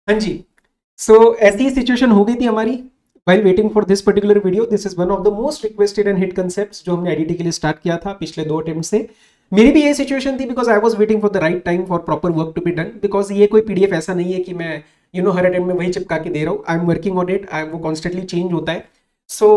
हाँ जी। सो ऐसी ही सिचुएशन हो गई थी हमारी while waiting for this particular video. This is one of the most requested and hit concepts जो हमने आईडीटी के लिए स्टार्ट किया था पिछले 2 अटेम्प्ट से। मेरी भी ये सिचुएशन थी because I was waiting for the right time for proper work to be done, because ये कोई पीडीएफ ऐसा नहीं है कि मैं हर अटेम्प्ट में वही चिपका के दे रहा हूँ। I am working on it, वो कॉन्स्टेंटली चेंज होता है। सो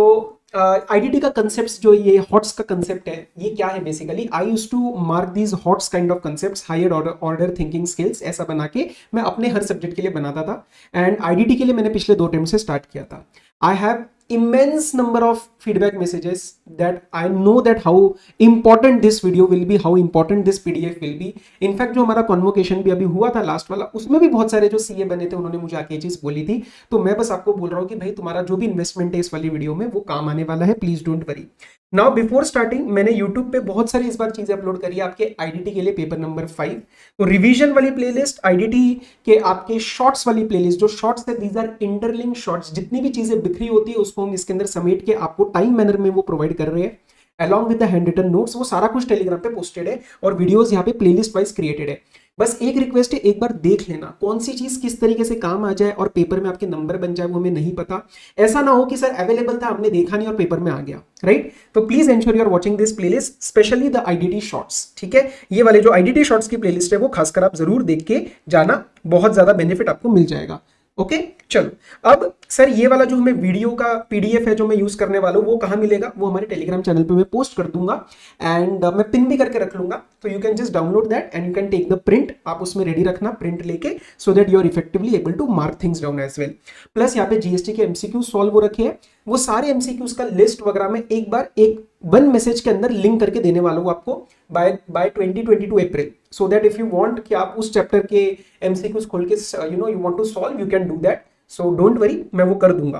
आईडीटी का कंसेप्ट जो ये हॉट्स का कंसेप्ट है, ये क्या है basically, I use to mark these HOTS kind of concepts, higher order thinking skills, ऐसा बना के मैं अपने हर सब्जेक्ट के लिए बनाता था। एंड आईडीटी के लिए मैंने पिछले 2 अटेम्प्ट से स्टार्ट किया था। I have immense number of feedback messages that I know that how important this video will be, how important this PDF will be. In fact जो हमारा कॉन्वोकेशन भी अभी हुआ था लास्ट वाला, उसमें भी बहुत सारे जो सीए बने थे उन्होंने मुझे आके ये चीज बोली थी। तो मैं बस आपको बोल रहा हूँ कि भाई तुम्हारा जो भी इन्वेस्टमेंट है इस वाली वीडियो में वो काम आने वाला है, please don't worry. Now before starting मैंने यूट्यूब पे बहुत सारी इस बार चीजें अपलोड करी है आपके आईडीटी के लिए पेपर नंबर 5। तो रिवीजन वाली प्लेलिस्ट, आईडीटी के आपके शॉर्ट्स वाली प्लेलिस्ट, जो शॉर्ट्स है दीज आर इंटरलिंक शॉर्ट्स, जितनी भी चीजें बिखरी होती है उसको हम इसके अंदर समेट के आपको टाइम मैनर में वो प्रोवाइड कर रहे हैं along with the hand written notes. वो सारा कुछ टेलीग्राम पे पोस्टेड है और वीडियोस यहाँ पे प्लेलिस्ट वाइज क्रिएटेड है। बस एक रिक्वेस्ट है, एक बार देख लेना कौन सी चीज किस तरीके से काम आ जाए और पेपर में आपके नंबर बन जाए, वो हमें नहीं पता। ऐसा ना हो कि सर अवेलेबल था हमने देखा नहीं और पेपर में आ गया, राइट। तो please ensure you are watching this playlist, specially the IDT shorts, ठीक है। ये वाले जो आईडीटी शॉर्ट्स की प्लेलिस्ट है वो खासकर आप जरूर देख के जाना, बहुत ज्यादा बेनिफिट आपको मिल जाएगा। ओके चलो, अब सर ये वाला जो हमें वीडियो का पीडीएफ है जो मैं यूज करने वाला हूँ वो कहाँ मिलेगा, वो हमारे टेलीग्राम चैनल पे मैं पोस्ट कर दूंगा एंड मैं पिन भी करके रख लूंगा। तो you can just download that and you can take the print, आप उसमें रेडी रखना प्रिंट लेके, so that you are effectively able to mark things down as well. Plus यहाँ पे जीएसटी के एमसीक्यू सॉल्व हो रखे हैं, वो सारे एमसीक्यूज का लिस्ट वगैरह में एक बार एक वन मैसेज के अंदर लिंक करके देने वाला हूँ आपको by 2022 April, so that if you want कि आप उस चैप्टर के एमसीक्यूज खोल के you want to solve, you can do that. So don't worry, मैं वो कर दूंगा।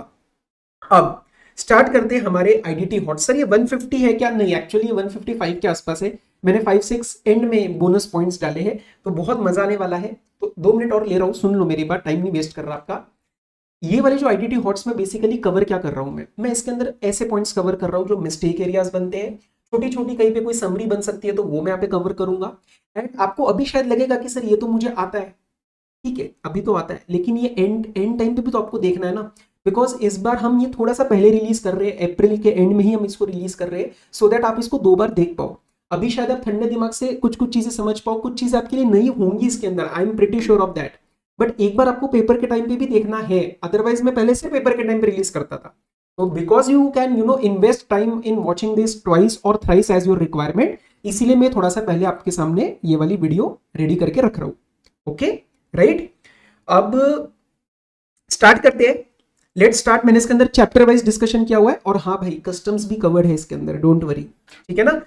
अब स्टार्ट करते हैं हमारे आईडीटी हॉट। सर ये 150 है क्या? नहीं, एक्चुअली 155 के आसपास है। मैंने 5-6 एंड में बोनस पॉइंट्स डाले हैं, तो बहुत मजा आने वाला है। तो 2 मिनट और ले रहा हूं, सुन लो मेरी बात, टाइम नहीं वेस्ट कर रहा आपका। ये वाले जो आईडीटी हॉट्स में बेसिकली कवर क्या कर रहा हूं मैं इसके अंदर ऐसे पॉइंट्स कवर कर रहा हूं जो मिस्टेक एरियाज बनते हैं, छोटी छोटी कहीं पे कोई समरी बन सकती है तो वो मैं यहाँ पे कवर करूंगा। एंड आपको अभी शायद लगेगा कि सर ये तो मुझे आता है, ठीक है अभी तो आता है, लेकिन ये एंड टाइम पे भी तो आपको देखना है ना, बिकॉज इस बार हम ये थोड़ा सा पहले रिलीज कर रहे हैं, अप्रैल के एंड में ही हम इसको रिलीज कर रहे हैं, सो दैट आप इसको 2 बार देख पाओ। अभी शायद आप ठंडे दिमाग से कुछ कुछ चीजें समझ पाओ, कुछ चीजें आपके लिए नहीं होंगी इसके अंदर, I am pretty sure of that. But एक बार आपको पेपर के टाइम पे भी देखना है, अदरवाइज मैं पहले से पेपर के टाइम पे रिलीज करता था। तो because you can invest time in watching this twice और थ्राइस एज योर रिक्वायरमेंट, इसीलिए मैं थोड़ा सा पहले आपके सामने ये वाली वीडियो रेडी करके रख रहा हूं। ओके राइट, अब स्टार्ट करते हैं। Let's start. मैंने इसके अंदर चैप्टर वाइज डिस्कशन किया हुआ है और हाँ भाई कस्टम्स भी कवर्ड है इसके अंदर, डोंट वरी, ठीक है ना।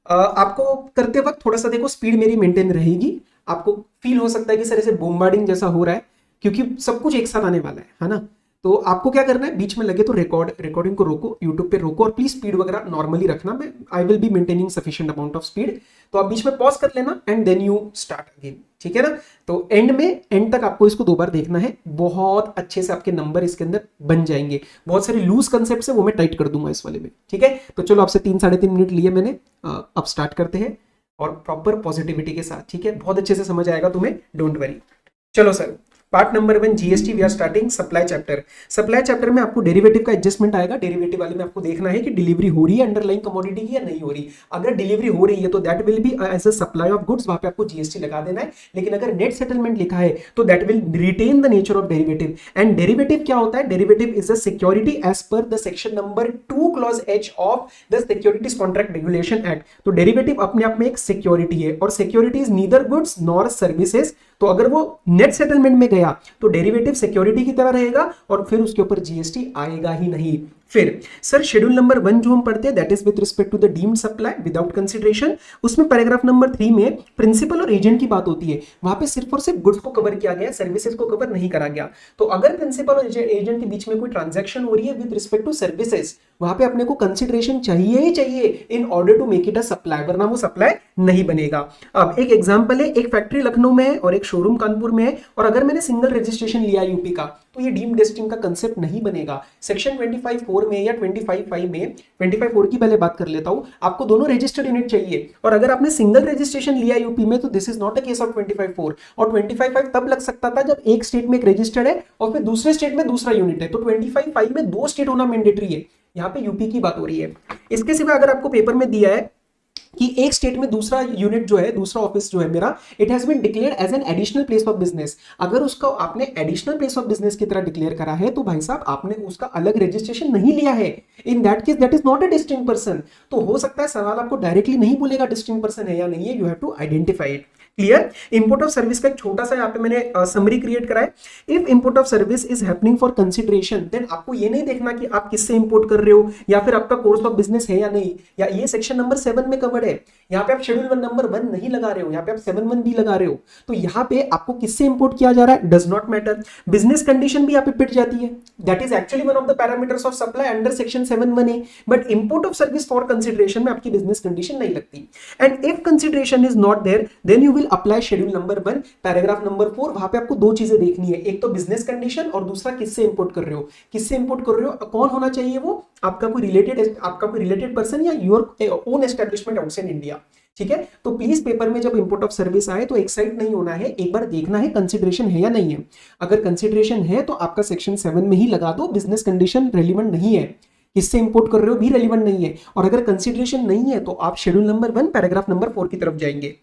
आपको करते वक्त थोड़ा सा देखो स्पीड मेरी मेंटेन रहेगी, आपको फील हो सकता है कि सर ऐसे बोम्बार्डिंग जैसा हो रहा है, क्योंकि सब कुछ एक साथ आने वाला है ना। तो आपको क्या करना है, बीच में लगे तो रिकॉर्डिंग को रोको, यूट्यूब पे रोको और प्लीज स्पीड वगैरह नॉर्मली रखना। मैं I will be maintaining sufficient amount of speed, तो आप बीच में पॉज कर लेना and then you start again, ठीक है ना। तो एंड तक आपको इसको 2 बार देखना है, बहुत अच्छे से आपके नंबर इसके अंदर बन जाएंगे। बहुत सारे लूज कंसेप्ट है वो मैं टाइट कर दूंगा इस वाले में, ठीक है। तो चलो आपसे 3-3.5 मिनट लिए मैंने, अब स्टार्ट करते हैं और प्रॉपर पॉजिटिविटी के साथ, ठीक है। बहुत अच्छे से समझ आएगा तुम्हें, डोंट वरी। चलो sir, part number 1 GST, we are starting supply chapter. Supply chapter में आपको डेरिवेटिव का एडजस्टमेंट आएगा। डेरिवेटिव वाले में आपको देखना है कि डिलीवरी हो रही है अंडरलाइंग कमोडिटी की या नहीं हो रही। अगर डिलीवरी हो रही है तो that will be as a supply of goods, वहां पे आपको जीएसटी लगा देना है। लेकिन अगर नेट सेटलमेंट लिखा है तो that will retain the nature of derivative. And derivative क्या होता है? Derivative is a security as per the section number 2 clause H of the securities contract regulation act. तो डेरिवेटिव अपने आप में एक सिक्योरिटी है और security is neither goods nor services. तो अगर वो नेट सेटलमेंट में गया तो डेरिवेटिव सिक्योरिटी की तरह रहेगा और फिर उसके ऊपर जीएसटी आएगा ही नहीं। फिर सर शेड्यूल नंबर 1 जो हम पढ़ते हैं that is with respect to the deemed supply without consideration. उसमें पैराग्राफ नंबर 3 में प्रिंसिपल और एजेंट की बात होती है, वहां पे सिर्फ और सिर्फ गुड्स को कवर किया गया, सर्विसेज को कवर नहीं करा गया। तो अगर प्रिंसिपल और एजेंट के बीच में कोई ट्रांजैक्शन हो रही है विद रिस्पेक्ट टू सर्विसेज, वहां पे अपने को कंसिडरेशन चाहिए ही चाहिए in order to make it a supply, वरना वो सप्लाई नहीं बनेगा। अब एक एग्जांपल है, एक फैक्ट्री लखनऊ में है और एक शोरूम कानपुर में है, और अगर मैंने सिंगल रजिस्ट्रेशन लिया यूपी का तो ये डीम्ड डेस्टिंग का कंसेप्ट नहीं बनेगा। सेक्शन 25(4) 25/4 में या 25/5 में, 25/4 की पहले बात कर लेता हूं, आपको दोनों रजिस्टर्ड यूनिट चाहिए और अगर आपने सिंगल रजिस्ट्रेशन लिया यूपी में तो this is not a case of 25/4। और 25/5 तब लग सकता था जब एक स्टेट में एक रजिस्टर्ड है और फिर दूसरे स्टेट में दूसरा यूनिट है, तो 25/5 में 2 स्टेट होना मैंडेटरी है। यहाँ पे यूपी की बात हो रही है। इसके सिवा अगर आपको पेपर में दिया है कि एक स्टेट में दूसरा यूनिट जो है, दूसरा ऑफिस जो है मेरा, it has been declared as an additional place of business, अगर उसका आपने एडिशनल प्लेस ऑफ बिजनेस की तरह डिक्लेयर करा है तो भाई साहब आपने उसका अलग रजिस्ट्रेशन नहीं लिया है। इन that case that is not a distinct person. तो हो सकता है सवाल आपको डायरेक्टली नहीं बोलेगा डिस्टिंक्ट पर्सन है या नहीं है, you have to identify it. Clear? Import of service का एक छोटा सा यहाँ पे मैंने समरी क्रिएट करा है। If import of service is happening for consideration, then आपको ये नहीं देखना कि आप किससे इंपोर्ट कर रहे हो या फिर आपका कोर्स ऑफ बिजनेस है या नहीं, या ये सेक्शन नंबर 7 में कवर्ड है। यहाँ पे आप शेड्यूल नंबर 1 नहीं लगा रहे हो, यहाँ पे आप 7(1) भी लगा रहे हो, तो यहाँ पे आपको किससे इंपोर्ट किया जा रहा है does not matter. Business condition भी यहाँ पे पिट जाती है, that is actually one of the parameters of supply under section 7(1)(a), but import of service for consideration में आपकी बिजनेस कंडीशन नहीं लगती। And if consideration is not there then you will apply schedule number 1 paragraph number 4। वहां पे आपको दो चीजें देखनी है, एक तो बिजनेस कंडीशन और दूसरा किससे इंपोर्ट कर रहे हो। किससे इंपोर्ट कर रहे हो, कौन होना चाहिए वो, आपका कोई रिलेटेड पर्सन या your own establishment outside India. ठीक है, तो प्लीज पेपर में जब इंपोर्ट ऑफ सर्विस आए तो एक्साइट नहीं होना है, एक बार देखना है कंसिडरेशन है या नहीं है। अगर कंसिडरेशन है तो आपका सेक्शन 7 में ही लगा दो, बिजनेस कंडीशन रेलिवेंट नहीं है, किससे इंपोर्ट कर रहे हो भी रेलिवेंट नहीं है। और अगर कंसिडरेशन नहीं है तो आप शेड्यूल नंबर 1 पैराग्राफ नंबर 4 की तरफ जाएंगे।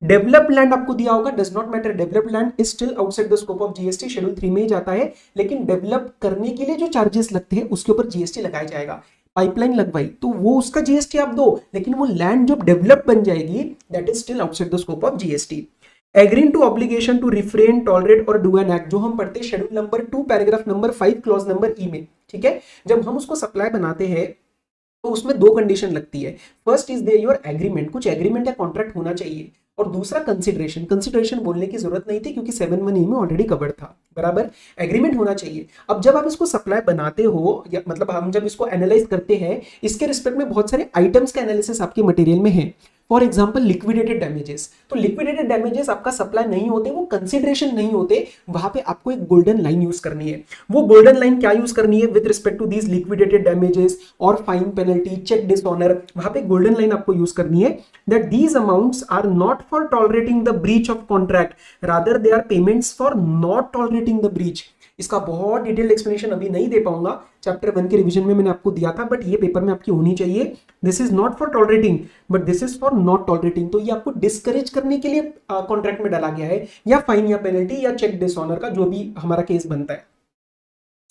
डेवलप्ड लैंड आपको दिया होगा, does not matter, developed land is still outside the scope of GST, schedule 3 में ही जाता है, लेकिन डेवलप करने के लिए जो चार्जेस लगते हैं उसके ऊपर जीएसटी लगाया जाएगा। पाइपलाइन लगवाई तो वो उसका जीएसटी आप दो, लेकिन वो लैंड जब डेवलप बन जाएगी that is still outside the scope of GST. Agreeing to obligation to refrain, tolerate और डू एन एक्ट, जो हम पढ़ते हैं schedule number 2 paragraph number 5 clause number E में। ठीक है, जब हम उसको सप्लाई बनाते हैं तो उसमें दो कंडीशन लगती है। First is they your agreement, कुछ एग्रीमेंट या कॉन्ट्रैक्ट होना चाहिए, और दूसरा कंसिडरेशन। कंसिडरेशन बोलने की जरूरत नहीं थी क्योंकि 7(1) में ऑलरेडी कवर्ड था, बराबर। एग्रीमेंट होना चाहिए। अब जब आप इसको सप्लाई बनाते हो या मतलब हम जब इसको एनालाइज करते हैं, इसके रिस्पेक्ट में बहुत सारे आइटम्स का एनालिसिस आपके मटेरियल में है। फॉर एग्जाम्पल लिक्विडेटेड डैमेजेस, तो लिक्विडेटेड डैमेजेस आपका सप्लाई नहीं होते, वो कंसिडरेशन नहीं होते, वहां पे आपको एक गोल्डन लाइन यूज करनी है। वो गोल्डन लाइन क्या यूज करनी है with respect to these liquidated damages और फाइन पेनल्टी, चेक डिसऑनर, वहां पे गोल्डन लाइन आपको यूज करनी है that these amounts are not for tolerating the breach of contract, rather they are payments for not tolerating the breach. इसका बहुत detailed explanation अभी नहीं दे पाऊंगा, चैप्टर 1 के रिवीजन में मैंने आपको दिया था, बट ये पेपर में आपकी होनी चाहिए। This is not for tolerating but this is for not tolerating, तो ये आपको डिस्करेज करने के लिए कॉन्ट्रैक्ट में डाला गया है, या फाइन या पेनल्टी या चेक डिसऑनर का जो भी हमारा केस बनता है।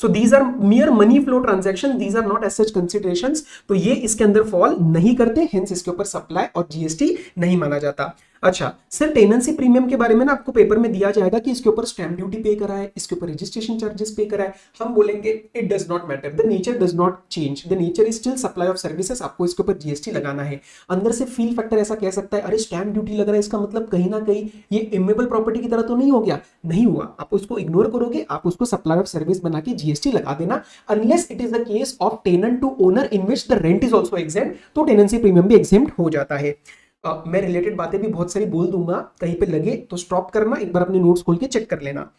So these are mere money flow transactions, these are not as such considerations, तो ये इसके अंदर फॉल नहीं करते, हेंस इसके ऊपर सप्लाई और जीएसटी नहीं माना जाता। अच्छा सर, टेनेंसी प्रीमियम के बारे में ना आपको पेपर में दिया जाएगा कि इसके ऊपर स्टैंप ड्यूटी पे करा है, इसके ऊपर रजिस्ट्रेशन चार्जेस पे करा है। हम बोलेंगे it does not matter, the nature does not change, the nature is still supply of services, आपको इसके ऊपर जीएसटी लगाना है। अंदर से फील फैक्टर ऐसा कह सकता है, अरे स्टैंप ड्यूटी लग रहा है, इसका मतलब कहीं ना कहीं ये इमेबल प्रॉपर्टी की तरह तो नहीं हो गया। नहीं हुआ, आप उसको इग्नोर करोगे, आप उसको सप्लाई ऑफ सर्विस बना के जीएसटी लगा देना, unless it is the case of tenant to owner in which the rent is also exempt, तो टेनेंसी प्रीमियम भी एग्जेम्प्ट हो जाता है। मैं रिलेटेड बातें भी बहुत सारी बोल दूंगा, कहीं पे लगे तो स्टॉप करना, एक बार अपने नोट्स खोल के चेक कर लेना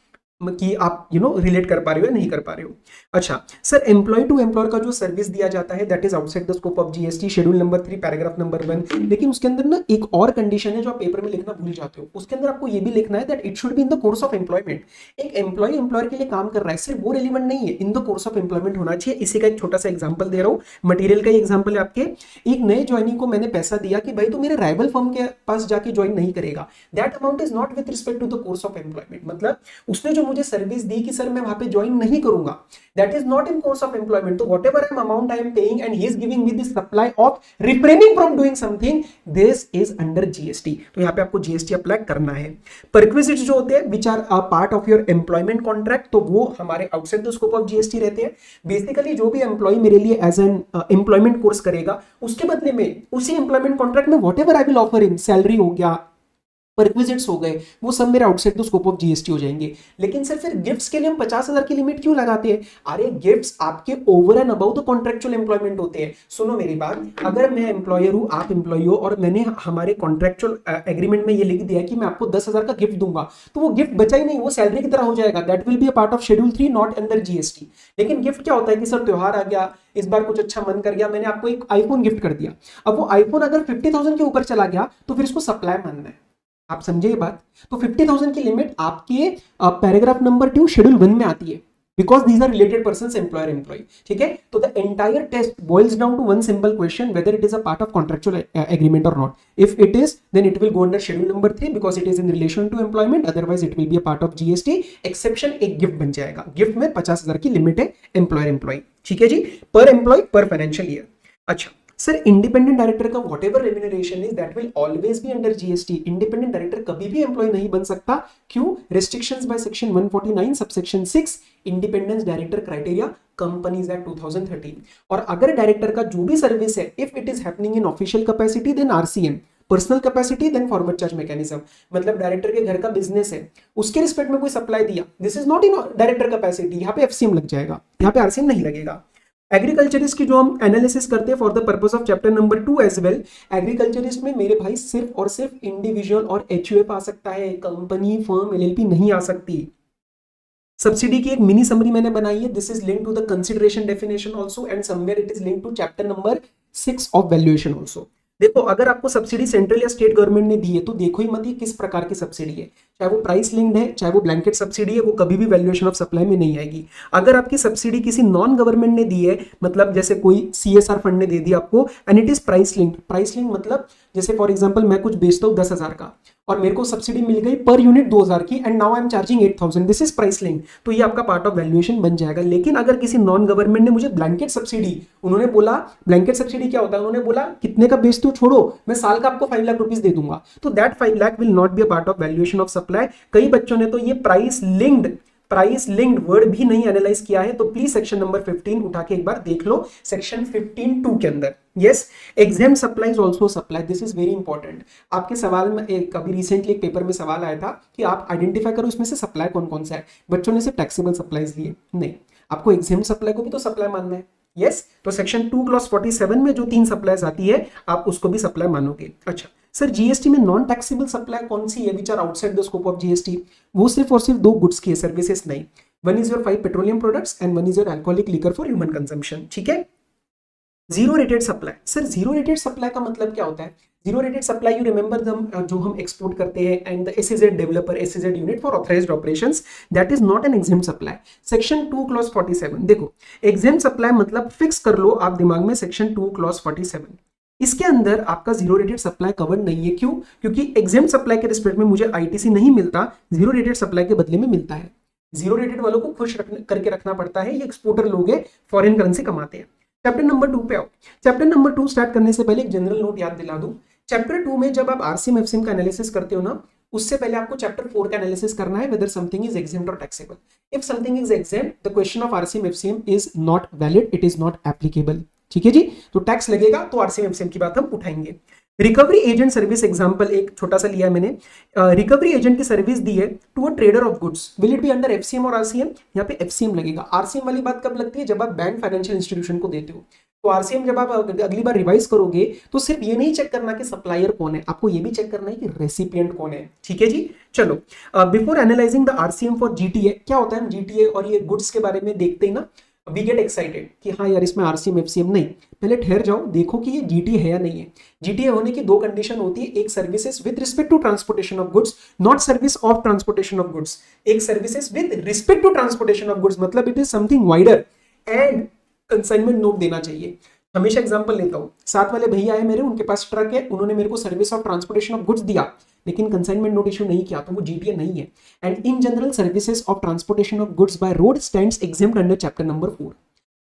कि आप रिलेट कर पा रहे हो या नहीं कर पा रहे हो। अच्छा सर, एम्प्लॉय टू एम्प्लॉयर का जो सर्विस दिया जाता है that is outside the scope of GST, schedule number 3 paragraph number 1, लेकिन उसके अंदर ना एक और कंडीशन है जो आप पेपर में लिखना भूल जाते हो। उसके अंदर आपको ये भी लिखना है that it should be in the course of employment. एक एम्प्लॉय एम्प्लॉयर के लिए काम कर रहा है, सिर्फ वो रेलिवेंट नहीं है, in the course of employment होना चाहिए। इसी का एक छोटा सा एग्जाम्पल दे रहा हूँ, मटेरियल का एग्जाम्पल है आपके। एक नए ज्वाइनिंग को मैंने पैसा दिया कि भाई तो मेरे राइवल फर्म के पास जाके ज्वाइन नहीं करेगा, that amount is not with respect to the course of employment, मतलब उसने जो मुझे सर्विस दी कि सर मैं वहां पे ज्वाइन नहीं करूंगा, that is not in course of employment. तो whatever amount I am paying and he is giving me the supply of refraining from doing something, this is under GST, तो यहां पे आपको जीएसटी अप्लाई करना है। Perquisites जो होते हैं which are a part of your employment contract, तो वो हमारे outside the scope of GST रहते हैं। बेसिकली जो भी एम्प्लॉय मेरे लिए एज एन एम्प्लॉयमेंट कोर्स करेगा, उसके बदले में उसी एम्प्लॉयमेंट कॉन्ट्रैक्ट में whatever I will offer him, salary हो गया, परक्विजिट्स हो गए, वो सब मेरे outside the scope of GST हो जाएंगे। लेकिन सर फिर गिफ्ट्स के लिए हम 50,000 की लिमिट क्यों लगाते हैं? अरे गिफ्ट्स आपके over and about the contractual employment होते हैं। सुनो मेरी बात, अगर मैं एम्प्लॉयर हूं, आप एम्प्लॉय हो, और मैंने हमारे कॉन्ट्रेक्चुअल एग्रीमेंट में ये लिख दिया कि मैं आपको 10,000 का गिफ्ट दूंगा, तो वो गिफ्ट बचा ही नहीं, वो सैलरी की तरह हो जाएगा। That will be a part of schedule 3 not under GST. लेकिन गिफ्ट क्या होता है कि सर त्योहार आ गया, इस बार कुछ अच्छा मन कर गया, मैंने आपको एक आईफोन गिफ्ट कर दिया। अब वो आईफोन अगर 50,000 के ऊपर चला गया तो फिर इसको सप्लाई मानना है। आप समझे ये बात? तो 50,000 की लिमिट आपके पैराग्राफ नंबर 2 शेड्यूल 1 में आती है, because these are related person, employer employee. ठीक है, तो the entire test boils down to one simple question, whether it is a part of contractual agreement और not. If it is, then it will go under schedule number 3 because it is in relation to employment, otherwise it will be a part of GST. Exception एक gift बन जाएगा। Gift में 50,000 की limit है employer employee. ठीक है जी, per employee per financial year. अच्छा sir, independent director का whatever remuneration is that will always be under GST. Independent director कभी भी एम्प्लॉय नहीं बन सकता। क्यों? Restrictions by section 149 subsection 6 independence director criteria companies act 2013। और अगर डायरेक्टर का जो भी सर्विस है, if it is happening in official capacity then RCM, personal capacity then forward charge mechanism. मतलब डायरेक्टर के घर का बिजनेस है, उसके रिस्पेक्ट में कोई सप्लाई दिया, this is not in director capacity, यहाँ पे एफसीएम लग जाएगा, यहाँ पे आरसीएम नहीं लगेगा। एग्रीकल्चरिस्ट की जो हम एनालिसिस करते हैं for the purpose of chapter number 2 as well, agriculturist में मेरे भाई सिर्फ और सिर्फ इंडिविजुअल और एचयूएफ आ सकता है, कंपनी फर्म एलएलपी नहीं आ सकती। सब्सिडी की एक मिनी समरी मैंने बनाई है, this is link to the consideration definition also and somewhere it is link to chapter number 6 of valuation also. देखो, अगर आपको सब्सिडी सेंट्रल या स्टेट गवर्नमेंट ने दी है तो देखो ही मत ये किस प्रकार की सब्सिडी है, चाहे वो प्राइस लिंक्ड है, चाहे वो ब्लैंकेट सब्सिडी है, वो कभी भी वैल्यूएशन ऑफ सप्लाई में नहीं आएगी। अगर आपकी सब्सिडी किसी नॉन गवर्नमेंट ने दी है, मतलब जैसे कोई सीएसआर फंड ने दे दी आपको, and it is price linked. Price link मतलब जैसे फॉर एग्जांपल मैं कुछ बेचता हूँ 10,000 का और मेरे को सब्सिडी मिल गई पर यूनिट 2,000 की, and now I am charging 8,000, this is price link, तो ये आपका पार्ट ऑफ वैल्यूएशन बन जाएगा। लेकिन अगर किसी नॉन गवर्नमेंट ने मुझे ब्लैंकेट सब्सिडी, उन्होंने बोला, ब्लैंकेट सब्सिडी क्या होता है, उन्होंने बोला कितने का बेचते हो छोड़ो, मैं साल का आपको 5 लाख रुपीस दे दूंगा, तो that 5 lakh will not B a part of valuation of supply. कई बच्चों ने तो ये प्राइस लिंक्ड वर्ड भी नहीं एनालाइज किया है, तो प्लीज सेक्शन नंबर 15 उठा के एक बार देख लो, सेक्शन 15(2) के अंदर। Yes, exempt supply is also supply, this is very important. आपके सवाल में अभी रिसेंटली एक पेपर में सवाल आया था कि आप आइडेंटिफाई करो इसमें से सप्लाई कौन कौन सा है। बच्चों ने सिर्फ टैक्सेबल सप्लाईज लिए, नहीं, आपको एग्जेम्प्ट सप्लाई को भी तो सप्लाई मानना है। यस, तो सेक्शन 2 क्लॉज 47 में जो 3 सप्लाईज आती है, आप उसको भी सप्लाई मानोगे। अच्छा सर, जीएसटी में नॉन टैक्सेबल सप्लाई कौन सी है which are outside the scope of GST? वो सिर्फ और सिर्फ 2 गुड्स की है, सर्विसेज नहीं। One is your 5 petroleum products and one is your alcoholic liquor for human consumption. ठीक है। Zero rated supply, sir zero rated supply का मतलब क्या होता है? Zero rated supply, you remember जो हम एक्सपोर्ट करते हैं, and the SEZ developer, SEZ unit for authorised operations, that is not an exempt supply. Section 2 clause 47, देखो एग्जेम्प्ट सप्लाई मतलब फिक्स कर लो आप दिमाग में, सेक्शन 2 क्लॉज 47, इसके अंदर आपका जीरो रेटेड सप्लाई कवर्ड नहीं है। क्यों? क्योंकि एग्जेम्प्ट सप्लाई के रिस्पेक्ट में मुझे आईटीसी नहीं मिलता, जीरो रेटेड सप्लाई के बदले में मिलता है। जीरो रेटेड वालों को खुश करके रखना पड़ता है, ये एक्सपोर्टर लोग हैं, फॉरेन करेंसी कमाते हैं। चैप्टर नंबर 2 पे आओ। चैप्टर नंबर 2 स्टार्ट करने से पहले एक जनरल नोट याद दिला दूं। चैप्टर 2 में जब आप आरसीएम एफसीएम का एनालिसिस करते हो ना, उससे पहले आपको चैप्टर 4 का एनालिसिस करना है, वेदर समथिंग इज एग्जेम्प्ट और taxable. If something is exempt, the question of RCM FCM is not valid, it is not applicable. ठीक है जी, तो टैक्स लगेगा तो आरसीएम एफसीएम की बात हम उठाएंगे। रिकवरी एजेंट सर्विस एग्जांपल एक छोटा सा लिया है मैंने। रिकवरी एजेंट की सर्विस दी है to a trader of goods, will it be under FCM और आरसीएम? यहाँ पे एफसीएम लगेगा। आरसीएम वाली बात कब लगती है? जब आप बैंक फाइनेंशियल इंस्टीट्यूशन को देते हो। तो आरसीएम जब आप अगली बार रिवाइज करोगे तो सिर्फ ये नहीं चेक करना कि सप्लायर कौन है, आपको ये भी चेक करना है कि रेसिपिएंट कौन है। ठीक है जी, चलो before analysing the RCM for GTA, क्या होता है, जीटीए और ये गुड्स के बारे में देखते ही ना वी गेट एक्साइटेड कि हाँ यार इसमें आरसीएम एफसीएम नहीं, पहले ठहर जाओ, देखो कि ये जीटीए है या नहीं है। जीटीए होने की 2 कंडीशन होती है, एक services with respect to transportation of goods, not service of transportation of goods. एक services with respect to transportation of goods मतलब it is something wider, and consignment note देना चाहिए। हमेशा एग्जांपल लेता हूं, साथ वाले भैया आए मेरे, उनके पास ट्रक है, उन्होंने मेरे को service of transportation of goods दिया लेकिन कंसाइनमेंट नोट इशू नहीं किया, तो वो जीटीए नहीं है। And in general services of transportation of goods by road stands exempt under chapter number 4।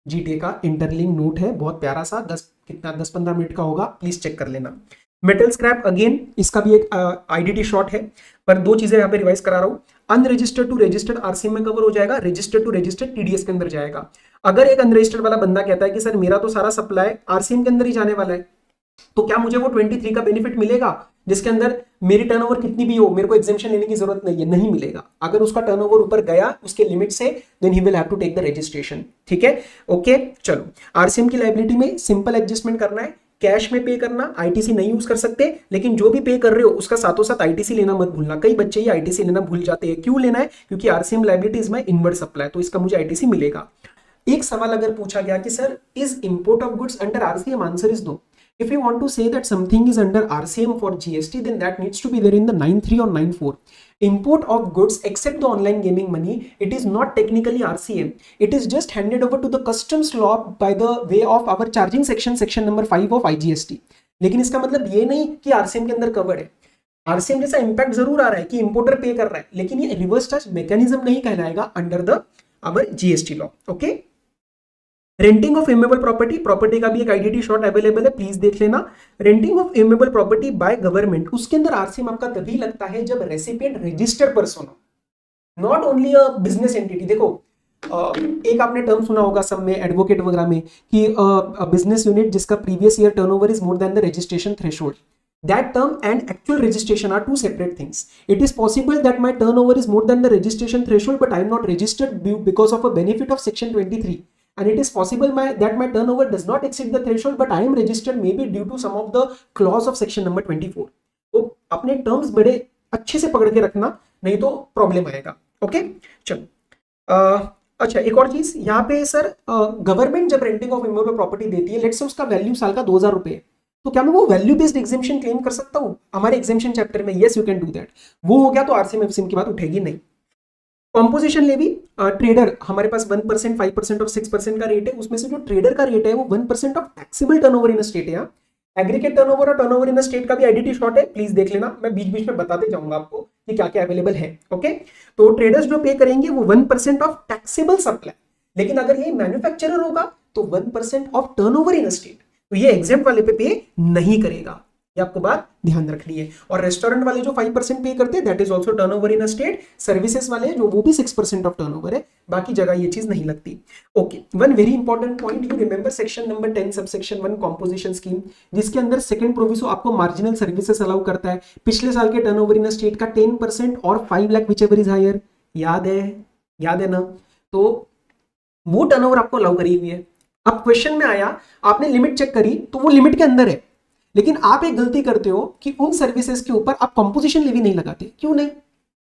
GTA का इंटरलिंक नोट है, बहुत प्यारा सा, 10-15 मिनट का होगा, प्लीज चेक कर लेना। मेटल स्क्रैप अगेन, इसका भी एक आईडीटी शॉर्ट है, पर 2 चीजें यहाँ पे रिवाइज करा रहा हूँ। अनरजिस्टर्ड टू रजिस्टर्ड आरसीएम में कवर हो जाएगा, रजिस्टर्ड टू रजिस्टर्ड टीडीएस के अंदर जाएगा। अगर एक अनरजिस्टर्ड वाला बंदा कहता है कि सर मेरा तो सारा सप्लाई आरसीएम के अंदर ही जाने वाला है, तो क्या मुझे वो 23 का बेनिफिट मिलेगा? जिसके अंदर मेरी टर्नओवर कितनी भी हो, मेरे को एग्जेम्पशन लेने की जरूरत नहीं है, नहीं मिलेगा। अगर उसका टर्नओवर ऊपर गया उसके लिमिट से, then he will have to take the registration. ठीक है, ओके। चलो, आरसीएम की लायबिलिटी में सिंपल एडजस्टमेंट करना है, कैश में पे करना, आईटीसी नहीं यूज कर सकते, लेकिन जो भी पे कर रहे हो उसका साथों साथ आईटीसी लेना मत भूलना। कई बच्चे ये आईटीसी लेना भूल जाते हैं। क्यों लेना है? क्योंकि RCM liability is my inward supply, तो इसका मुझे आईटीसी मिलेगा। एक सवाल अगर पूछा गया कि sir is import of goods under RCM, answer is no. If you want to say that something is under RCM for GST, then that needs to be there in the 9.3 or 9.4. Import of goods except the online gaming money, it is not technically RCM. It is just handed over to the customs law by the way of our charging section, section number 5 of IGST. लेकिन इसका मतलब ये नहीं कि RCM के अंदर covered है। RCM जैसा इम्पैक्ट जरूर आ रहा है कि इंपोर्टर पे कर रहा है, लेकिन ये रिवर्स चार्ज मैकेनिज्म नहीं कहलाएगा under the our GST law. Okay. Renting of immovable property, property का भी एक आईडीटी शॉर्ट अवेलेबल है, प्लीज देख लेना। Renting of immovable property by government, उसके अंदर आरसीएम आपका तभी लगता है जब रेसिपिएंट रजिस्टर्ड पर्सन हो, not only a business entity. देखो एक आपने टर्म सुना होगा सब में, एडवोकेट वगैरह में, कि बिजनेस यूनिट जिसका previous year turnover is more then the registration threshold. That term and actual registration are two separate things. It is possible that my turnover is more than the registration threshold, but I am not registered because of a benefit of section 23. And it is possible that my turnover does not exceed the threshold, but I am registered maybe due to some of the clause of section number 24. तो अपने terms बड़े अच्छे से पकड़ के रखना, नहीं तो प्रॉब्लम आएगा। ओके, चलो। अच्छा, एक और चीज यहाँ पे सर, गवर्नमेंट जब रेंटिंग ऑफ इमूवेबल प्रॉपर्टी देती है, लेट्स से उसका वैल्यू साल का 2000 रुपए, तो क्या मैं वो वैल्यू बेस्ड एग्जेम्पशन क्लेम कर सकता हूँ हमारे एग्जेम्पशन चैप्टर में? Yes, you can do that. वो हो गया तो आरसीएम एफसीएम की बात उठेगी नहीं। कॉम्पोजिशन लेवी, ट्रेडर, हमारे पास 1%, 5% और 6% का रेट है, उसमें से जो ट्रेडर का रेट है वो 1% of taxable turnover in state है। एग्रीगेट टर्नओवर और टर्नओवर इन स्टेट का भी आईडीटी शॉर्ट है, प्लीज देख लेना, मैं बीच बीच में बताते जाऊंगा आपको कि क्या क्या अवेलेबल है। ओके, तो ट्रेडर्स जो पे करेंगे वो 1% ऑफ टैक्सेबल सप्लाई, लेकिन अगर ये मैन्युफैक्चरर होगा तो 1% ऑफ टर्नओवर इन स्टेट, तो ये एग्जेम्प्ट वाले पे नहीं करेगा, ये आपको बात ध्यान रखनी है। और रेस्टोरेंट वाले जो 5% पे करते हैं, that is also turnover in state. Services वाले जो वो भी 6% ऑफ टर्नओवर है, बाकी जगह ये चीज नहीं लगती। Okay, one very important point, you remember section number 10 subsection 1 composition scheme, जिसके अंदर सेकंड प्रोविसो आपको मार्जिनल सर्विसेज अलाउ करता है, पिछले साल के टर्नओवर इन स्टेट का 10% और 5 lakh whichever is higher. याद है ना? तो वो टर्नओवर आपको अलाउ करी हुई है। अब क्वेश्चन में आया, आपने लिमिट चेक करी तो वो लिमिट के अंदर है, लेकिन आप एक गलती करते हो कि उन सर्विसेज के ऊपर आप कंपोजिशन लेवी नहीं लगाते। क्यों नहीं?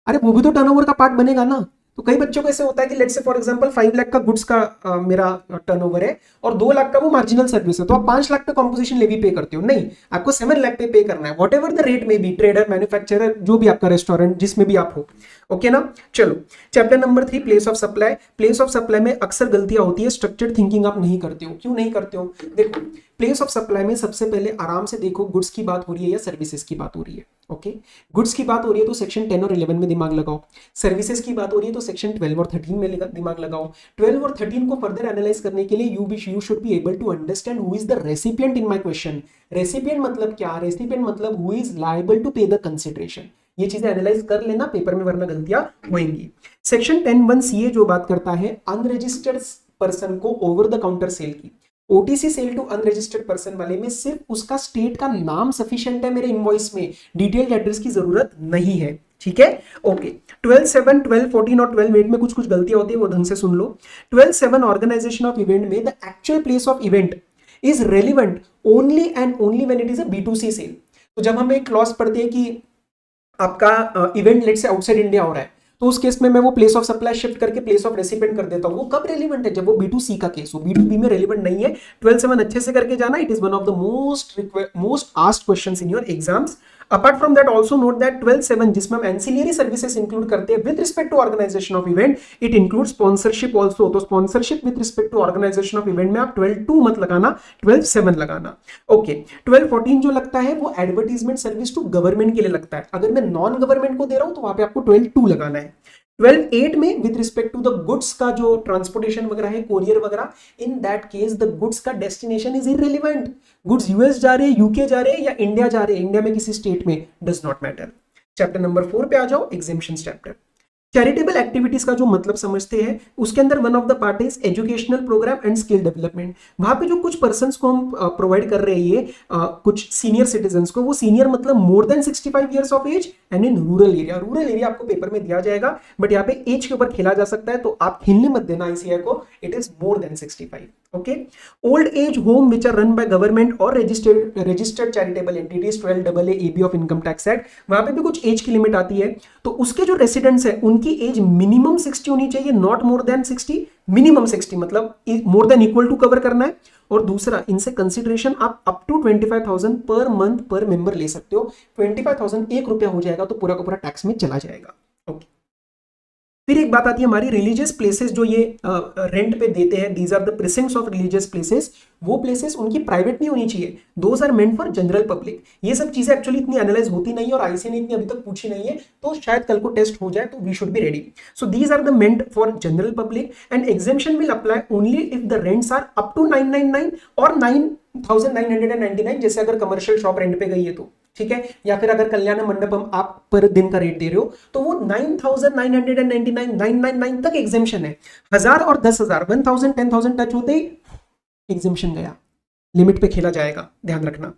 अरे वो भी तो टर्नओवर का पार्ट बनेगा ना। तो कई बच्चों को ऐसे होता है कि let's say for example 5 lakh का गुड्स का मेरा टर्नओवर है और 2 लाख का वो मार्जिनल सर्विस है, तो आप 5 लाख पे कंपोजिशन लेवी पे करते हो। नहीं, आपको 7 लाख पे करना है, वॉट एवर द रेट में बी, ट्रेडर, मैन्युफैक्चरर, जो भी आपका रेस्टोरेंट, जिसमें भी आप हो। ओके ना? चलो, chapter number 3 place of supply. Place of supply में अक्सर गलतियां होती है, स्ट्रक्चर्ड थिंकिंग आप नहीं करते हो। क्यों नहीं करते हो? देखो, प्लेस ऑफ सप्लाई में सबसे पहले आराम से देखो गुड्स की बात हो रही है या सर्विसेज की बात हो रही है। ओके, गुड्स की बात हो रही है तो सेक्शन 10 और 11 में दिमाग लगाओ, सर्विसेज की बात हो रही है तो सेक्शन 12 और 13 में दिमाग लगाओ। 12 और 13 को फर्दर एनालाइज करने के लिए you should be able to understand who is the recipient in my question. Recipient मतलब क्या? रेसिपिएंट मतलब who is liable to pay the consideration. ये चीजें एनालाइज कर लेना पेपर में, वरना गलतियां होंगी। सेक्शन 10(1) सीए जो बात करता है अनरजिस्टर्ड पर्सन को ओवर द काउंटर सेल की, OTC sale to unregistered person वाले में सिर्फ उसका स्टेट का नाम सफिशिएंट है मेरे इनवॉइस में, डिटेल्ड एड्रेस की जरूरत नहीं है। ठीक है, ओके। 12(7), 12(14) और 12(8) में कुछ गलतियां होती है, वो ढंग से सुन लो। 12(7) ऑर्गेनाइजेशन ऑफ इवेंट में the actual place of event is relevant only and only when it is a B2C sale. तो जब हम एक क्लॉज पढ़ते हैं कि आपका इवेंट लेट से आउटसाइड इंडिया हो रहा है, तो उस केस में मैं वो प्लेस ऑफ सप्लाई शिफ्ट करके प्लेस ऑफ रेसिपिएंट कर देता हूं। वो कब रेलिवेंट है? जब वो B2C का केस हो, B2B में रेलिवेंट नहीं है। 12(7) अच्छे से करके जाना, it is one of the most asked questions in your exams. Apart from that also note that 12(7) जिसमें हम एंसिलियरी सर्विसेज इंक्लूड करते हैं with respect to organisation of event, it include sponsorship also. तो sponsorship with respect to organisation of event में आप 12(2) मत लगाना, 12(7) लगाना। ओके, 12(14) जो लगता है वो एडवर्टीजमेंट सर्विस टू गवर्नमेंट के लिए लगता है। अगर मैं नॉन गवर्नमेंट को दे रहा हूं तो वहां पे आपको 12(2) लगाना है। 12(8) में with respect to the goods का जो ट्रांसपोर्टेशन वगैरह है, कोरियर वगैरह, in that case the goods का destination is irrelevant. Goods US जा रहे हैं, यूके जा रहे हैं या इंडिया जा रहे हैं, इंडिया में किसी स्टेट में, does not matter. Chapter number 4 पे आ जाओ, एग्जेम्पशंस चैप्टर। चैरिटेबल एक्टिविटीज का जो मतलब समझते हैं, उसके अंदर one of the part is educational programme and skill development. वहां पे जो कुछ पर्सन को हम प्रोवाइड कर रहे हैं, कुछ सीनियर सिटीजन्स को, वो सीनियर मतलब more than 65 years of age and in rural area. Rural area आपको पेपर में दिया जाएगा, बट यहाँ पे एज के ऊपर खेला जा सकता है, तो आप हिलने मत देना ICI को, it is more than 65। Okay. Old age home which are run by government और registered charitable entities 12AA AB of income tax act, वहां पे भी कुछ एज की लिमिट आती है। तो उसके जो रेसिडेंट्स है उनकी एज मिनिमम 60 होनी चाहिए, नॉट मोर देन 60, मिनिमम 60 मतलब more than equal to cover करना है। और दूसरा, इनसे कंसिडरेशन आप अप टू 25,000 पर मंथ पर मेंबर ले सकते हो। 25,000 ₹1 हो जाएगा तो पूरा का पूरा टैक्स में चला जाएगा। ओके। फिर एक बात आती है हमारी रिलीजियस प्लेसेस जो ये रेंट पे देते हैं, these are the precincts of religious places. वो प्लेसेस उनकी प्राइवेट नहीं होनी चाहिए, those are meant for general public. ये सब चीजें एक्चुअली इतनी एनालाइज होती नहीं है और ICI ने इतनी अभी तक पूछी नहीं है, तो शायद कल को टेस्ट हो जाए, तो we should be ready. So these are the meant for general public and exemption will apply only if the rents are up to 999 और 9,999, जैसे अगर कमर्शियल शॉप रेंट पे गई है तो, ठीक है, या फिर अगर कल्याण मंडपम आप पर दिन का रेट दे रहे हो तो वो 9,999 999 तक एग्जेम्पशन है। 1000 और 10,000 1000 10,000 टच होते ही एग्जेम्पशन गया, लिमिट पे खेला जाएगा, ध्यान रखना।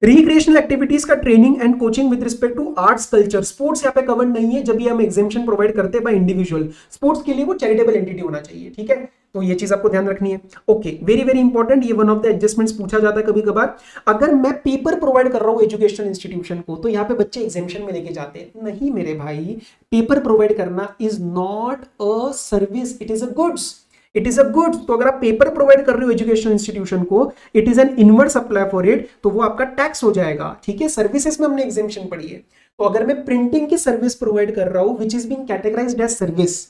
रिक्रिएशनल एक्टिविटीज का training and coaching with respect to arts culture, sports यहाँ पे कवर नहीं है, जब ये हम एग्जेम्पशन प्रोवाइड करते हैं बाय इंडिविजुअल। स्पोर्ट्स के लिए वो चैरिटेबल एंटिटी होना चाहिए, ठीक है, तो ये चीज आपको ध्यान रखनी है। ओके, वेरी वेरी इंपॉर्टेंट, ये वन ऑफ द एडजस्टमेंट्स पूछा जाता है कभी कभार। अगर मैं पेपर प्रोवाइड कर रहा हूँ एजुकेशनल इंस्टीट्यूशन को, तो यहाँ पे बच्चे एग्जेम्पशन में लेके जाते हैं। नहीं मेरे भाई, पेपर प्रोवाइड करना is not a service, it is a goods, it is a goods. तो अगर आप पेपर प्रोवाइड कर रहे हो एजुकेशनल इंस्टीट्यूशन को, it is an inward supply for it, तो वो आपका टैक्स हो जाएगा, ठीक है। सर्विसेज में हमने एग्जेम्पशन पढ़ी है, तो अगर मैं प्रिंटिंग की सर्विस प्रोवाइड कर रहा हूं which is being categorised as service,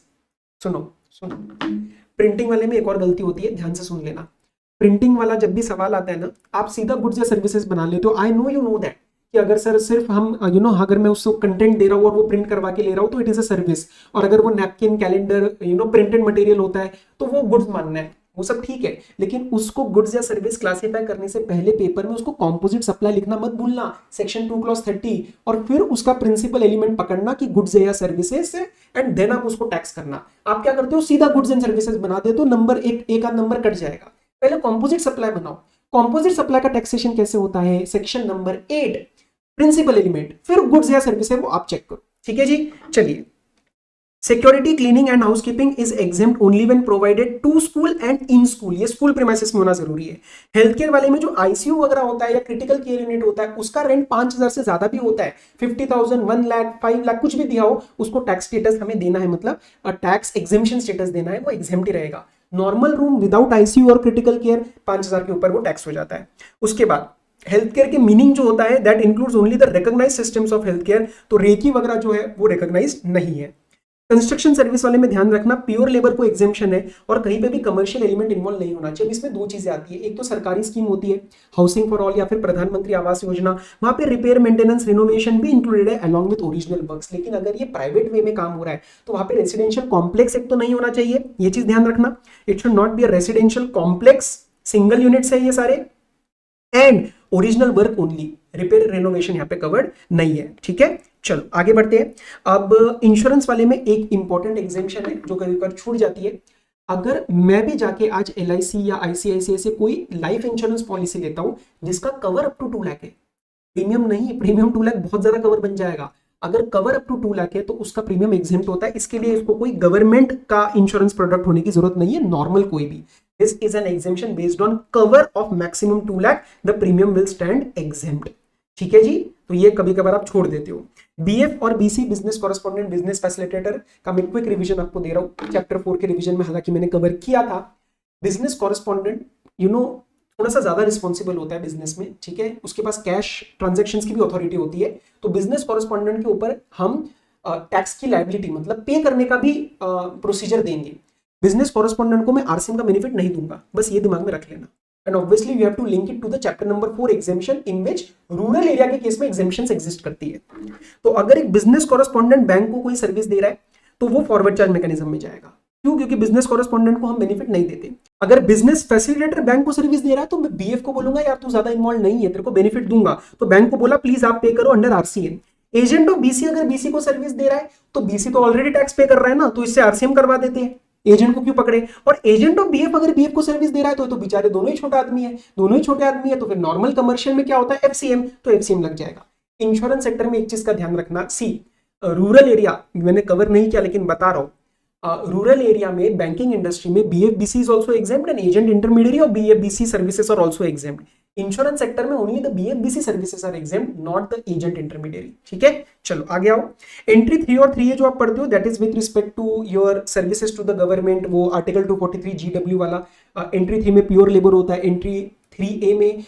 सुनो सुनो, प्रिंटिंग वाले में एक और गलती होती है, ध्यान से सुन लेना। प्रिंटिंग वाला जब भी सवाल आता है ना, आप सीधा गुड्स या सर्विसेज बना लेते हो। I know you know that कि अगर सर सिर्फ हम अगर मैं उसको कंटेंट दे रहा हूँ और वो प्रिंट करवा के ले रहा हूँ तो इट इज अ सर्विस, और अगर वो नैपकिन कैलेंडर प्रिंटेड मटेरियल होता है तो वो गुड्स मानना है, वो सब ठीक है। लेकिन उसको गुड्स या सर्विस क्लासिफाई करने से पहले पेपर में उसको कॉम्पोजिट सप्लाई लिखना मत भूलना, सेक्शन 2 क्लॉज 30, और फिर उसका प्रिंसिपल एलिमेंट पकड़ना कि गुड्स या सर्विसेज से, एंड देन आप उसको टैक्स करना। आप क्या करते हो, सीधा गुड्स एंड सर्विसेज बना देते हो, नंबर एक आध नंबर कट जाएगा। पहले कॉम्पोजिट सप्लाई बनाओ। कॉम्पोजिट सप्लाई का टैक्सेशन कैसे होता है, सेक्शन नंबर 8, प्रिंसिपल एलिमेंट, फिर गुड्स या सर्विस है वो आप चेक करो, ठीक है जी। चलिए, security cleaning and housekeeping is exempt only when provided to school and in school, ये स्कूल प्रीमाइसेस में होना जरूरी है। हेल्थ केयर वाले में जो ICU वगैरह होता है या क्रिटिकल केयर यूनिट होता है, उसका रेंट 5,000 से ज्यादा भी होता है, 50,000 1 लाख 5 लाख कुछ भी दिया हो, उसको टैक्स स्टेटस हमें देना है, मतलब टैक्स एग्जेम्पशन स्टेटस देना है, वो एग्जेम्प्ट ही रहेगा। नॉर्मल रूम विदाउट ICU और क्रिटिकल केयर 5,000 के ऊपर वो टैक्स हो जाता है। उसके बाद हेल्थ केयर के मीनिंग जो होता है that includes only the recognised systems of health care, तो रेकी वगैरह जो है वो रिकॉग्नाइज्ड नहीं है। कंस्ट्रक्शन सर्विस वाले में ध्यान रखना, प्योर लेबर को एग्जेम्पशन है और कहीं पे भी कमर्शियल एलिमेंट इन्वॉल्व नहीं होना चाहिए। इसमें दो चीजें आती है, एक तो सरकारी स्कीम होती है हाउसिंग फॉर ऑल या फिर प्रधानमंत्री आवास योजना, वहां पे रिपेयर मेंटेनेंस रिनोवेशन भी इंक्लूडेड है अलॉन्ग विद ओरिजिनल वर्क्स। लेकिन अगर ये प्राइवेट वे में काम हो रहा है तो वहां पे रेसिडेंशियल कॉम्प्लेक्स एक तो नहीं होना चाहिए, ये चीज ध्यान रखना, it should not be a residential complex, single units है ये सारे, and original work only, repair renovation यहाँ पे कवर्ड नहीं है, ठीक है। चलो आगे बढ़ते हैं। अब इंश्योरेंस वाले में एक इंपॉर्टेंट एग्जेम्पशन है जो कभी कभी छूट जाती है। अगर मैं भी जाके आज LIC या ICICI से कोई लाइफ इंश्योरेंस पॉलिसी लेता हूं जिसका कवर अप टू 2 लाख है, प्रीमियम नहीं, प्रीमियम 2 लाख बहुत ज्यादा कवर बन जाएगा, अगर कवर अप टू 2 लाख है तो उसका प्रीमियम एग्जेम्प्ट होता है। इसके लिए इसको कोई गवर्नमेंट का इंश्योरेंस प्रोडक्ट होने की जरूरत नहीं है, नॉर्मल कोई भी। This is an exemption based on cover of maximum 2 lakh, the premium will stand exempt, ठीक है जी। तो ये कभी कभार आप छोड़ देते हो। BF और BC business correspondent business facilitator का मैं क्विक रिवीजन आपको दे रहा हूँ, चैप्टर 4 के रिवीजन में हालांकि मैंने कवर किया था। बिजनेस कॉरेस्पॉन्डेंट थोड़ा सा ज्यादा रिस्पॉन्सिबल होता है बिजनेस में, ठीक है, उसके पास कैश ट्रांजेक्शन्स की भी अथॉरिटी होती है। तो बिजनेस कॉरेस्पॉन्डेंट के ऊपर हम टैक्स की लायबिलिटी मतलब पे करने का भी प्रोसीजर देंगे। बिजनेस कॉरेस्पॉन्डेंट को मैं RCM का बेनिफिट नहीं दूंगा, बस ये दिमाग में रख लेना। And obviously you have to link it to the chapter number 4 exemption in which rural area के केस में एग्जेम्पशंस एग्जिस्ट करती है। तो अगर एक बिजनेस कॉरेस्पॉन्डेंट बैंक को कोई सर्विस दे रहा है तो वो फॉरवर्ड चार्ज मैकेनिज्म में जाएगा। क्यों? क्योंकि बिजनेस कॉरेस्पॉन्डेंट को हम बेनिफिट नहीं देते। अगर बिजनेस फैसिलिटेटर बैंक को सर्विस दे रहा है तो मैं BF को बोलूंगा यार तू ज्यादा इन्वॉल्व नहीं है, तेरे को बेनिफिट दूंगा, तो बैंक को बोला प्लीज आप पे करो under RCM। Agent of BC अगर बीसी को सर्विस दे रहा है तो बीसी तो ऑलरेडी टैक्स पे कर रहा है ना, तो इससे आरसीएम करवा देते हैं, एजेंट को क्यों पकड़े। और एजेंट ऑफ बीएफ अगर बीएफ को सर्विस दे रहा है तो बेचारे दोनों ही छोटा आदमी है, दोनों ही छोटे आदमी है, तो फिर नॉर्मल कमर्शियल में क्या होता है एफसीएम, तो एफसीएम लग जाएगा। इंश्योरेंस सेक्टर में एक चीज का ध्यान रखना, सी रूरल एरिया मैंने कवर नहीं किया लेकिन बता रहा हूं, रूरल एरिया में बैंकिंग इंडस्ट्री में BFBC is also exempt and agent intermediary और BFBC services are also exempt. Insurance sector में only the BFBC services are exempt, not the agent intermediary. ठीक है, चलो आगे आओ। एंट्री 3 और 3 जो आप पढ़ते हो that is with respect to your services to the government, वो आर्टिकल 243 जीडब्ल्यू वाला। एंट्री 3 में प्योर लेबर होता है, एंट्री 3A में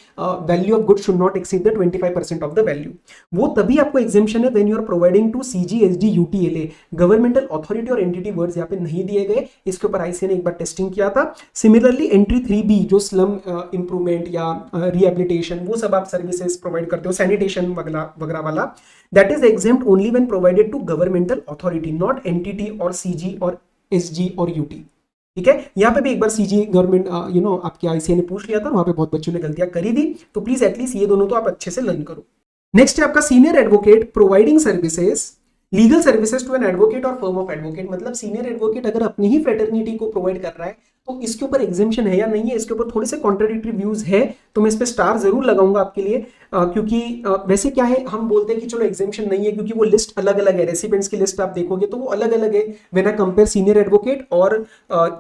value of goods should not exceed the 25% of the value. वो तभी आपको एग्जेम्पशन है when you are providing to CGSG UTLA, governmental authority और एंटिटी वर्ड्स यहाँ पे नहीं दिए गए, इसके ऊपर आईसीए ने एक बार टेस्टिंग किया था। सिमिलरली एंट्री 3B जो स्लम इंप्रूवमेंट या रिहेबिलिटेशन वो सब आप सर्विसेज प्रोवाइड करते हो, सैनिटेशन वगैरह वाला, that is exempt only when provided to governmental authority, not entity और सीजी और एसजी और यूटी। ठीक है, यहाँ पे भी एक बार सीजी गवर्नमेंट आपके आईसीए ने पूछ लिया था, वहां पे बहुत बच्चों ने गलतियां करी थी, तो प्लीज एटलीस्ट ये दोनों तो आप अच्छे से लर्न करो। नेक्स्ट है आपका senior advocate providing services, legal services to an advocate और फर्म ऑफ एडवोकेट। मतलब सीनियर एडवोकेट अगर अपनी ही फ्रेटर्निटी को प्रोवाइड कर रहा है तो इसके ऊपर एग्जेम्पशन है या नहीं है, इसके ऊपर थोड़े से कॉन्ट्राडिक्टरी व्यूज है, तो मैं इस पे स्टार जरूर लगाऊंगा आपके लिए, क्योंकि वैसे क्या है, हम बोलते हैं कि चलो एग्जेम्पशन नहीं है क्योंकि वो लिस्ट अलग अलग है, रेसिपिएंट्स की लिस्ट आप देखोगे तो वो अलग अलग है when I compare senior advocate और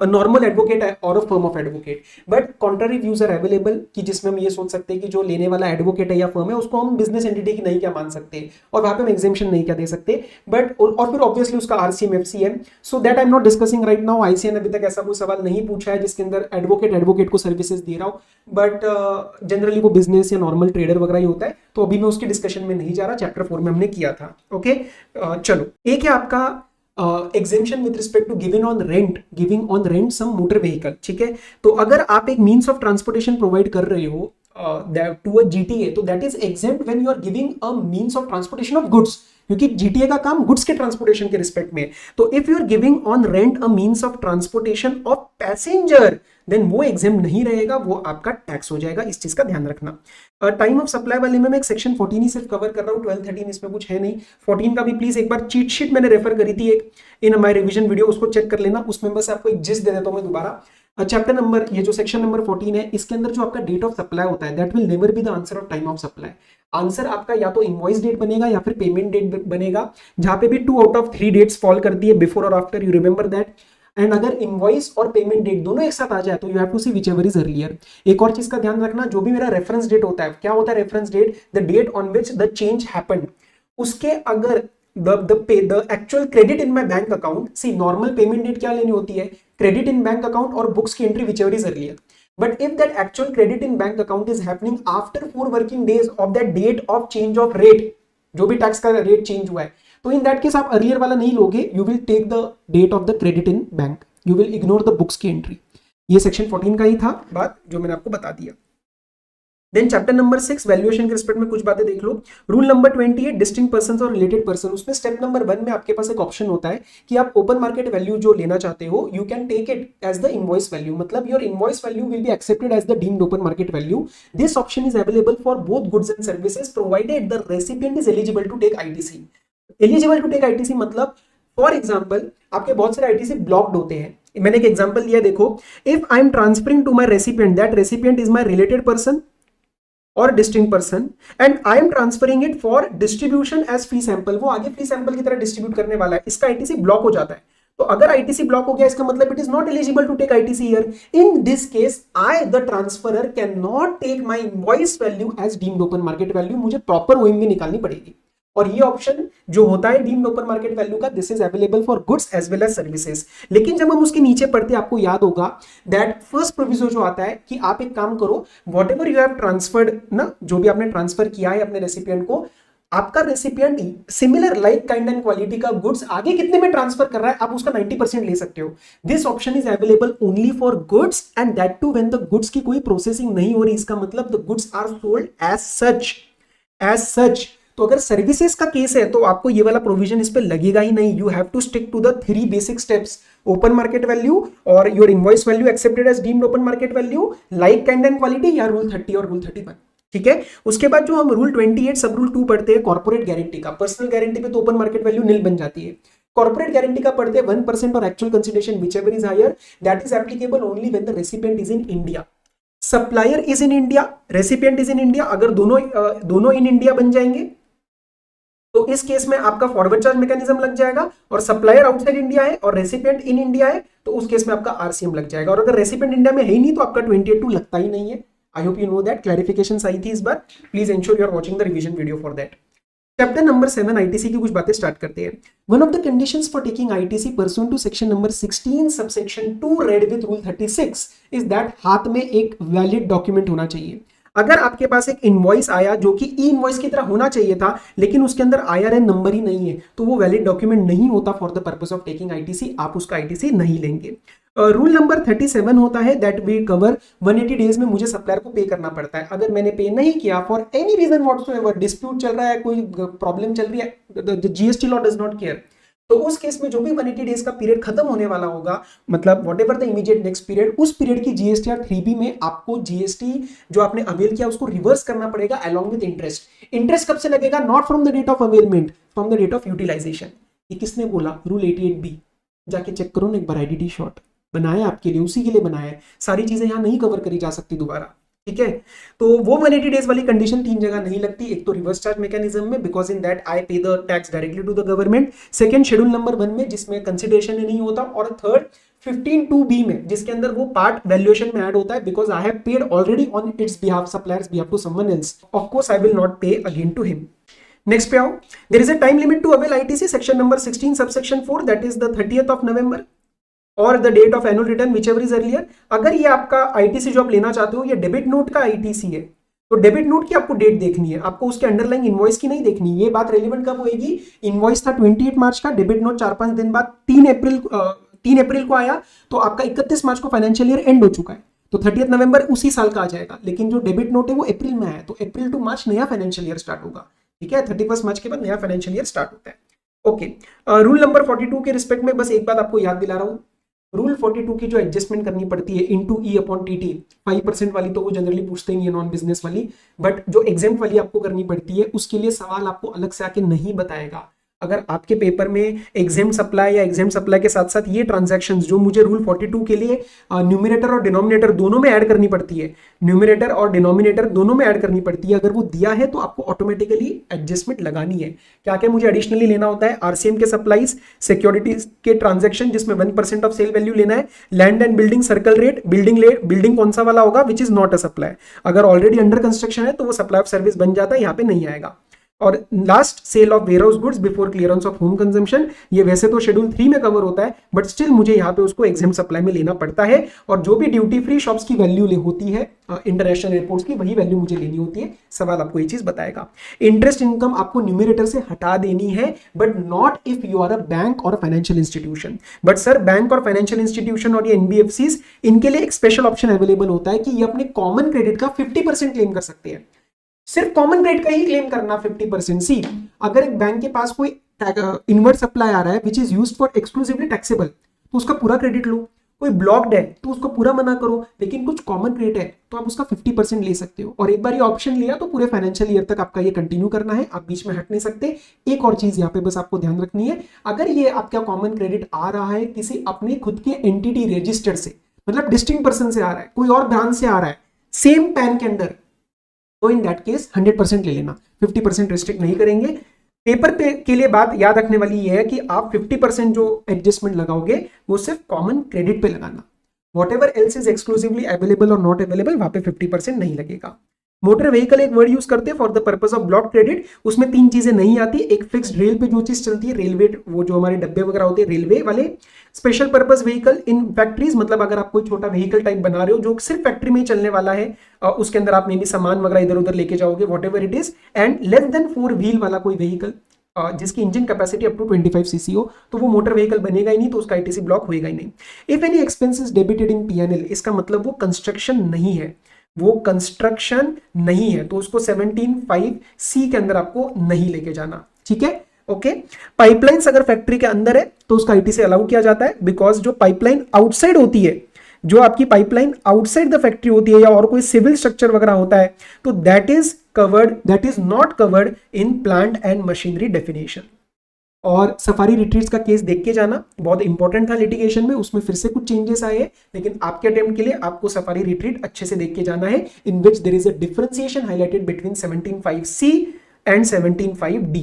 नॉर्मल एडवोकेट और a firm of advocate. But contrary views are available कि जिसमें हम ये सोच सकते हैं कि जो लेने वाला एडवोकेट है या फर्म है उसको हम बिजनेस एंटिटी की नहीं क्या मान सकते और वहां पे हम एग्जेम्पशन नहीं क्या दे सकते, बट और फिर ऑब्वियसली उसका RCM FCM, so that I am not discussing right now. ICA ने अभी तक ऐसा कोई सवाल नहीं पूछा है जिसके अंदर एडवोकेट को सर्विसेज दे रहा हो, बट जनरली वो बिजनेस या नॉर्मल ट्रेडर वगैरह ही होता है, तो अभी मैं उसके डिस्कशन में नहीं जा रहा, चैप्टर 4 में हमने किया था। ओके, चलो एक है आपका exemption with respect to giving on rent some motor vehicle. ठीक है, तो अगर आप एक मीन्स ऑफ ट्रांसपोर्टेशन प्रोवाइड कर रहे हो टू अ जीटीए, तो that is exempt when you are giving a means of transportation of goods, क्योंकि जीटीए का काम गुड्स के ट्रांसपोर्टेशन के रिस्पेक्ट में। तो if you are giving on rent a means of transportation of passenger, then वो exempt नहीं रहेगा, वो आपका टैक्स हो जाएगा, इस चीज का ध्यान रखना। टाइम ऑफ सप्लाई वाले में मैं एक सेक्शन 14 ही सिर्फ कवर कर रहा हूँ, 12 13 इसमें कुछ है नहीं। 14 का भी प्लीज एक बार चीट शीट मैंने रेफर करी थी एक इन माय रिवीजन वीडियो, उसको चेक कर लेना, उसमें बस आपको एक जिस्ट दे देता हूँ मैं दोबारा। चैप्टर नंबर ये जो सेक्शन नंबर 14 है, इसके अंदर जो आपका डेट ऑफ सप्लाई होता है that will never be the answer of time of supply. Answer आपका या तो इनवॉइस डेट बनेगा या फिर पेमेंट डेट बनेगा, जहां पे भी 2 आउट ऑफ 3 डेट्स फॉल करती है, बिफोर और after, you remember that. And अगर इनवॉइस और पेमेंट डेट दोनों एक साथ आ जाए तो you have to see whichever is earlier. एक और चीज का ध्यान रखना, जो भी मेरा रेफरेंस डेट होता है, क्या होता है reference date, the date on which the change happened, उसके अगर the actual credit in my bank account, see normal payment date क्या लेनी होती है, credit in bank account और books की entry whichever is earlier, but if that actual credit in bank account is happening after 4 working days of that date of change of rate, जो भी tax का rate change हुआ है, तो in that case आप earlier वाला नहीं लोगे, you will take the date of the credit in bank, you will ignore the books की एंट्री। ये सेक्शन 14 का ही था बात जो मैंने आपको बता दिया। देन चैप्टर नंबर 6 वैल्यूएशन के रिस्पेक्ट में कुछ बातें देख लो। रूल नंबर 28 डिस्टिंक्ट पर्संस और रिलेटेड पर्सन, उसमें स्टेप नंबर 1 में आपके पास एक ऑप्शन होता है कि आप ओपन मार्केट वैल्यू जो लेना चाहते हो, you can take it as the invoice value, मतलब your invoice value will be accepted as the deemed open market value. This option is available for both goods and services provided the recipient is eligible to take ITC. Eligible to take ITC मतलब for example आपके बहुत सारे ITC blocked होते हैं। मैंने एक example दिया, देखो, if I am transferring to my recipient, that recipient is my related person और distinct person and I am transferring it for distribution as free sample, वो आगे फ्री सैंपल की तरह डिस्ट्रीब्यूट करने वाला है, इसका आईटीसी ब्लॉक हो जाता है। तो अगर आईटीसी ब्लॉक हो गया इसका मतलब it is not eligible to take ITC here. In this case I the transferor can not take my invoice value as deemed open market value, मुझे प्रॉपर ओएमवी निकालनी पड़ेगी। और ये ऑप्शन जो होता है डीम्ड ओपन मार्केट वैल्यू का, this is available for goods as well as services. लेकिन जब हम उसके नीचे पढ़ते हैं आपको याद होगा दैट फर्स्ट प्रोविजो जो आता है कि आप एक काम करो, what ever you have transferred ना, जो भी आपने ट्रांसफर किया है अपने रेसिपिएंट को, आपका recipient similar like kind and quality का गुड्स आगे कितने में ट्रांसफर कर रहा है, आप उसका 90% ले सकते हो। This option is available only for goods and that too when the goods की कोई प्रोसेसिंग नहीं हो रही, इसका मतलब the goods are sold as such. तो अगर सर्विसेज का केस है तो आपको ये वाला प्रोविजन इस पे लगेगा ही नहीं। You have to stick to the 3 basic steps, open market value और your invoice value accepted as deemed open market value, like kind and quality या रूल 30 और रूल 31। ठीक है। उसके बाद जो हम रूल 28 सब रूल 2 पढ़ते हैं कॉर्पोरेट गारंटी का, पर्सनल गारंटी पे तो ओपन मार्केट वैल्यू नील बन जाती है। कॉर्पोरेट गारंटी का पढ़ते हैं 1% और actual consideration whichever is higher that is applicable only when the recipient is in India, supplier is in India, recipient is in India. अगर दोनों इन इंडिया बन जाएंगे तो इस केस में आपका फॉरवर्ड चार्ज मैकेनिज्म लग जाएगा, और सप्लायर आउटसाइड इंडिया है और रेसिपिएंट इन इंडिया है तो उस केस में आपका आरसीएम लग जाएगा। और अगर रेसिपिएंट इंडिया में है ही नहीं तो आपका 28 लगता ही नहीं है। I hope you know that, clarification आई थी इस बार। Please ensure you are watching the revision video for that. Chapter number 7 ITC की कुछ बातें स्टार्ट करते हैं। One of the conditions for taking ITC pursuant to section number 16 subsection 2 read with rule 36 is that हाथ में एक valid document होना चाहिए। अगर आपके पास एक इनवॉइस आया जो कि ई इनवॉइस की तरह होना चाहिए था लेकिन उसके अंदर आईआरएन नंबर ही नहीं है तो वो वैलिड डॉक्यूमेंट नहीं होता for the purpose of taking ITC, आप उसका आईटीसी नहीं लेंगे। रूल नंबर 37 होता है दैट वी कवर 180 डेज में मुझे सप्लायर को पे करना पड़ता है। अगर मैंने पे नहीं किया for any reason whatsoever, dispute चल रहा है, कोई प्रॉब्लम चल रही है, the GST law does not care, तो उस केस में जो भी 180 डेज का पीरियड खत्म होने वाला होगा, मतलब whatever the immediate next period, उस पीरियड की जीएसटीआर 3B में आपको जीएसटी जो आपने अवेल किया उसको रिवर्स करना पड़ेगा अलोंग विद इंटरेस्ट। इंटरेस्ट कब से लगेगा? Not from the date of availment, from the date of utilisation. ये किसने बोला? रूल 88B, जाके चेक करो ना एक बार, आईडीटी शॉर्ट बनाया आपके लिए, उसी के लिए बनाया है। सारी चीजें यहां नहीं कवर करी जा सकती दोबारा, ठीक है। तो वो 180 डेज वाली कंडीशन 3 जगह नहीं लगती। एक तो रिवर्स चार्ज मैकेनिज्म में, because in that I pay the tax directly to the government. Second schedule number 1 में जिसमें कंसिडरेशन नहीं होता, और थर्ड 15(2)B में जिसके अंदर वो पार्ट वैल्यूएशन में ऐड होता है, because I have paid already on its behalf, suppliers behalf to someone else, of course I will not pay again to him. Next पे आओ, there is a time limit to avail ITC, section number 16 subsection 4 that is the 30th of November और the date of annual return whichever is earlier. अगर ये आपका ITC जो आप लेना चाहते हो ये डेबिट नोट का आईटीसी है तो डेबिट नोट की आपको डेट देखनी है, आपको उसके अंडरलाइंग इनवॉइस की नहीं देखनी। ये बात रेलिवेंट कब होएगी? इनवॉइस था 28 मार्च का, डेबिट नोट 4-5 दिन बाद 3 अप्रैल को आया, तो आपका 31 मार्च को फाइनेंशियल ईयर एंड हो चुका है, तो 30 नवंबर उसी साल का आ जाएगा। लेकिन जो डेबिट नोट है वो अप्रैल में है, तो अप्रैल टू मार्च नया फाइनेंशियल ईयर स्टार्ट होगा, ठीक है। 31 मार्च के बाद नया फाइनेंशियल ईयर स्टार्ट होता है। ओके, रूल नंबर 42 के रिस्पेक्ट में बस एक बात आपको याद दिला रहा हूं, रूल 42 की जो एडजस्टमेंट करनी पड़ती है इनटू ई अपॉन टीटी, 5% वाली तो वो जनरली पूछते ही नहीं है नॉन बिजनेस वाली, बट जो एग्जाम्प्ट वाली आपको करनी पड़ती है उसके लिए सवाल आपको अलग से आके नहीं बताएगा। अगर आपके पेपर में एग्जाम सप्लाई या एग्जाम सप्लाई के साथ साथ ये ट्रांजैक्शंस जो मुझे रूल 42 के लिए न्यूमरेटर और डिनोमिनेटर दोनों में ऐड करनी पड़ती है, न्यूमरेटर और डिनोमिनेटर दोनों में ऐड करनी पड़ती है, अगर वो दिया है तो आपको ऑटोमेटिकली एडजस्टमेंट लगानी है। क्या क्या मुझे एडिशनली लेना होता है? आरसीएम के सप्लाईज, सिक्योरिटीज के ट्रांजेक्शन जिसमें 1% ऑफ सेल वैल्यू लेना है, land and building circle rate, building कौन सा वाला होगा which is not a supply, अगर ऑलरेडी अंडर कंस्ट्रक्शन है तो वो सप्लाई ऑफ सर्विस बन जाता है, यहाँ पे नहीं आएगा। और last sale of warehouse goods before clearance of home consumption, ये वैसे तो शेड्यूल 3 में कवर होता है बट स्टिल मुझे यहाँ पे उसको एग्जाम सप्लाई में लेना पड़ता है। और जो भी ड्यूटी फ्री शॉप्स की वैल्यू होती है इंटरनेशनल एयरपोर्ट्स की, वही वैल्यू मुझे लेनी होती है। सवाल आपको ये चीज बताएगा। इंटरेस्ट इनकम आपको न्यूमरेटर से हटा देनी है but not if you are a bank और financial institution. But sir bank और फाइनेंशियल इंस्टीट्यूशन और ये एनबीएफसीज, इनके लिए एक स्पेशल ऑप्शन अवेलेबल होता है कि ये अपने कॉमन क्रेडिट का 50% क्लेम कर सकते हैं। सिर्फ कॉमन क्रेडिट का ही क्लेम करना 50%। सी, अगर एक बैंक के पास कोई इनवर्ट सप्लाई आ रहा है which is used for exclusively taxable तो उसका पूरा क्रेडिट लो, कोई ब्लॉक्ड है तो उसको पूरा मना करो, लेकिन कुछ कॉमन क्रेडिट है तो आप उसका 50% ले सकते हो। और एक बार ये ऑप्शन लिया तो पूरे फाइनेंशियल ईयर तक आपका ये कंटिन्यू करना है, आप बीच में हट नहीं सकते। एक और चीज यहाँ पे बस आपको ध्यान रखनी है, अगर ये आपका कॉमन क्रेडिट आ रहा है किसी अपने खुद के एंटिटी रजिस्टर से, मतलब डिस्टिंक्ट पर्सन से आ रहा है, कोई और ब्रांच से आ रहा है सेम पैन के अंदर, तो इन दैट केस 100% ले लेना, 50% रिस्ट्रिक्ट नहीं करेंगे। पेपर पे के लिए बात याद रखने वाली ये है कि आप 50% जो एडजस्टमेंट लगाओगे वो सिर्फ कॉमन क्रेडिट पे लगाना, whatever else is exclusively available और नॉट अवेलेबल वहां पे 50% नहीं लगेगा। मोटर व्हीकल एक वर्ड यूज करते हैं for the purpose of block credit, उसमें 3 चीजें नहीं आती। एक फिक्स्ड रेल पे जो चीज चलती है, रेलवे, वो जो हमारे डब्बे वगैरह होते हैं रेलवे वाले। Special purpose vehicle in factories, मतलब अगर आप कोई छोटा व्हीकल टाइप बना रहे हो जो सिर्फ फैक्ट्री में ही चलने वाला है, उसके अंदर आप मे भी सामान वगैरह इधर उधर लेके जाओगे, whatever it is. And less than 4 wheel वाला कोई व्हीकल जिसकी engine capacity up to 25 CC हो, तो वो मोटर व्हीकल बनेगा ही नहीं, तो उसका आईटीसी ब्लॉक होएगा ही नहीं। If any expenses debited in PNL, इसका मतलब वो कंस्ट्रक्शन नहीं है, वो कंस्ट्रक्शन नहीं है, तो उसको 17(5)(c) के अंदर आपको नहीं लेके जाना, ठीक है। ओके, पाइपलाइंस अगर फैक्ट्री के अंदर है तो उसका आईटीसी अलाउ किया जाता है, बिकॉज जो पाइपलाइन आउटसाइड होती है जो आपकी पाइपलाइन आउटसाइड द फैक्ट्री होती है या और कोई सिविल स्ट्रक्चर वगैरह होता है तो that is not covered in plant and machinery definition. और सफारी रिट्रीट्स का केस देख के जाना, बहुत इंपॉर्टेंट था लिटिगेशन में, उसमें फिर से कुछ चेंजेस आए हैं, लेकिन आपके अटेम्प्ट के लिए आपको सफारी रिट्रीट अच्छे से देख के जाना है, in which there is a differentiation highlighted between 17.5C and 17.5D।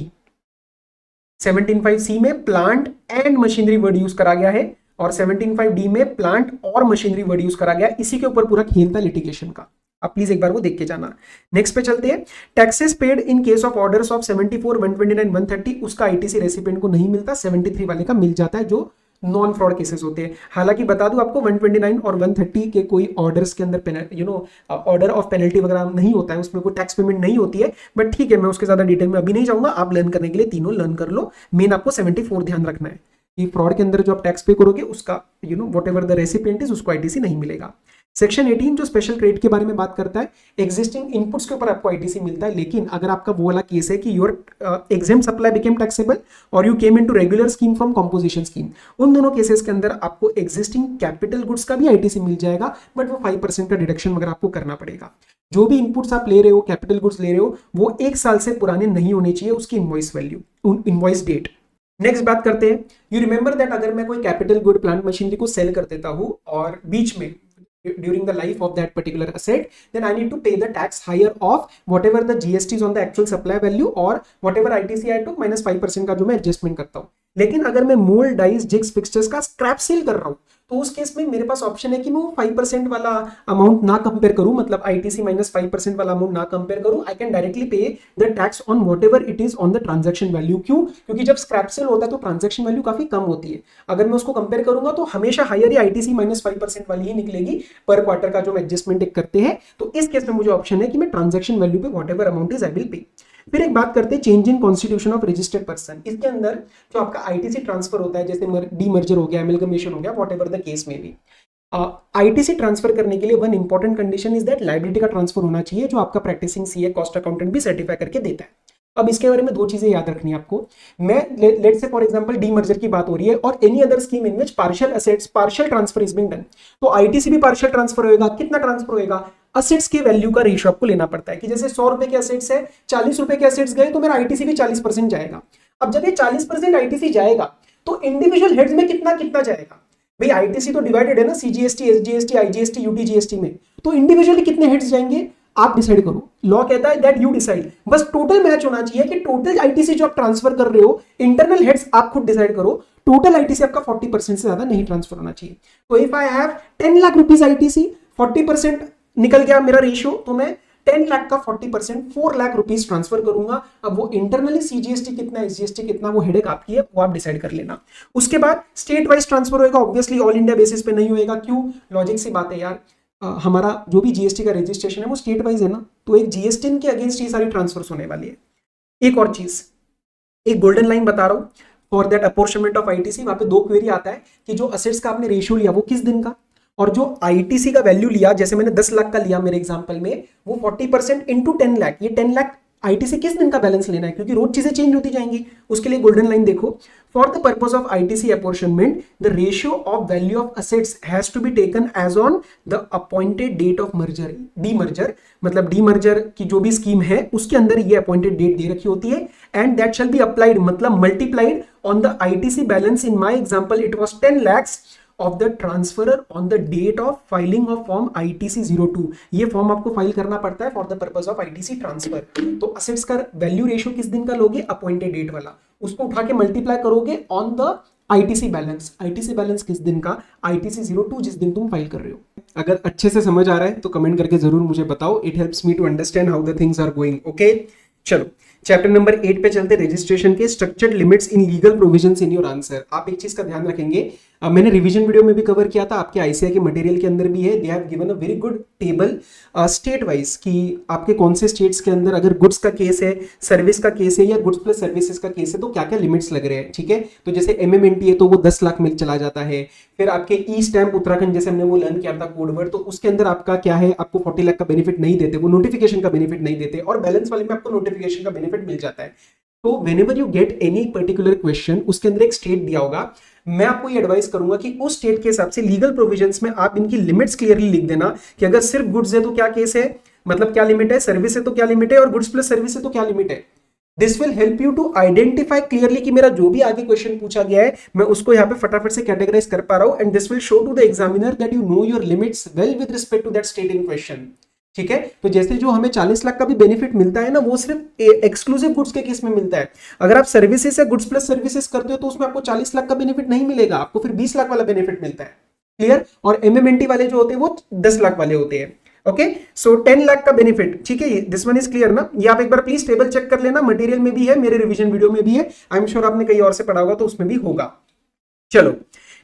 17.5C में plant and machinery word use करा गया है और 17.5D में प्लांट और मशीनरी वर्ड यूज करा गया। इसी के ऊपर पूरा खेल था लिटिगेशन का, आप प्लीज एक बार वो देख के जाना। नेक्स्ट पे चलते हैं, taxes paid in case of orders of 74, 129, 130, उसका आईटीसी रेसिपिएंट को नहीं मिलता, 73 वाले का मिल जाता है जो नॉन फ्रॉड केसेस होते हैं। हालांकि बता दूं आपको 129 और 130 के कोई ऑर्डर्स के अंदर ऑर्डर ऑफ पेनल्टी वगैरह नहीं होता है, उसमें कोई टैक्स पेमेंट नहीं होती है, बट ठीक है मैं उसके ज्यादा डिटेल में अभी नहीं जाऊंगा, आप लर्न करने के लिए तीनों लर्न कर लो। मेन आपको 74 ध्यान रखना है कि फ्रॉड के अंदर जो आप टैक्स पे करोगे उसका what ever the recipient is उसको आईटीसी नहीं मिलेगा। सेक्शन 18 जो स्पेशल क्रेडिट के बारे में बात करता है, एग्जिस्टिंग इनपुट्स के ऊपर आपको आईटीसी मिलता है, लेकिन अगर आपका वो वाला केस है कि your exempt supply became taxable और you came into regular scheme from composition scheme, उन दोनों केसेस के अंदर आपको एग्जिस्टिंग कैपिटल गुड्स का भी आईटीसी मिल जाएगा, बट वो 5% का डिडक्शन वगैरह आपको करना पड़ेगा। जो भी इनपुट्स आप ले रहे हो, कैपिटल गुड्स ले रहे हो, वो 1 साल से पुराने नहीं होने चाहिए उसकी invoice value, invoice date. Next बात करते हैं, यू रिमेंबर दैट अगर मैं कोई कैपिटल गुड प्लांट मशीनरी को सेल कर देता हूं और बीच में during the life of that particular asset, then I need to pay the tax higher of whatever the GST is on the actual supply value or whatever ITC I took minus 5% का जो मैं adjustment करता हूँ। लेकिन अगर मैं mould, dice, jigs, fixtures का scrap cell कर रहा हूँ तो उस केस में मेरे पास ऑप्शन है कि मैं वो 5% वाला अमाउंट ना कंपेयर करूं, मतलब आईटीसी माइनस 5% वाला अमाउंट ना कंपेयर करूं, I can directly pay the tax on what ever it is on the transaction value. क्यों? क्योंकि जब स्क्रैप सेल होता है तो ट्रांजेक्शन वैल्यू काफी कम होती है, अगर मैं उसको कंपेयर करूंगा तो हमेशा हायर ही आईटीसी माइनस 5% वाली ही निकलेगी पर क्वार्टर का जो एडजस्टमेंट करते हैं। तो इस केस में मुझे ऑप्शन है कि मैं ट्रांजेक्शन वैल्यू पे what ever amount is I will pay. फिर एक बात करते हैं change in constitution of registered person. इसके अंदर जो आपका आईटीसी ट्रांसफर होता है, जैसे डीमर्जर हो गया, एमलगमेशन हो गया, वॉट एवर द केस में भी, आईटीसी ट्रांसफर करने के लिए one important condition is that liability का ट्रांसफर होना चाहिए, जो आपका प्रैक्टिसिंग सीए कॉस्ट अकाउंटेंट भी सर्टिफाई करके देता है। अब इसके बारे में 2 चीजें याद रखनी है आपको। मैं let's say for example demerger की बात हो रही है और any other scheme in which partial assets partial transfer is being done, तो आईटीसी भी पार्शियल ट्रांसफर होएगा। कितना ट्रांसफर होएगा? असेट्स के वैल्यू का रेशियो आपको लेना पड़ता है कि जैसे 100 रुपए के असेट्स है, 40 रुपए के असेट्स गए तो मेरा आईटीसी भी 40% जाएगा। अब जब ये 40% आईटीसी जाएगा तो इंडिविजुअल हेड्स में कितना कितना जाएगा? भाई आईटीसी तो डिवाइडेड है ना, सीजीएसटी, एसजीएसटी, आईजीएसटी, यूटीजीएसटी में, तो इंडिविजुअली कितने हेड्स जाएंगे आप डिसाइड करो। लॉ कहता है दैट यू डिसाइड, बस टोटल मैच होना चाहिए कि टोटल आईटीसी जो आप ट्रांसफर कर रहे हो, इंटरनल हेड्स आप खुद डिसाइड करो, टोटल आईटीसी आपका 40% से ज्यादा नहीं ट्रांसफर होना चाहिए। तो if I have 10 lakh rupees ITC, 40% निकल गया मेरा रेशियो, तो मैं 10 लाख का 40% 4 लाख रुपीज ट्रांसफर करूंगा। अब वो इंटरनली सीजीएसटी कितना, एसजीएसटी कितना, वो हेडेक आपकी है, वो आप डिसाइड कर लेना। उसके बाद स्टेट वाइज ट्रांसफर होएगा, ऑब्वियसली ऑल इंडिया बेसिस पे नहीं होएगा। क्यों? लॉजिक सी बात है यार, हमारा जो भी जीएसटी का रजिस्ट्रेशन है वो स्टेट वाइज है ना, तो एक जीएसटी के अगेंस्ट ये सारी ट्रांसफर होने वाली है। एक और चीज, एक गोल्डन लाइन बता रहा हूं, फॉर दैट अपॉर्चमेंट ऑफ आईटीसी, वहां पे 2 क्वेरी आता है कि जो असेट्स का आपने रेशियो लिया वो किस दिन का, और जो आईटीसी का वैल्यू लिया, जैसे मैंने 10 लाख का लिया मेरे एग्जांपल में, वो 40% इंटू 10 लाख, ये 10 लाख आईटीसी किस दिन का बैलेंस लेना है, क्योंकि रोज चीजें चेंज होती जाएंगी। उसके लिए गोल्डन लाइन देखो, for the purpose of ITC apportionment the ratio of value of assets has to be taken as on the appointed date of merger. Demerger मतलब डीमर्जर की जो भी स्कीम है उसके अंदर ये अपॉइंटेड डेट दे रखी होती है, and that shall be applied मतलब multiplied on the ITC balance. In my example it was 10 lakhs of the transferer on the date of filing of form ITC 02। ये फॉर्म आपको फाइल करना पड़ता है for the purpose of ITC transfer. तो assets का value ratio किस दिन का लोगे? अपॉइंटेड डेट वाला, उसको उठा के मल्टीप्लाई करोगे on the ITC balance. ITC balance किस दिन का? ITC 02 जिस दिन तुम फाइल कर रहे हो। अगर अच्छे से समझ आ रहा है तो कमेंट करके जरूर मुझे बताओ, it helps me to understand how the things are going. Okay, चलो चैप्टर नंबर 8 पे चलते, रजिस्ट्रेशन के structured limits in legal provisions in your answer. आप एक चीज का ध्यान रखेंगे, मैंने रिवीजन वीडियो में भी कवर किया था, आपके आईसीआई के मटेरियल के अंदर भी है, they have given a very good table state wise कि आपके कौन से स्टेट्स के अंदर अगर गुड्स का केस है, सर्विस का केस है या गुड्स प्लस सर्विसेज का केस है तो क्या क्या लिमिट्स लग रहे हैं। ठीक है, तो जैसे एमएमएनटी है तो वो 10 लाख में चला जाता है। फिर आपके ई स्टैम्प उत्तराखंड जैसे हमने वो लर्न किया था कोड वर्ड, तो उसके अंदर आपका क्या है, आपको 40 लाख का बेनिफिट नहीं देते, वो नोटिफिकेशन का बेनिफिट नहीं देते, और बैलेंस वाले में आपको नोटिफिकेशन का बेनिफिट मिल जाता है। तो whenever you get any particular question, उसके अंदर एक स्टेट दिया होगा मैं आपको ये एडवाइस करूंगा कि उस स्टेट के हिसाब से लीगल प्रोविजंस में आप इनकी लिमिट्स क्लियरली लिख देना कि अगर सिर्फ गुड्स है तो क्या केस है, मतलब क्या लिमिट है, सर्विस है तो क्या लिमिट है, और गुड्स प्लस सर्विस है तो क्या लिमिट है। This will help you to identify clearly कि मेरा जो भी आगे क्वेश्चन पूछा गया है मैं उसको यहाँ पे फटाफट से कैटेगराइज कर पा रहा हूं, and this will show to the examiner that you know your limits well with respect to that state in question. ठीक है, तो जैसे जो हमें 40 लाख का भी बेनिफिट मिलता है ना, वो सिर्फ एक्सक्लूसिव गुड्स के केस में मिलता है। अगर आप सर्विसेज या गुड्स प्लस सर्विसेज करते हो तो उसमें आपको 40 लाख का बेनिफिट नहीं मिलेगा, आपको फिर 20 लाख वाला बेनिफिट मिलता है। क्लियर? और एमएमएनटी वाले जो होते हैं वो 10 लाख वाले होते हैं। ओके, सो 10 लाख का बेनिफिट, ठीक है, दिस वन इज क्लियर ना। ये आप एक बार प्लीज टेबल चेक कर लेना, मटेरियल में भी है, मेरे रिवीजन वीडियो में भी है, आई एम श्योर आपने कहीं और से पढ़ा होगा तो उसमें भी होगा। चलो,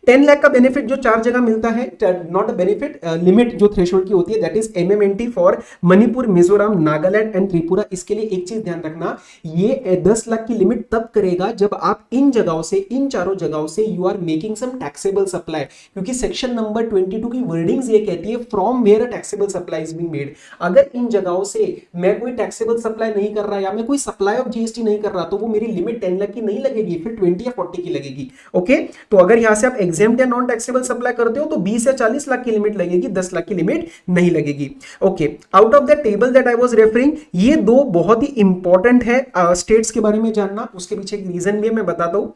10 लाख का बेनिफिट जो 4 जगह मिलता है, नॉट अ बेनिफिट, लिमिट जो थ्रेशोल्ड की होती है, that is MMNT for Manipur, Mizoram, Nagaland and Tripura. इसके लिए एक चीज ध्यान रखना, ये 10 लाख की लिमिट तब करेगा जब आप इन जगहों से, इन चारों जगहों से you are making some taxable supply, क्योंकि सेक्शन नंबर 22 की वर्डिंग्स ये कहती है from where a taxable supply is being made. अगर इन जगहों से मैं कोई टैक्सेबल सप्लाई नहीं कर रहा या मैं कोई सप्लाई ऑफ जीएसटी नहीं कर रहा तो वो मेरी लिमिट 10 लाख की नहीं लगेगी, फिर 20 या 40 की लगेगी। ओके, तो अगर यहां से आप एग्जेम्प्ट या नॉन टैक्सेबल सप्लाई करते हो तो 20 या 40 लाख की लिमिट लगेगी, 10 लाख की लिमिट नहीं लगेगी। Okay, out of the table that I was referring, ये दो बहुत ही इंपॉर्टेंट है स्टेट्स के बारे में जानना, उसके पीछे एक रीजन भी है, मैं बताता हूं।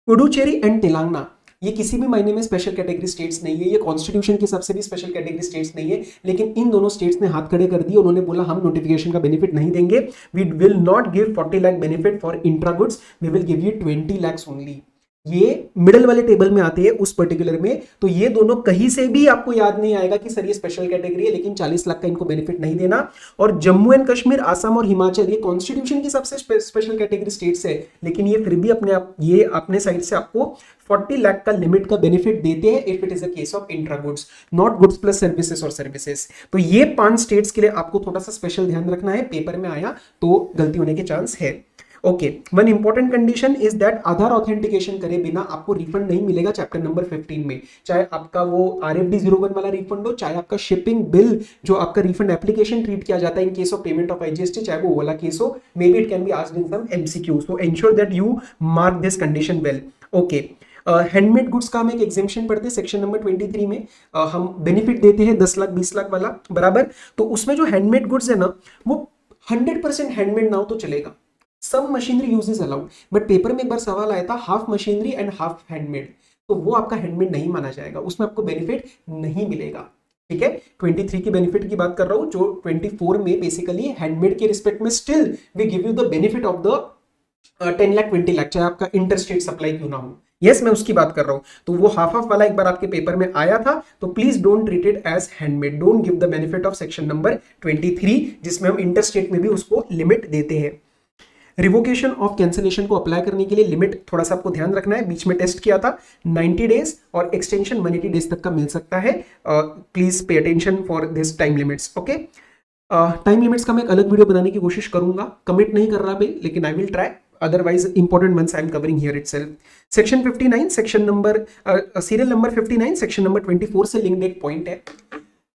पुडुचेरी एंड तेलंगाना, ये किसी भी महीने में स्पेशल कैटेगरी स्टेट्स नहीं है, ये कॉन्स्टिट्यूशन के सबसे भी स्पेशल कैटेगरी स्टेट्स नहीं है, लेकिन इन दोनों स्टेट्स ने हाथ खड़े कर दिए, उन्होंने बोला हम नोटिफिकेशन का बेनिफिट नहीं देंगे, we will not give 40 lakh benefit for intra goods, we will give you 20 lakh only. ये मिडिल वाले टेबल में आते हैं उस पर्टिकुलर में, तो ये दोनों कहीं से भी आपको याद नहीं आएगा कि सर ये स्पेशल कैटेगरी है लेकिन 40 लाख का इनको बेनिफिट नहीं देना। और जम्मू एंड कश्मीर, आसाम और हिमाचल, ये कॉन्स्टिट्यूशन की सबसे स्पेशल कैटेगरी स्टेट्स है, लेकिन ये फिर भी अपने साइड से आपको 40 लाख का लिमिट का बेनिफिट देते हैं if it is a case of intra goods, not goods plus services और सर्विसेज। तो ये 5 स्टेट्स के लिए आपको थोड़ा सा स्पेशल ध्यान रखना है, पेपर में आया तो गलती होने के चांस है। Okay, one important condition is that Aadhaar authentication करे बिना आपको रिफंड नहीं मिलेगा चैप्टर नंबर 15 में, चाहे आपका वो RFD 01 वाला रिफंड हो, चाहे आपका शिपिंग बिल जो आपका रिफंड एप्लीकेशन ट्रीट किया जाता है in case of payment of IGST, चाहे वो वाला केस हो, may be it can be asked in some MCQ, so ensure that you mark this condition well. Okay, handmade goods का हम एक एग्जेम्पशन पढ़ते हैं सेक्शन नंबर 23 में, हम बेनिफिट देते हैं 10 लाख 20 लाख वाला, बराबर। तो उसमें जो हैंडमेड गुड्स है ना, वो 100% हैंडमेड ना हो तो चलेगा, some machinery use is allowed, but paper में एक बार सवाल आया था half machinery and half handmade, तो वो आपका हैंडमेड नहीं माना जाएगा, उसमें आपको बेनिफिट नहीं मिलेगा। ठीक है, 23 की बेनिफिट की बात कर रहा हूं, जो 24 में बेसिकली हैंडमेड के रिस्पेक्ट में still we give you the benefit of the 10 lakh 20 lakh, चाहे आपका इंटरस्टेट सप्लाई क्यों ना हो। यस, मैं उसकी बात कर रहा हूं, तो वो हाफ वाला एक बार आपके पेपर में आया था, तो please don't treat it as handmade, don't give the benefit of section number 23 जिसमें हम इंटरस्टेट में भी उसको लिमिट देते हैं। रिवोकेशन ऑफ कैंसिलेशन को अप्लाई करने के लिए लिमिट थोड़ा सा आपको ध्यान रखना है, बीच में टेस्ट किया था 90 डेज और एक्सटेंशन 180 डेज तक का मिल सकता है, please pay attention for this time limits. Okay, time limits का मैं एक अलग वीडियो बनाने की कोशिश करूंगा, कमिट नहीं कर रहा भाई, लेकिन I will try, otherwise important once I am covering here itself. Section 59, section number serial number 59 section number 24 से लिंक्ड एक पॉइंट है,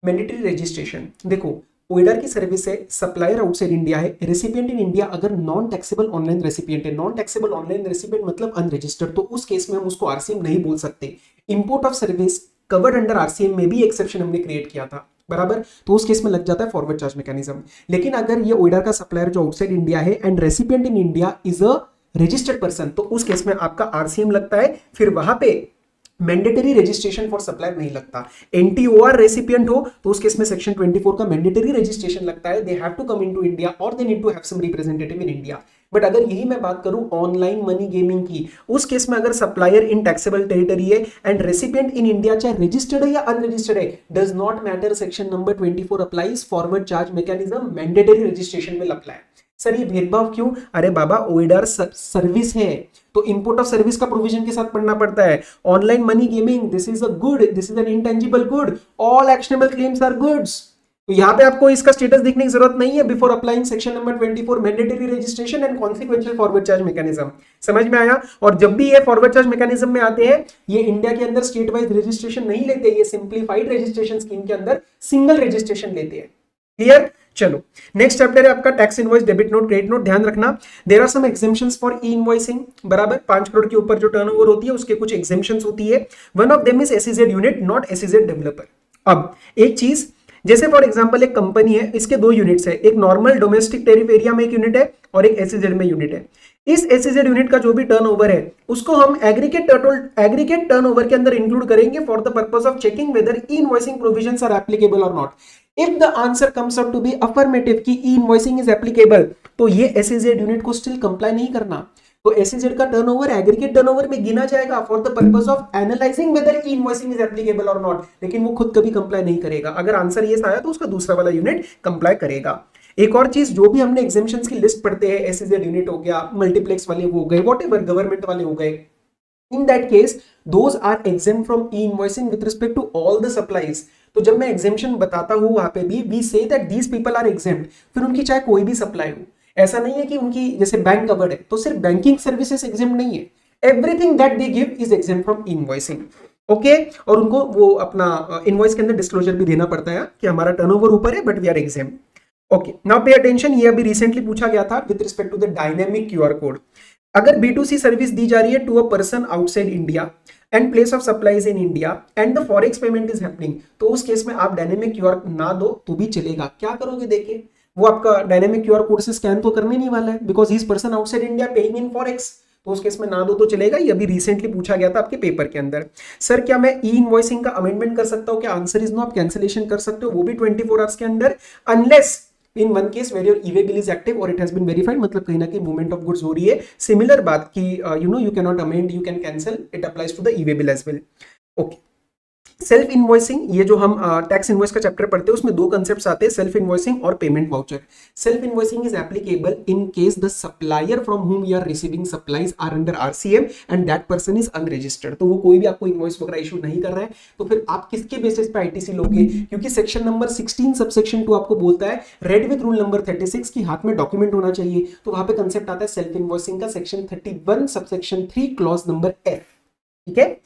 मैंडेटरी रजिस्ट्रेशन। देखो, ओइडर की सर्विस है, सप्लायर आउटसाइड इंडिया है, रेसिपिएंट इन इंडिया अगर नॉन टैक्सेबल ऑनलाइन रेसिपिएंट है, non taxable online recipient मतलब अनरजिस्टर्ड, तो उस केस में हम उसको RCM नहीं बोल सकते। Import of service covered under RCM में भी एक्सेप्शन हमने क्रिएट किया था, बराबर, तो उस केस में लग जाता है फॉरवर्ड चार्ज मैकेनिज्म। लेकिन अगर ये ओइडर का सप्लायर जो आउटसाइड इंडिया है and recipient in India is a registered person, तो उस केस में आपका RCM लगता है, फिर वहां पे मैंडेटरी रजिस्ट्रेशन फॉर सप्लायर नहीं लगता। NTOR रेसिपिएंट हो तो उस केस में सेक्शन 24 का मैंडेटरी रजिस्ट्रेशन लगता है, they have to come into India और they need to have some representative in India. But अगर यही मैं बात करूं ऑनलाइन मनी गेमिंग की, उस केस में अगर सप्लायर इन टैक्सेबल टेरिटरी है एंड रेसिपिएंट इन इंडिया चाहे रजिस्टर्ड है या अनरजिस्टर्ड है, does not matter, section number 24 applies, forward charge mechanism mandatory registration will apply. Sir ये भेदभाव क्यों? अरे बाबा, ओइडर सर्विस है तो इंपोर्ट ऑफ सर्विस का प्रोविजन के साथ पढ़ना पड़ता है। Online money gaming, this is a good, this is an intangible good, all actionable claims are goods. तो यहां पे आपको इसका स्टेटस देखने की जरूरत नहीं है before applying section number 24 mandatory registration and consequential forward charge mechanism. समझ में आया? और जब भी ये फॉरवर्ड चार्ज मैकेनिज्म में आते हैं, ये इंडिया के अंदर स्टेट वाइज रजिस्ट्रेशन नहीं लेते, ये सिंप्लीफाइड रजिस्ट्रेशन स्कीम के अंदर सिंगल रजिस्ट्रेशन लेते हैं। क्लियर? चलो नेक्स्ट चैप्टर है आपका tax invoice, debit note, credit note. ध्यान रखना there are some exemptions for e invoicing, बराबर 5 करोड़ के ऊपर जो टर्नओवर होती है उसके कुछ एग्जेम्पशंस होती है। One of them is SEZ unit, not SEZ developer. अब एक चीज, जैसे फॉर एग्जांपल एक कंपनी है, इसके 2 यूनिट्स है, एक नॉर्मल डोमेस्टिक टेरिफ एरिया में एक यूनिट है और एक एसईजेड में यूनिट है। इस एसईजेड यूनिट का जो भी टर्नओवर है उसको हम एग्रीगेट टर्नओवर के अंदर इंक्लूड करेंगे for the purpose of checking whether e invoicing provisions are applicable और not. If the answer comes out to be affirmative कि ई इनवॉइसिंग इज एप्लीकेबल, तो ये एसईजेड यूनिट को स्टिल कंप्लाई नहीं करना, तो एसईजेड का टर्नओवर एग्रीगेट टर्नओवर में गिना जाएगा for the purpose of analysing whether e invoicing is applicable और नॉट, लेकिन वो खुद कभी कंप्लाई नहीं करेगा। अगर आंसर ये आया तो उसका दूसरा वाला यूनिट कंप्लाई करेगा। एक और चीज, जो भी हमने एग्जेम्पशंस की लिस्ट पढ़ते हैं, एसईजेड यूनिट हो गया, मल्टीप्लेक्स वाले वो हो गए, व्हाटएवर गवर्नमेंट वाले हो गए, in that case those are exempt from e-invoicing with respect to all the supplies। तो जब मैं एग्जेम्पशन बताता हूं वहां पे भी we say that these people are exempt, फिर उनकी चाहे कोई भी सप्लाई हो, ऐसा नहीं है कि उनकी जैसे बैंक कवर्ड है तो सिर्फ बैंकिंग सर्विसेज एग्जेम्प्ट नहीं है, everything that they give is exempt from invoicing. Okay, और उनको वो अपना इनवॉइस के अंदर डिस्क्लोजर भी देना पड़ता है कि हमारा टर्नओवर ऊपर है but we are exempt. Okay, now pay attention, ये अभी रिसेंटली पूछा गया था with respect to the dynamic QR code. अगर B2C सर्विस दी जा रही है to a person outside India and place of supplies in India and the forex payment is happening, तो उस केस में आप डायनेमिक क्यूआर ना दो तो भी चलेगा। क्या करोगे, देखिए वो आपका डायनेमिक क्यूआर कोड से स्कैन तो करने नहीं वाला है because he is person outside India paying in forex, तो उस केस में ना दो तो चलेगा। ये अभी रिसेंटली पूछा गया था आपके पेपर के अंदर। सर क्या मैं ई इनवॉइसिंग का अमेंडमेंट कर सकता हूँ क्या? आंसर इज नो, आप कैंसिलेशन कर सकते हो वो भी 24 आवर्स के अंदर, unless in one case where your e-way bill is active or it has been verified, मतलब कहीं ना कहीं मूवमेंट ऑफ गुड्स हो रही है। सिमिलर बात की you cannot amend, you can cancel, it applies to the e-way bill as well। Okay, self invoicing, ये जो हम टैक्स इनवॉइस का चैप्टर पढ़ते हैं उसमें 2 कंसेप्ट्स आते हैं, सेल्फ इनवॉइसिंग और payment voucher. Self invoicing is applicable in case the supplier from whom you are receiving supplies are under RCM and that person is unregistered, तो वो कोई भी आपको इनवॉइस वगैरह इशू नहीं कर रहा है, तो फिर आप किसके बेसिस पे आईटीसी लोगे? क्योंकि सेक्शन नंबर 16 सबसेक्शन 2 आपको बोलता है रेड विद रूल नंबर 36 की हाथ में डॉक्यूमेंट होना चाहिए, तो वहां पे कंसेप्ट आता है सेल्फ इनवॉइसिंग का, section 31 subsection 3 clause number F। ठीक है,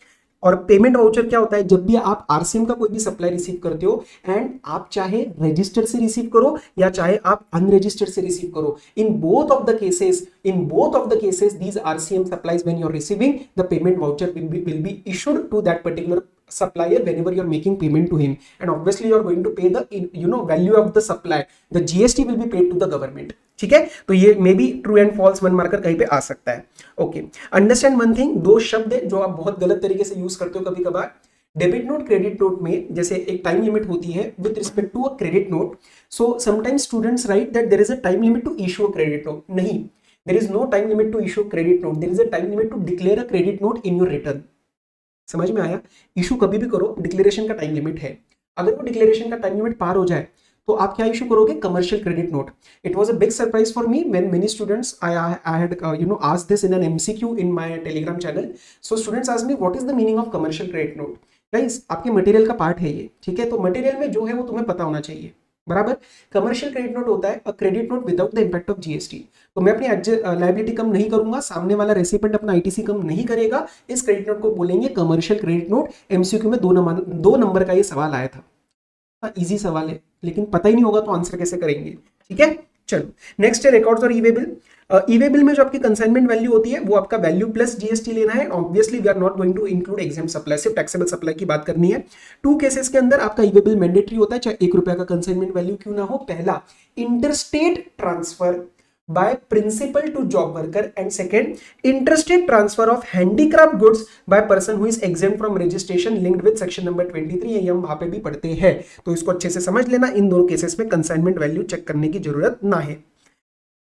और पेमेंट वाउचर क्या होता है? जब भी आप आरसीएम का कोई भी सप्लाई रिसीव करते हो एंड आप चाहे रजिस्टर से रिसीव करो या चाहे आप अनरजिस्टर्ड से रिसीव करो, in both of the cases these RCM supplies when you are receiving the payment voucher will be issued to that particular supplier whenever you are making payment to him, and obviously you are going to pay the value of the supply, the GST will be paid to the government। ठीक है, तो ये may be true and false 1 marker कहीं पे आ सकता है। Okay, understand one thing, 2 शब्द है जो आप बहुत गलत तरीके से यूज करते हो कभी कभार। डेबिट नोट क्रेडिट नोट में जैसे एक टाइम लिमिट होती है with respect to a credit note, so sometimes students write that there is a time limit to issue a credit note. नहीं, there is no time limit to issue credit note, there is a time limit to declare a credit note in your return. समझ में आया? Issue कभी भी करो, declaration का time limit है, अगर वो डिक्लेरेशन का टाइम लिमिट पार हो जाए तो आप क्या इशू करोगे? Commercial credit note. It was a big surprise for me when many students I had asked this in an MCQ in my Telegram channel. So students asked me what is the meaning of commercial credit note? Guys, आपके material का part है ये, ठीक है, तो material में जो है वो तुम्हें पता होना चाहिए, बराबर। कमर्शियल क्रेडिट नोट होता है अ credit note without the impact of GST, तो मैं अपनी लायबिलिटी कम नहीं करूंगा, सामने वाला रेसिपेंट अपना आईटीसी कम नहीं करेगा, इस क्रेडिट नोट को बोलेंगे कमर्शियल क्रेडिट नोट। एमसीक्यू में 2 नंबर का ये सवाल आया था, इजी सवाल है लेकिन पता ही नहीं होगा तो आंसर कैसे करेंगे? ठीक है, चलो नेक्स्ट है रिकॉर्ड्स और ई-वे बिल। ई-वे बिल में जो आपकी कंसाइनमेंट वैल्यू होती है वो आपका वैल्यू प्लस जीएसटी लेना है। Obviously we are not going to include exempt supply, सिर्फ टैक्सेबल सप्लाई की बात करनी है। 2 केसेस के अंदर आपका ई-वे बिल मैंडेटरी होता है, चाहे 1 रुपया का कंसाइनमेंट वैल्यू क्यों ना हो। पहला, interstate transfer by principal to job worker, and second, interstate transfer of handicraft goods by person who is exempt from registration linked with section number 23। ये हम वहां पे भी पढ़ते हैं, तो इसको अच्छे से समझ लेना। इन दोनों केसेस में कंसाइनमेंट वैल्यू चेक करने की जरूरत ना है।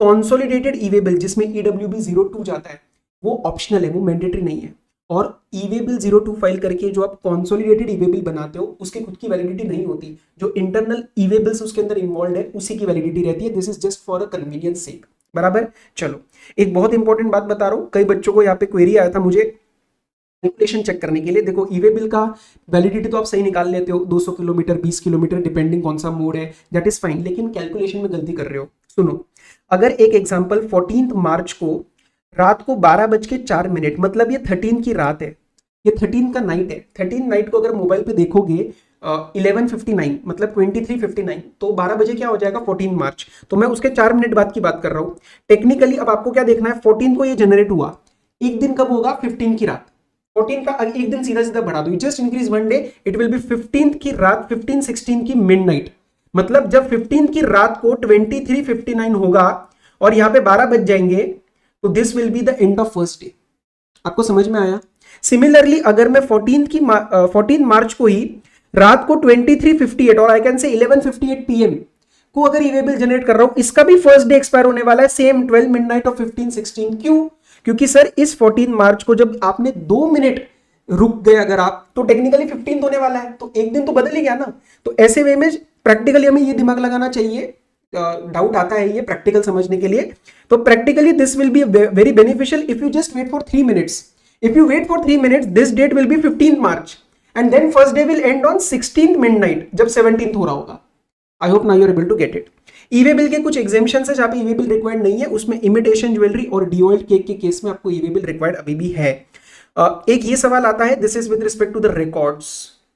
कॉन्सोलिडेटेड ई-वे बिल जिसमें EWB 02 जाता है वो ऑप्शनल है, वो मैंडेटरी नहीं है, और ई-वे बिल 02 फाइल करके जो आप कॉन्सोलिडेटेड ई-वे बिल बनाते हो उसकी खुद की वैलिडिटी नहीं होती, जो इंटरनल ई-वे बिल्स उसके अंदर इन्वॉल्व है उसी की वैलिडिटी रहती है। This is just for a convenience sake, बराबर। चलो एक बहुत इंपॉर्टेंट बात बता रहा हूं, कई बच्चों को यहाँ पे क्वेरी आया था मुझे कैलकुलेशन चेक करने के लिए। देखो ई-वे बिल का वैलिडिटी तो आप सही निकाल लेते हो, 200 किलोमीटर 20 किलोमीटर डिपेंडिंग कौन सा मोड है, दैट इज फाइन, लेकिन कैलकुलेशन में गलती कर रहे हो। सुनो, अगर एक एग्जांपल 14 मार्च को रात को 12:04, मतलब ये 13 की रात है, ये 13 का नाइट है। 13 नाइट को अगर मोबाइल पे देखोगे 11:59 मतलब 23:59, तो 12 बजे क्या हो जाएगा 14 मार्च, तो मैं उसके 4 मिनट बाद की बात कर रहा हूं टेक्निकली। अब आपको क्या देखना है, 14 को ये जनरेट हुआ, एक दिन कब होगा 15 की रात, 14 का एक दिन सीधा सीधा बढ़ा दो, just increase one day, it will be 15 की रात, 15-16 की मिडनाइट, मतलब जब 15 की रात को 23:59 होगा और यहां पे 12 बज जाएंगे, तो this will be the end of first day. आपको समझ में आया? सिमिलरली अगर मैं 14 मार्च को ही रात को 23:58 और आई कैन से 11:58 पीएम को अगर ईवे बिल जनरेट कर रहा हूं, इसका भी फर्स्ट डे एक्सपायर होने वाला है सेम 12 मिडनाइट ऑफ 15-16। क्यों? क्योंकि सर इस 14 मार्च को जब आपने 2 मिनट रुक गए अगर आप, तो टेक्निकली 15 होने वाला है, तो एक दिन तो बदल ही गया ना। तो ऐसे वे में प्रैक्टिकली हमें ये दिमाग लगाना चाहिए, डाउट आता है ये प्रैक्टिकल समझने के लिए, तो practically this will be very beneficial if you just wait for 3 minutes. If you wait for 3 minutes, this date will be 15 March and then first day will end on 16 midnight जब 17th हो रहा होगा। I hope now you are able to get it. E way bill के कुछ exemptions है जहां पे e-way bill required नहीं है, उसमें इमिटेशन ज्वेलरी और डीओएल केक के केस में आपको ईवे बिल रिक्वायर्ड अभी भी है। एक ये सवाल आता है, this is with respect to the records,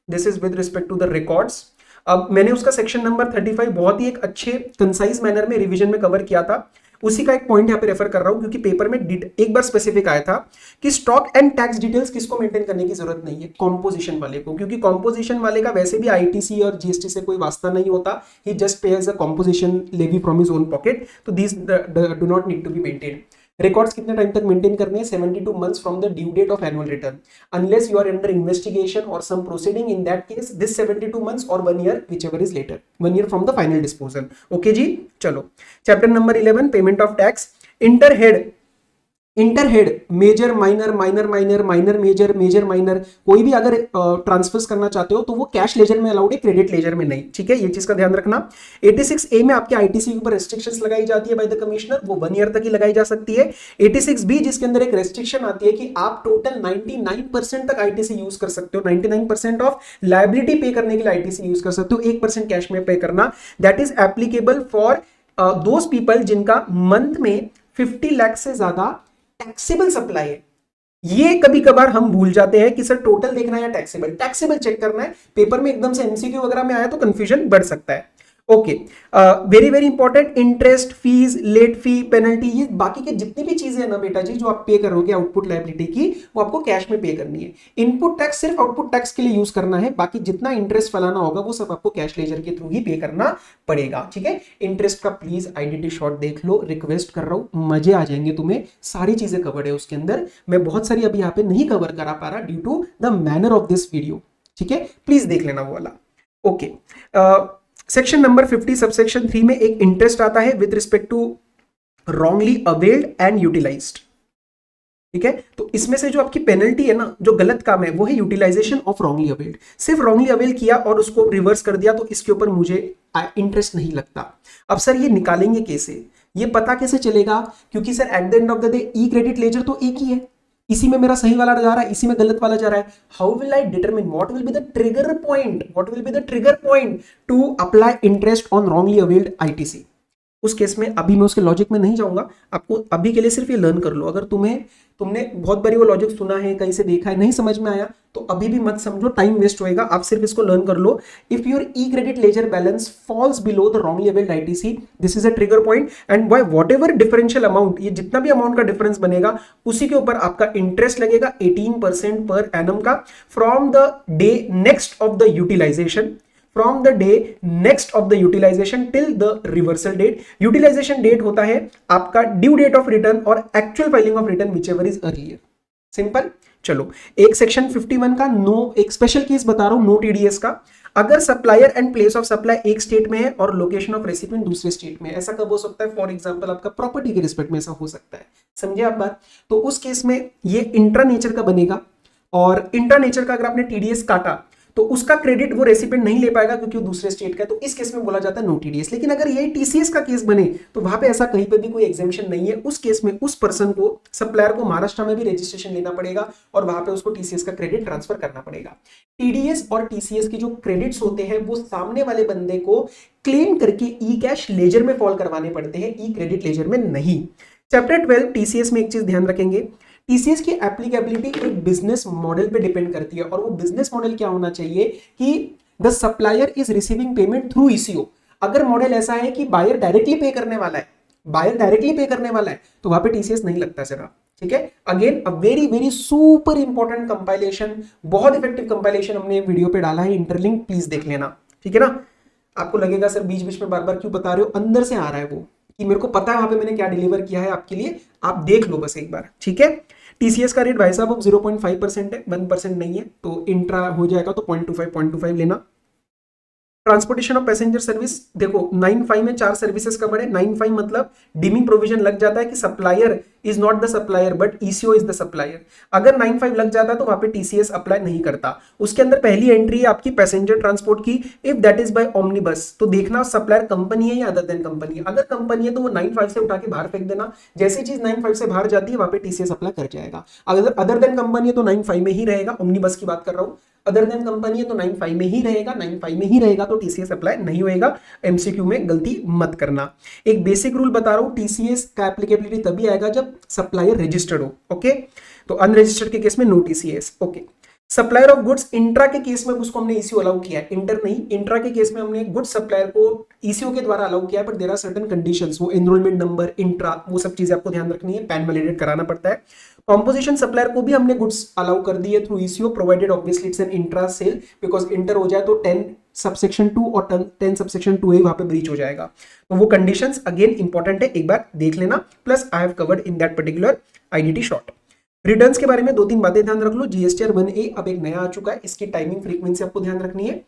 this is with respect to the records. अब मैंने उसका सेक्शन नंबर 35 बहुत ही एक अच्छे कंसाइज मैनर में रिवीजन में कवर किया था, उसी का एक पॉइंट यहाँ पे रेफर कर रहा हूं क्योंकि पेपर में एक बार स्पेसिफिक आया था कि स्टॉक एंड टैक्स डिटेल्स किसको मेंटेन करने की जरूरत नहीं है, कॉम्पोजिशन वाले को, क्योंकि कॉम्पोजिशन वाले का वैसे भी आईटीसी और जीएसटी से कोई वास्ता नहीं होता, he just pays a composition levy from his own pocket, तो this do not need to be maintain. Records कितने टाइम तक मेंटेन करने हैं, 72 months from the due date of annual return, unless you are under investigation और some proceeding, in that case this 72 months और 1 year whichever is later, 1 year from the final disposal. Okay ji, चलो chapter number 11 payment of tax. Interhead major minor, minor minor, minor major, major minor, कोई भी अगर transfers करना चाहते हो तो वो कैश लेजर में अलाउड है, क्रेडिट लेजर में नहीं, ठीक है, ये चीज का ध्यान रखना। 86A में आपके आईटीसी के ऊपर रेस्ट्रिक्शंस लगाई जाती है बाय द कमिश्नर, वो 1 ईयर तक ही लगाई जा सकती है। 86B जिसके अंदर एक रेस्ट्रिक्शन आती है कि आप टोटल 99% तक आईटीसी यूज कर सकते हो, 99% ऑफ लायबिलिटी पे करने के लिए आईटीसी यूज कर सकते हो, 1% कैश में पे करना, that is applicable for those people जिनका मंथ में 50 लाख से ज्यादा टैक्सेबल सप्लाई है। ये कभी कभार हम भूल जाते हैं कि सर टोटल देखना है या टैक्सेबल, टैक्सेबल चेक करना है, पेपर में एकदम से एमसीक्यू वगैरह में आया तो कंफ्यूजन बढ़ सकता है। Okay, very very important, interest, fees, late fee, penalty, ये बाकी के जितनी भी चीजें हैं ना बेटा जी जो आप पे करोगे आउटपुट लायबिलिटी की, वो आपको कैश में पे करनी है। इनपुट टैक्स सिर्फ आउटपुट टैक्स के लिए यूज करना है, बाकी जितना इंटरेस्ट फलाना होगा वो सब आपको कैश लेजर के थ्रू ही पे करना पड़ेगा, ठीक है। इंटरेस्ट का प्लीज आईडीटी शॉर्ट देख लो, रिक्वेस्ट कर रहा हूं, मजे आ जाएंगे तुम्हें, सारी चीजें कवर्ड है उसके अंदर, मैं बहुत सारी अभी यहाँ पे नहीं कवर करा पा रहा due to the manner of this video, ठीक है, प्लीज देख लेना वो वाला। ओके, सेक्शन नंबर 50 सबसेक्शन 3 में एक इंटरेस्ट आता है with respect to wrongly availed and utilised, ठीक है। तो इसमें से जो आपकी पेनल्टी है ना, जो गलत काम है वो है यूटिलाइजेशन ऑफ रॉन्गली अवेल्ड। सिर्फ रॉन्गली अवेल किया और उसको रिवर्स कर दिया तो इसके ऊपर मुझे इंटरेस्ट नहीं लगता। अब सर ये निकालेंगे कैसे, ये पता कैसे चलेगा, क्योंकि sir eight the end of the day E credit laser तो एक ही है, इसी में मेरा सही वाला जा रहा है, इसी में गलत वाला जा रहा है। How will I determine what will be the trigger point, what will be the trigger point two apply interest on wrongly availed ITC. उस केस में अभी मैं उसके लॉजिक में नहीं जाऊंगा, आपको अभी के लिए सिर्फ ये लर्न कर लो। अगर तुमने बहुत बारी वो लॉजिक सुना है, कहीं से देखा है, नहीं समझ में आया तो अभी भी मत समझो, टाइम वेस्ट होएगा, आप सिर्फ इसको लर्न कर लो। If your e credit ledger balance falls below the wrongly availed ITC, this is a trigger point and by whatever differential amount, ये जितना भी अमाउंट का डिफरेंस बनेगा उसी के ऊपर आपका इंटरेस्ट लगेगा 18% पर एनम का, from the day next of the utilisation, from the day next of the utilization till the reversal date. Utilization date होता है आपका due date of return और actual filing of return whichever is earlier. Simple. चलो एक section 51 का एक special case बता रहा हूं, नो टीडीएस का। अगर supplier and place of supply एक स्टेट में है और लोकेशन ऑफ रेसिपिएंट दूसरे स्टेट में, ऐसा कब हो सकता है, फॉर एग्जांपल आपका प्रॉपर्टी के रिस्पेक्ट में ऐसा हो सकता है, समझे आप बात। तो उस केस में ये इंट्रा नेचर का बनेगा, और इंट्रा नेचर का अगर आपने टीडीएस काटा तो उसका क्रेडिट वो रेसिपिएंट नहीं ले पाएगा क्योंकि वो दूसरे स्टेट का है, तो इस केस में बोला जाता है नो टीडीएस। लेकिन अगर ये टीसीएस का केस बने तो वहां पे ऐसा कहीं पे भी कोई एग्जेम्पशन नहीं है, उस केस में उस पर्सन को, सप्लायर को महाराष्ट्र में भी रजिस्ट्रेशन लेना पड़ेगा और वहां पे उसको टीसीएस का क्रेडिट ट्रांसफर करना पड़ेगा। टीडीएस और टीसीएस के जो क्रेडिट्स होते हैं वो सामने वाले बंदे को क्लेम करके ई कैश लेजर में फॉल करवाने पड़ते हैं, ई क्रेडिट लेजर में नहीं। चैप्टर 12 टीसीएस में एक चीज ध्यान रखेंगे, टीसीएस की एप्लीकेबिलिटी एक बिजनेस मॉडल पे डिपेंड करती है, और वो बिजनेस मॉडल क्या होना चाहिए कि the supplier is receiving payment through eco. अगर मॉडल ऐसा है कि बायर डायरेक्टली पे करने वाला है, बायर डायरेक्टली पे करने वाला है, तो वहां पे टीसीएस नहीं लगता जरा, ठीक है। Again a very very super important compilation, बहुत इफेक्टिव कंपाइलेशन हमने वीडियो पे डाला है, इंटरलिंक प्लीज देख लेना, ठीक है ना। आपको लगेगा सर बीच बीच में बार बार क्यों बता रहे हो, अंदर से आ रहा है वो कि मेरे को पता है वहां पे मैंने क्या डिलीवर किया है आपके लिए, आप देख लो बस एक बार, ठीक है। टीसीएस का रेट भाई साहब अब 0.5% है, 1% नहीं है, तो इंट्रा हो जाएगा तो 0.25 लेना। ट्रांसपोर्टेशन ऑफ पैसेंजर सर्विस देखो 9.5 में 4 सर्विसेज कवर है। 9.5 मतलब डीमिंग प्रोविजन लग जाता है कि supplier is not the supplier but eco is the supplier. अगर 9.5 लग जाता है तो वहां पे टीसीएस अप्लाई नहीं करता। उसके अंदर पहली एंट्री है आपकी पैसेंजर ट्रांसपोर्ट की, if that is by omnibus, तो देखना सप्लायर कंपनी है या अदर देन कंपनी। अगर कंपनी है तो वो 9.5 से उठा के बाहर फेंक देना, जैसी चीज 9.5 से बाहर जाती है वहां पे टीसीएस अप्लाई कर जाएगा। अगर अदर देन कंपनी है तो 9.5 में ही रहेगा, ओमनीबस की बात कर रहा हूं। अदर देन कंपनी है तो 9.5 में ही रहेगा, 9.5 में ही रहेगा तो टीसीएस अप्लाई नहीं होएगा। एमसीक्यू में गलती मत करना। एक बेसिक रूल बता रहा हूं, टीसीएस का एप्लीकेबिलिटी तभी आएगा जब सप्लायर रजिस्टर्ड हो, ओके। तो अनरजिस्टर्ड के केस में no TCS, okay. Supplier of goods intra के केस में उसको हमने ईसीओ अलाउ किया है, इंटर नहीं। इंट्रा के केस में हमने गुड्स सप्लायर को ईसीओ के द्वारा अलाउ किया है, but there are certain conditions, वो एनरोलमेंट नंबर, इंट्रा, वो सब चीजें आपको ध्यान रखनी है, पैन वैलिडेट कराना पड़ता है। कॉम्पोजिशन सप्लायर को भी हमने गुड्स अलाउ कर दी है through ECO, provided obviously it's an intra sale, because inter हो जाए तो 10 सबसेक्शन 2 और 10 सबसेक्शन 2 वहां पे ब्रीच हो जाएगा। तो वो कंडीशंस अगेन इंपॉर्टेंट है, एक बार देख लेना। Plus I have covered in that particular IDT short. Returns के बारे में 2-3 बातें ध्यान रख लो। जीएसटीआर 1A अब एक नया आ चुका है, इसकी टाइमिंग फ्रीक्वेंसी आपको ध्यान रखनी है।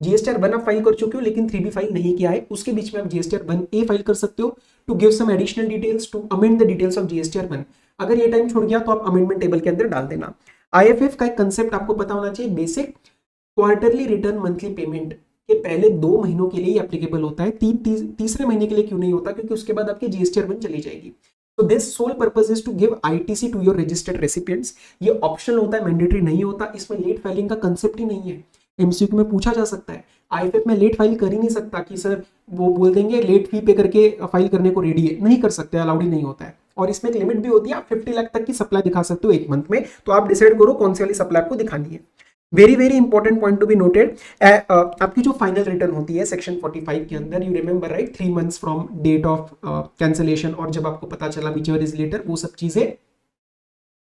जीएसटीआर 1 आप फाइल कर चुके हो लेकिन 3B फाइल नहीं किया है, उसके बीच में आप जीएसटीआर 1A फाइल कर सकते हो to give some additional details, to amend the details of GSTR 1। अगर ये टाइम छूट गया तो आप अमेंडमेंट टेबल के अंदर डाल देना। आईएफएफ का एक कंसेप्ट आपको पता होना चाहिए basic, quarterly return monthly payment के पहले 2 महीनों के लिए एप्लीकेबल होता है, तीसरे महीने के लिए क्यों नहीं होता, क्योंकि उसके बाद आपकी जीएसटीआर 1 चली जाएगी। So this sole purpose is to give ITC to your registered recipients। ये ऑप्शनल होता है, मैंडेटरी नहीं होता, इसमें लेट फाइलिंग का कंसेप्ट ही नहीं है। एमसीक्यू में पूछा जा सकता है, आईएफएफ में लेट फाइल कर ही नहीं सकता कि सर वो बोल देंगे लेट फी पे करके फाइल करने को रेडी है, नहीं कर सकते, अलाउड ही नहीं होता है। और इसमें एक लिमिट भी होती है, आप 50 लाख तक की सप्लाई दिखा सकते हो 1 मंथ में, तो आप डिसाइड करो कौन सी वाली सप्लाई आपको दिखानी है। Very very important point to be noted, आपकी जो फाइनल रिटर्न होती है सेक्शन 45 के अंदर, you remember right, 3 months from date of cancellation, और जब आपको पता चला व्हिचएवर इज लेटर, वो सब चीजें,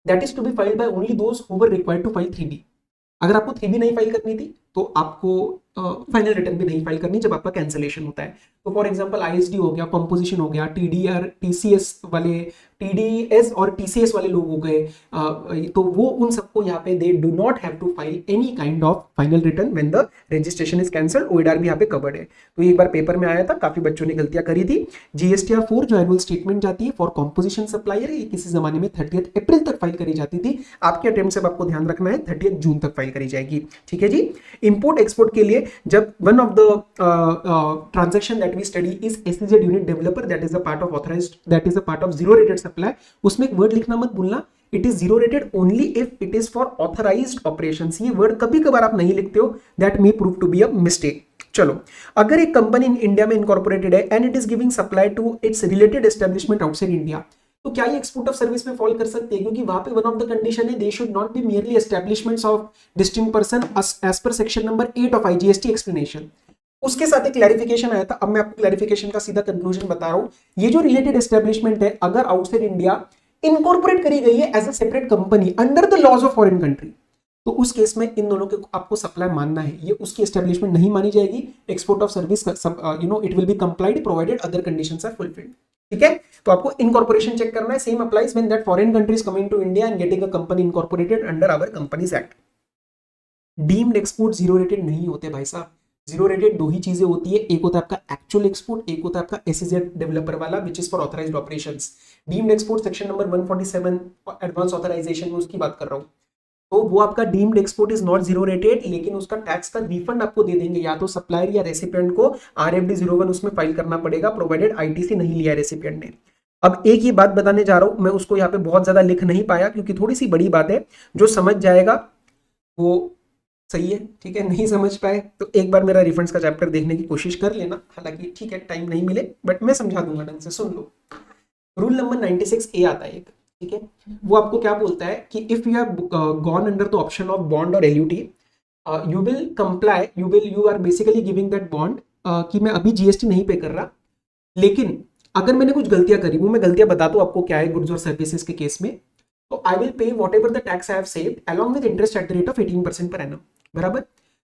that is to be filed by only those who were required to file 3B। अगर आपको 3B नहीं फाइल करनी थी तो आपको फाइनल रिटर्न भी नहीं फाइल करनी जब आपका कैंसलेशन होता है। तो फॉर एग्जांपल आईएसडी हो गया, कंपोजिशन हो गया, टीडीआर टीसीएस वाले, टीडीएस और टीसीएस वाले लोग हो गए, तो वो उन सबको यहाँ पे they do not have to file any kind of final return when the registration is cancelled. OIDAR भी यहाँ पे कवर्ड है। तो एक बार पेपर में आया था, काफी बच्चों ने गलतियां करी थी। जीएसटीआर 4 जो एनुअल स्टेटमेंट जाती है फॉर कंपोजिशन सप्लायर, ये किसी जमाने में 30 अप्रैल तक फाइल करी जाती थी, आपके अटेम्प्ट से आपको ध्यान रखना है 30 जून तक फाइल करी जाएगी, ठीक है जी। इंपोर्ट एक्सपोर्ट के लिए जब one of the transaction that we study is SEZ unit developer, that is a part of authorised, that is a part of zero rated supply, उसमें एक वर्ड लिखना मत भूलना, it is zero rated only if it is for authorised operations. ये word कभी कभार आप नहीं लिखते हो, that may prove to be a mistake. चलो, अगर एक कंपनी इंडिया में इनकॉर्पोरेटेड है and it is giving supply to its related establishment outside India, तो क्या ये एक्सपोर्ट ऑफ सर्विस में फॉल कर सकते हैं? क्योंकि वहां पे वन ऑफ द कंडीशन है, they should not be merely establishments of distinct person as per section number 8 of IGST explanation. उसके साथ एक क्लैरिफिकेशन आया था, अब मैं आपको क्लैरिफिकेशन का सीधा कंक्लूजन बता रहा हूं। ये जो रिलेटेड एस्टैब्लिशमेंट है, अगर आउटसाइड इंडिया इनकॉर्पोरेट करी गई है as a separate company under the laws of foreign country, तो उस केस में इन दोनों के आपको सप्लाई मानना है, ये उसकी एस्टैब्लिशमेंट नहीं मानी जाएगी। Export of service it will be complied provided other conditions are fulfilled, ठीक है। तो आपको इनकॉर्पोरेशन चेक करना है, same applies when that foreign countries coming to India and getting a company incorporated under our companies act. Deemed export zero rated नहीं होते भाई साहब। जीरो रेटेड 2 ही चीजें होती है, एक होता है आपका एक्चुअल एक्सपोर्ट, एक होता है आपका एसईजेड डेवलपर वाला which is for authorised operations. Deemed export section number 147 advance authorisation में उसकी बात कर रहा हूं, तो वो आपका deemed export is not zero rated, लेकिन उसका टैक्स का रिफंड आपको दे देंगे, या तो सप्लायर या रेसिपिएंट को RFD 01 उसमें फाइल करना पड़ेगा, प्रोवाइडेड आईटीसी नहीं लिया रेसिपिएंट ने। अब एक ही बात बताने जा रहा हूं, मैं उसको यहाँ पे बहुत ज्यादा लिख नहीं पाया क्योंकि थोड़ी सी बड़ी बात है, जो समझ जाएगा वो सही है, ठीक है, नहीं समझ पाए तो एक बार मेरा रिफंड्स का चैप्टर देखने की कोशिश कर लेना, हालांकि ठीक है टाइम नहीं मिले बट मैं समझा दूंगा ढंग से, सुन लो। रूल नंबर 96A आता है एक, ठीक है, वो आपको क्या बोलता है कि if you have gone under the option of bond और LUT, you will comply, you are basically giving that bond कि मैं अभी जीएसटी नहीं पे कर रहा, लेकिन अगर मैंने कुछ गलतियां करी, वो मैं गलतियां बताता हूं आपको क्या है गुड्स और सर्विसेज के केस में, तो I will pay what ever the tax I have saved along with interest at the rate of 18% per annum, बराबर।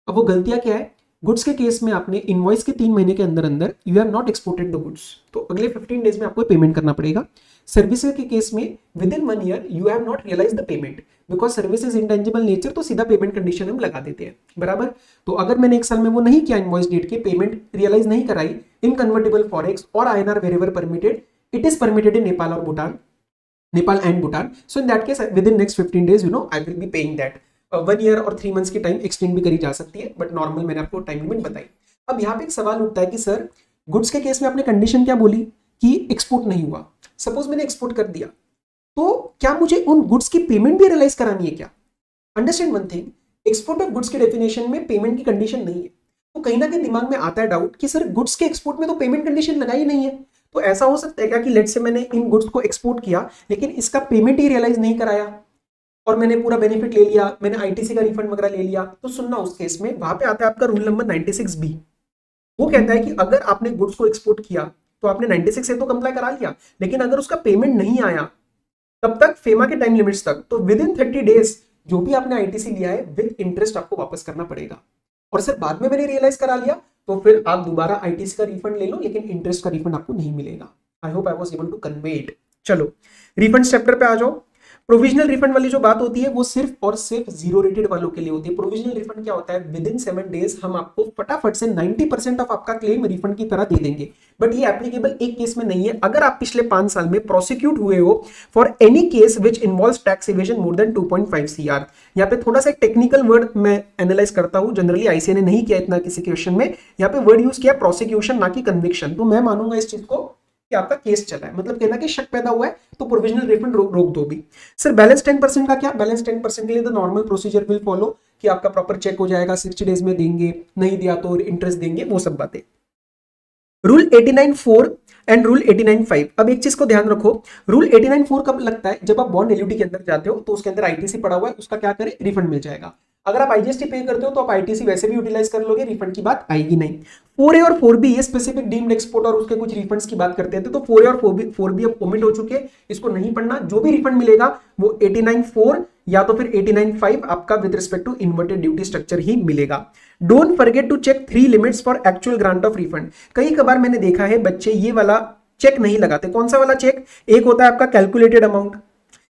अब वो गलतियां क्या है, गुड्स के केस में आपने इनवॉइस के 3 महीने के अंदर अंदर you have not exported the goods, तो अगले 15 डेज में आपको पेमेंट करना पड़ेगा। सर्विसेज के केस में within 1 year you have not realise the payment, because service is intangible nature, तो सीधा पेमेंट कंडीशन हम लगा देते हैं, बराबर। तो अगर मैंने 1 साल में वो नहीं किया, इनवॉइस डेट के पेमेंट रियलाइज नहीं कराई इन कन्वर्टेबल फॉरेक्स और INR wherever permitted, it is permitted in Nepal और Bhutan, Nepal and Bhutan, so in that case within next 15 days you know I will be paying that. 1 year और 3 months की time extend भी करी जा सकती है, बट नॉर्मल मैंने आपको टाइम लिमिट बताई। अब यहाँ पे एक सवाल उठता है कि सर गुड्स के केस में आपने कंडीशन क्या बोली कि एक्सपोर्ट नहीं हुआ, सपोज मैंने एक्सपोर्ट कर दिया, तो क्या मुझे उन गुड्स की पेमेंट भी रियलाइज करानी है क्या? Understand one thing, export of goods के डेफिनेशन में पेमेंट की कंडीशन नहीं है, तो कहीं ना कहीं दिमाग में आता है डाउट कि सर गुड्स के एक्सपोर्ट में तो पेमेंट कंडीशन लगाई नहीं है, तो ऐसा हो सकता है क्या कि लेट से मैंने इन गुड्स को एक्सपोर्ट किया लेकिन इसका पेमेंट ही रियलाइज नहीं कराया और मैंने पूरा बेनिफिट ले लिया, मैंने आईटीसी का रिफंड वगैरह ले लिया, तो सुनना उस केस में वहां पे आता है आपका रूल नंबर 96B। वो कहता है कि अगर आपने गुड्स को एक्सपोर्ट किया तो आपने 96 से तो कंप्लाई करा लिया, लेकिन अगर उसका पेमेंट नहीं आया तब तक फेमा के टाइम लिमिट्स तक, तो विद इन 30 डेज जो भी आपने आईटीसी लिया है विद इंटरेस्ट आपको वापस करना पड़ेगा। और सर बाद में मैंने रियलाइज करा लिया तो फिर आप दोबारा आईटीसी का रिफंड ले लो, लेकिन इंटरेस्ट का रिफंड आपको नहीं मिलेगा। I hope I was able to convey it. चलो रिफंड चैप्टर पे आ जाओ। प्रोविजनल रिफंड वाली जो बात होती है वो सिर्फ और सिर्फ जीरो रेटेड वालों के लिए होती है। प्रोविजनल रिफंड क्या होता है, विद इन 7 डेज हम आपको फटाफट से 90% ऑफ आपका क्लेम रिफंड की तरह दे देंगे, बट ये एप्लीकेबल एक केस में नहीं है, अगर आप पिछले 5 साल में प्रोसिक्यूट हुए हो for any case which involves tax evasion more than 2.5 CR। यहाँ पे थोड़ा सा टेक्निकल वर्ड मैं एनालाइज करता हूं, जनरली आईसीए ने नहीं किया इतना किसी क्वेश्चन में, यहाँ पे वर्ड यूज किया प्रोसिक्यूशन ना कि कन्विक्शन, तो मैं मानूंगा इस चीज को कि आपका केस चला है, मतलब कहना कि शक पैदा हुआ है तो प्रोविजनल रिफंड रोक दो भी। सर बैलेंस 10% का क्या, बैलेंस 10% के लिए तो नॉर्मल प्रोसीजर विल फॉलो कि आपका प्रॉपर चेक हो जाएगा, 60 डेज में देंगे, नहीं दिया तो इंटरेस्ट देंगे, वो सब बातें। Rule 89.4 and rule 89.5। अब एक चीज को ध्यान रखो, रूल 89.4 कब लगता है, जब आप बॉन्ड एलयूटी के अंदर जाते हो तो उसके अंदर आईटीसी पड़ा हुआ है, उसका क्या करें, रिफंड मिल जाएगा। अगर आप आईजीएसटी पे करते हो तो आप आईटीसी वैसे भी यूटिलाइज कर लोगे, रिफंड की बात आएगी नहीं। 4A और 4B ये स्पेसिफिक डीम्ड एक्सपोर्ट और उसके कुछ रिफंड्स की बात करते थे, तो 4A और 4B अब ओमिट हो चुके, इसको नहीं पढ़ना। जो भी रिफंड मिलेगा वो 89.4 या तो फिर 89.5 आपका with respect to inverted duty structure ही मिलेगा। Don't forget to check 3 limits for actual grant of refund. कई कबार मैंने देखा है बच्चे ये वाला चेक नहीं लगाते। कौन सा वाला चेक, एक होता है आपका कैलकुलेटेड अमाउंट,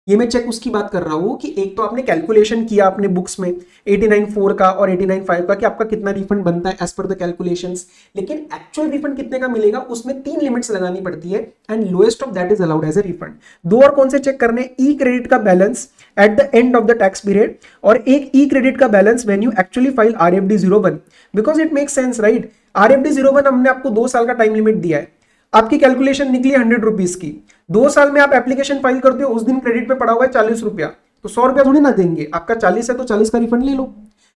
ये मैं चेक उसकी बात कर रहा हूं कि एक तो आपने कैलकुलेशन किया अपने बुक्स में 89.4 का और 89.5 का कि आपका कितना रिफंड बनता है एज पर द कैलकुलेशंस, लेकिन एक्चुअल रिफंड कितने का मिलेगा उसमें 3 लिमिट्स लगानी पड़ती है and lowest of that is allowed as a refund. दो और कौन से चेक करने, ई क्रेडिट का balance at the end of the tax period और एक ई क्रेडिट का balance when you actually file RFD 01, because it makes sense right. RFD 01 हमने आपको 2 साल का टाइम लिमिट दिया है, आपकी कैलकुलेशन निकली 100 रुपीज की, 2 साल में आप एप्लीकेशन फाइल करते हो, उस दिन क्रेडिट पे पड़ा हुआ है 40 रुपया, तो 100 रुपया थोड़ी ना देंगे, आपका 40 है तो 40 का रिफंड ले लो।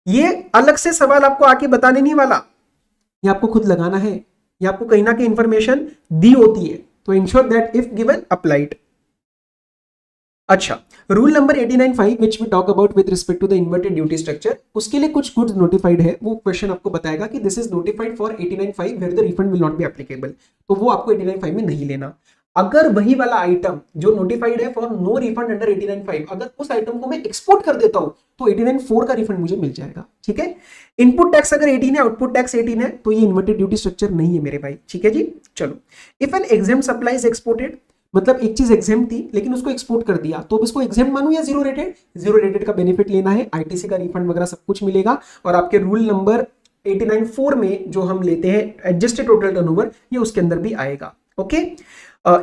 ये अलग से सवाल आपको आके बताने नहीं वाला, ये आपको खुद लगाना है, ये आपको कहीं ना कहीं इंफॉर्मेशन दी होती है, तो ensure that if given applied. अच्छा, rule number 89.5 which we talk about with respect to the inverted duty structure, उसके लिए कुछ गुड्स नोटिफाइड है, वो क्वेश्चन आपको बताएगा कि this is notified for 89.5 where the refund will not be applicable, तो वो आपको 89.5 में नहीं लेना। अगर वही वाला आइटम जो नोटिफाइड है फॉर नो रिफंड अंडर 89.5, अगर उस आइटम को मैं एक्सपोर्ट कर देता हूं तो 89.4 का रिफंड मुझे मिल जाएगा, ठीक है। इनपुट टैक्स अगर 18 है, आउटपुट टैक्स 18 है, तो ये इन्वर्टेड ड्यूटी स्ट्रक्चर नहीं है मेरे भाई, ठीक है जी। चलो, if an exempt supply is exported, मतलब एक चीज एग्जेम्प्ट थी लेकिन उसको एक्सपोर्ट कर दिया, तो अब इसको एग्जेम्प्ट मानूं या जीरो रेटेड, जीरो रेटेड का बेनिफिट लेना है, आईटीसी का रिफंड वगैरह सब कुछ मिलेगा, और आपके रूल नंबर 89.4 में जो हम लेते हैं एडजस्टेड टोटल टर्नओवर, ये उसके अंदर भी आएगा, okay.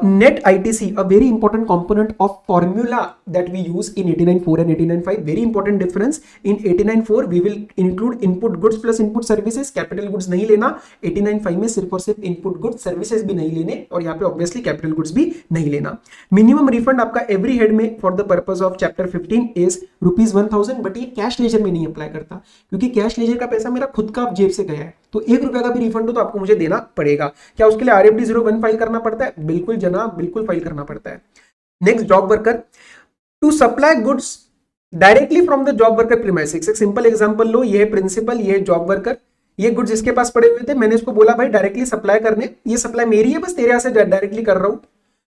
Net ITC, a very important component of formula that we use in 89.4 and 89.5. Very important difference. In 89.4 we will include input goods plus input services. Capital goods नहीं लेना. 89.5 में सिर्फ और सिर्फ input goods services भी नहीं लेने, और यहाँ पे obviously capital goods भी नहीं लेना. Minimum refund आपका every head में for the purpose of chapter 15 is ₹1000, but ये cash ledger में नहीं अप्लाई करता, क्योंकि cash ledger का पैसा मेरा खुद का जेब से गया है, तो ₹1 का भी रिफंड हो तो आपको मुझे देना पड़ेगा। क्या उसके लिए RFD 01 फाइल करना पड़ता है? बिल्कुल जनाब, बिल्कुल फाइल करना पड़ता है। Next, job worker to supply goods directly from the job worker premises. एक सिंपल एग्जांपल लो, ये है प्रिंसिपल, ये है जॉब वर्कर, ये गुड्स इसके पास पड़े हुए थे, मैंने इसको बोला भाई डायरेक्टली सप्लाई करने, ये सप्लाई मेरी है, बस तेरे यहाँ से डायरेक्टली कर रहा हूं,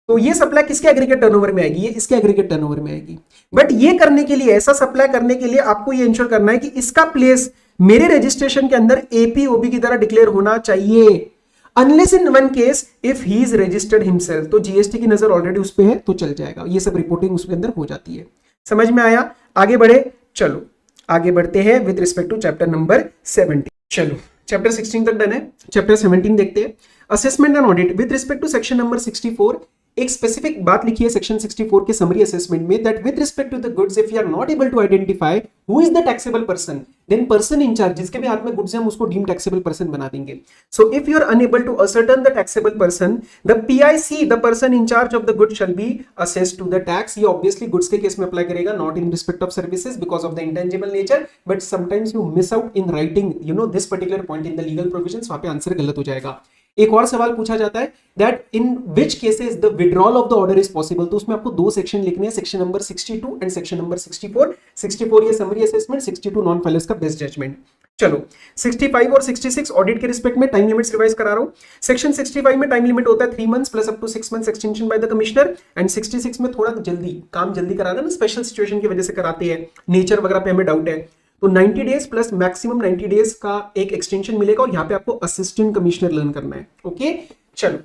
तो ये सप्लाई किसके एग्रीगेट टर्नओवर में आएगी, ये इसके एग्रीगेट टर्नओवर में आएगी। बट ये करने के लिए, ऐसा सप्लाई करने के लिए आपको ये इंश्योर करना है कि इसका प्लेस मेरे रजिस्ट्रेशन के अंदर एपीओबी की तरह डिक्लेयर होना चाहिए, unless in one case if he is registered himself, तो जीएसटी की नजर ऑलरेडी उस पे है तो चल जाएगा, ये सब रिपोर्टिंग उसके अंदर हो जाती है। समझ में आया? आगे बढ़े, चलो आगे बढ़ते हैं with respect to chapter number 17। चलो चैप्टर 16 तक डन है, चैप्टर 17 देखते हैं। Assessment and audit with respect to section number 64, एक स्पेसिफिक बात लिखी है सेक्शन 64 के समरी असेसमेंट में, that with respect to the goods if you are not able to identify who is the taxable person, then person in charge, जिसके भी हाथ में गुड्स है हम उसको डीम टैक्सेबल पर्सन बना देंगे। So if you are unable to ascertain the taxable person, the PIC, the person in charge of the goods shall be assessed to the tax. ये ऑब्वियसली गुड्स के case में apply करेगा, not in respect of services because of the intangible nature, but sometimes you miss out in writing you know this particular point in the legal provisions, वहां पे answer गलत हो जाएगा। एक और सवाल पूछा जाता है that in which cases the withdrawal of the order is possible, तो उसमें आपको दो सेक्शन लिखने हैं, section number 62 and section number 64। 64 ये समरी असेसमेंट, 62 नॉन फाइलर्स का बेस्ट जजमेंट। चलो 65 और 66 ऑडिट के रिस्पेक्ट में टाइम लिमिट्स रिवाइज करा रहा हूं। सेक्शन 65 में टाइम लिमिट होता है 3 months plus up to 6 months extension by the commissioner, and 66 में थोड़ा जल्दी काम जल्दी कराना ना, स्पेशल सिचुएशन की वजह से कराते हैं, नेचर वगैरह पे हमें डाउट है, तो 90 डेज प्लस मैक्सिमम 90 डेज का एक एक्सटेंशन मिलेगा, और यहां पे आपको असिस्टेंट कमिश्नर लर्न करना है। ओके चलो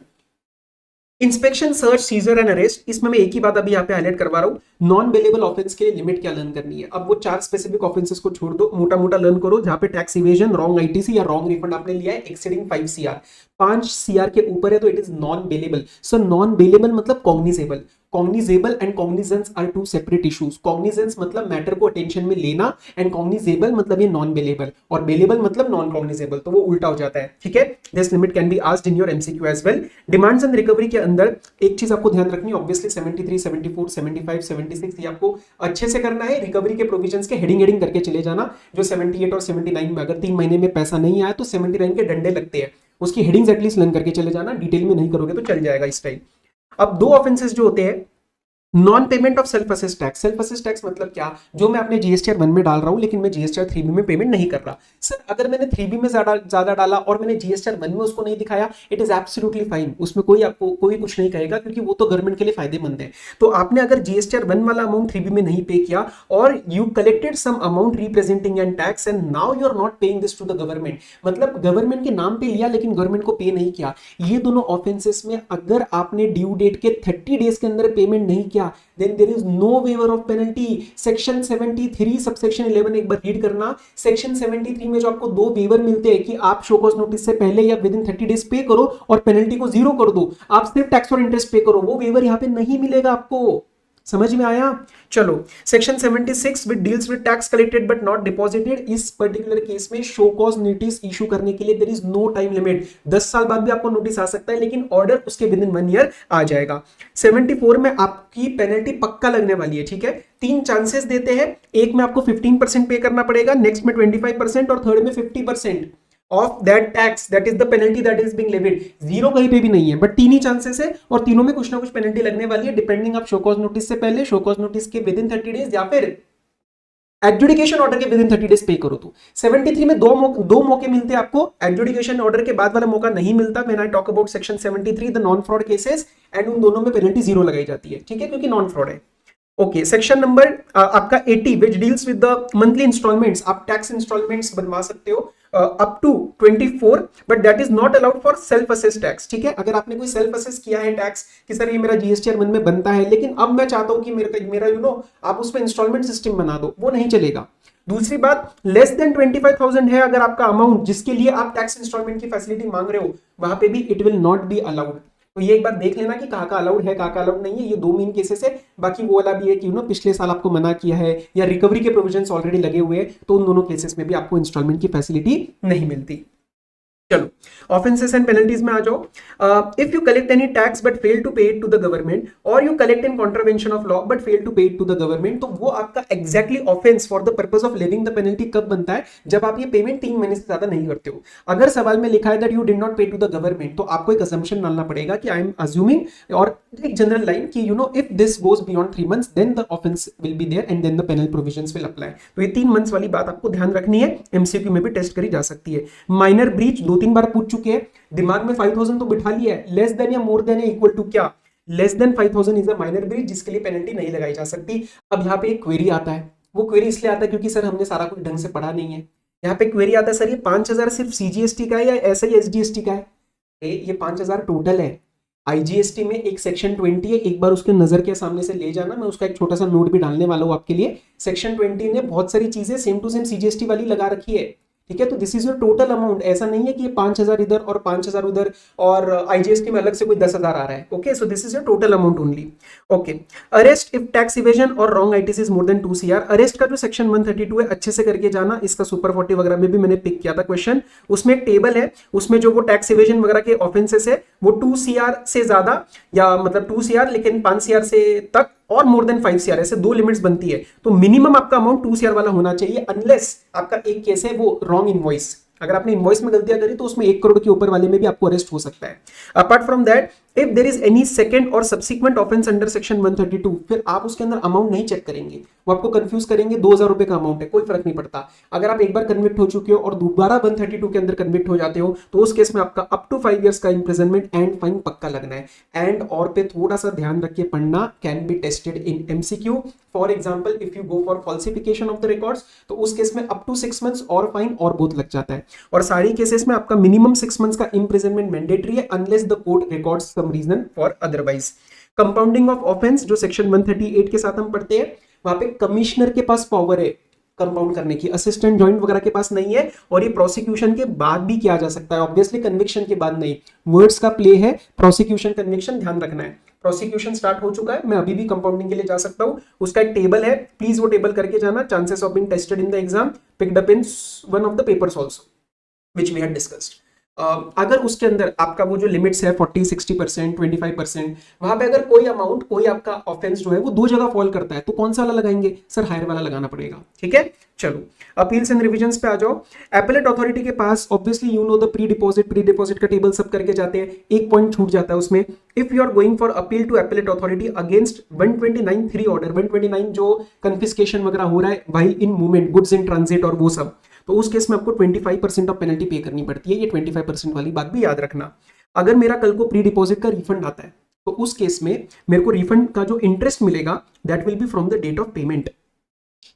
inspection, search, seizure and arrest, इसमें मैं एक ही बात अभी यहाँ पे हाईलाइट करवा रहा हूं, नॉन बेलेबल ऑफेंस के लिए लिमिट क्या लर्न करनी है। अब वो 4 स्पेसिफिक ऑफेंसेस को छोड़ दो, मोटा मोटा लर्न करो, जहां पे टैक्स इवेजन, रॉन्ग आईटीसी या रॉन्ग रिफंड आपने लिया है एक्सीडिंग 5 सीआर, 5 सीआर के ऊपर है तो it is non bailable. So non bailable मतलब cognizable, cognizable and cognizance are two separate issues. Cognizance मतलब मैटर को अटेंशन में लेना, एंड कॉग्निजेबल मतलब ये नॉन बेलेबल, और बेलेबल मतलब नॉन कॉग्निजेबल, तो वो उल्टा हो जाता है। ठीक है, this limit can be asked in your MCQ as well. Demands and recovery के अंदर एक चीज आपको ध्यान रखनी है, ऑब्वियसली 73, 74, 75, 76 ये आपको अच्छे से करना है। रिकवरी के प्रोविजंस के हेडिंग करके चले जाना, जो 78 और 79 में अगर 3 महीने में पैसा नहीं आया तो 79 के डंडे लगते हैं, उसकी हेडिंग्स एटलीस्ट लर्न करके चले जाना, डिटेल में नहीं करोगे तो चल जाएगा इस टाइम। अब 2 ऑफेंसेस जो होते हैं, non payment of self assess tax. Self assess tax मतलब क्या, जो मैं अपने जीएसटीआर 1 में डाल रहा हूं लेकिन मैं जीएसटीआर 3B में पेमेंट नहीं कर रहा। सर अगर मैंने 3B में ज्यादा डाला और मैंने जीएसटीआर 1 में उसको नहीं दिखाया, इट इज एब्सोल्युटली फाइन, उसमें कोई आपको कोई कुछ नहीं कहेगा, क्योंकि वो तो गवर्नमेंट के लिए फायदेमंद है। तो आपने अगर जीएसटीआर 1 वाला अमाउंट 3B में नहीं पे किया और you collected some amount representing an tax and now you are not paying this to the government, मतलब गवर्नमेंट के नाम पे लिया लेकिन गवर्नमेंट को पे नहीं किया, ये दोनों ऑफेंसेस में अगर आपने ड्यू डेट के 30 डेज के अंदर पेमेंट नहीं किया, then there is no waiver of penalty। Section 73 subsection 11 एक बार रीड करना। सेक्शन 73 में जो आपको 2 वेवर मिलते हैं कि आप शो कॉज नोटिस से पहले या विद इन 30 डेज पे करो और पेनल्टी को 0 कर दो, आप सिर्फ टैक्स और इंटरेस्ट पे करो, वो वेवर यहां पे नहीं मिलेगा आपको। समझ में आया? चलो section 76 with deals with tax collected but not deposited, इस पर्टिकुलर केस में शो कॉज नोटिस इशू करने के लिए there is no time limit, 10 साल बाद भी आपको नोटिस आ सकता है लेकिन ऑर्डर उसके विद इन 1 ईयर आ जाएगा। 74 में आपकी पेनल्टी पक्का लगने वाली है। ठीक है, 3 चांसेस देते हैं, एक में आपको 15% पे करना पड़ेगा, नेक्स्ट में 25% और थर्ड में 50% of that tax, that is the penalty that is being levied. 0 कहीं पे भी नहीं है, बट 3 ही चांसेस है और तीनों में कुछ ना कुछ पेनल्टी लगने वाली है, डिपेंडिंग आप शो कॉज नोटिस से पहले, शो कॉज नोटिस के विद इन 30 डेज या फिर एडजुडिकेशन ऑर्डर के विद इन 30 डेज पे करो। तो 73 में दो मौके मिलते हैं आपको, एडजुडिकेशन ऑर्डर के बाद वाला मौका नहीं मिलता। When I talk about section 73 the non fraud cases, and उन दोनों में पेनल्टी 0 लगाई जाती है। ठीक है, क्योंकि नॉन फ्रॉड है। ओके, सेक्शन नंबर आपका 80 which deals with the monthly instalments, आप टैक्स इंस्टॉलमेंट्स बनवा सकते हो up to 24, but that is not allowed for self assess tax. ठीक है, अगर आपने कोई सेल्फ असेस किया है टैक्स कि सर ये मेरा जीएसटीआर 1 में बनता है लेकिन अब मैं चाहता हूं कि मेरा यू नो आप उसमें इंस्टॉलमेंट सिस्टम बना दो, वो नहीं चलेगा। दूसरी बात, लेस देन 25,000 है अगर आपका अमाउंट जिसके लिए आप टैक्स इंस्टॉलमेंट की फैसिलिटी मांग रहे हो, वहां पे भी it will not be allowed. तो ये एक बार देख लेना कि कहाँ का अलाउड है कहाँ का अलाउड नहीं है, ये 2 मेन केसेस है। बाकी वो वाला भी है कि पिछले साल आपको मना किया है या रिकवरी के प्रोविजंस ऑलरेडी लगे हुए हैं, तो उन दोनों केसेस में भी आपको इंस्टॉलमेंट की फैसिलिटी नहीं मिलती। चलो ऑफेंसेस एंड पेनल्टीज में आ जाओ। If you collect any tax but fail to pay it to the government और you collect in contravention of law but fail to pay it to the government, तो वो आपका exactly offence for the purpose of levying the penalty कब बनता है? जब आप ये पेमेंट 3 महीने से ज्यादा नहीं करते हो। अगर सवाल में लिखा है दैट यू डिड नॉट पे टू द गवर्नमेंट, तो आपको एक असम्पशन डालना पड़ेगा कि आई एम अज्यूमिंग, और एक जनरल लाइन कि you know if this goes beyond 3 months then the offence will be there and then the penal provisions will apply. तो ये 3 months वाली बात आपको ध्यान रखनी है, एमसीक्यू में भी टेस्ट करी जा सकती है। माइनर ब्रीच 2-3 बार पूछ चुके हैं, दिमाग में 5000 तो बिठा लिया है, लेस देन या मोर देन या इक्वल टू क्या? Less than 5000 is a minor breach जिसके लिए पेनल्टी नहीं लगाई जा सकती। अब यहाँ पे एक क्वेरी आता है, वो क्वेरी इसलिए आता है क्योंकि सर हमने सारा कुछ ढंग से पढ़ा नहीं है। यहाँ पे क्वेरी आता है सर ये 5000 सिर्फ सीजीएसटी का है या ऐसा ही एसजीएसटी का है? ये 5000 टोटल है। आईजीएसटी में एक सेक्शन 20 है, एक बार उसके नजर के सामने से ले जाना, मैं उसका एक छोटा सा नोट भी डालने वाला हूँ आपके लिए। सेक्शन 20 ने बहुत सारी चीजें सेम टू सेम सीजीएसटी वाली लगा रखी है, ठीक है? तो this is your total amount, ऐसा नहीं है कि ये 5000 इधर और 5000 उधर और आईजीएसटी में अलग से कोई 10,000 आ रहा है। Okay, so this is your total amount only. Okay, arrest if tax evasion और wrong ITC is more than 2 CR। Arrest का जो सेक्शन 132 है अच्छे से करके जाना, इसका सुपर 40 वगैरह में भी मैंने पिक किया था क्वेश्चन। उसमें एक टेबल है, उसमें जो वो टैक्स इवेजन वगैरह के ऑफेंसेस है वो 2 CR से ज्यादा, या मतलब 2 CR लेकिन 5 CR से तक, और मोर देन 5 CR, ऐसे 2 लिमिट्स बनती है। तो मिनिमम आपका अमाउंट 2 CR वाला होना चाहिए, अनलेस आपका एक केस है वो रॉन्ग इनवॉइस। अगर आपने इनवॉइस में गलतियां करी तो उसमें 1 करोड़ के ऊपर वाले में भी आपको अरेस्ट हो सकता है। Apart from that, if there is any second और सब्सिक्वेंट ऑफेंस अंडर सेक्शन 132, फिर आप उसके अंदर अमाउंट नहीं चेक करेंगे, वो आपको कंफ्यूज करेंगे। 2000 रुपए का अमाउंट है, कोई फर्क नहीं पड़ता। अगर आप एक बार कन्विक्ट हो चुके हो और दोबारा 132 के अंदर कन्विक्ट हो जाते हो, तो उस केस में आपका अप टू 5 years का इंप्रिजनमेंट एंड फाइन पक्का लगना है। एंड और पे थोड़ा सा ध्यान रखिए पढ़ना, can be tested in MCQ. For example, if you go for falsification of the records, तो उस केस में अप टू 6 months और फाइन और बोथ लग जाता है। और सारी केसेस में आपका मिनिमम 6 months का इंप्रिजनमेंट मैंडेटरी है, unless the court records some reason for otherwise. Compounding of offence जो सेक्शन 138 के साथ हम पढ़ते हैं, वहां पे कमिश्नर के पास पावर है कंपाउंड करने की, असिस्टेंट जॉइंट वगैरह के पास नहीं है। और ये प्रोसिक्यूशन के बाद भी किया जा सकता है, ऑब्वियसली कन्विक्शन के बाद नहीं। वर्ड्स का प्ले है, प्रोसिक्यूशन कन्विक्शन, ध्यान रखना है। प्रोसिक्यूशन स्टार्ट हो चुका है, मैं अभी भी कंपाउंडिंग के लिए जा सकता हूं। उसका एक टेबल है, प्लीज वो टेबल करके जाना। Chances of being tested in the exam, picked up in one of the papers also which we had discussed. अगर उसके अंदर आपका वो जो लिमिट्स है 40, 60%, 25%, वहां पे अगर कोई अमाउंट, कोई आपका ऑफेंस जो है वो 2 जगह फॉल करता है, तो कौन सा वाला लगाएंगे? सर हायर वाला लगाना पड़ेगा, ठीक है? चलो अपील्स एंड रिविजन्स पे आ जाओ। एपेलेट अथॉरिटी के पास obviously you know the pre deposit का टेबल सब करके जाते हैं, एक पॉइंट छूट जाता है उसमें। If you are going for appeal to appellate authority against 129(3) order, 129 जो कन्फिस्केशन वगैरह हो रहा है while in movement, goods in transit और वो सब, तो उस केस में आपको 25% ऑफ पेनल्टी पे करनी पड़ती है। ये 25% वाली बात भी याद रखना। अगर मेरा कल को प्री डिपॉजिट का रिफंड आता है, तो उस केस में मेरे को रिफंड का जो इंटरेस्ट मिलेगा that will be from the date of payment,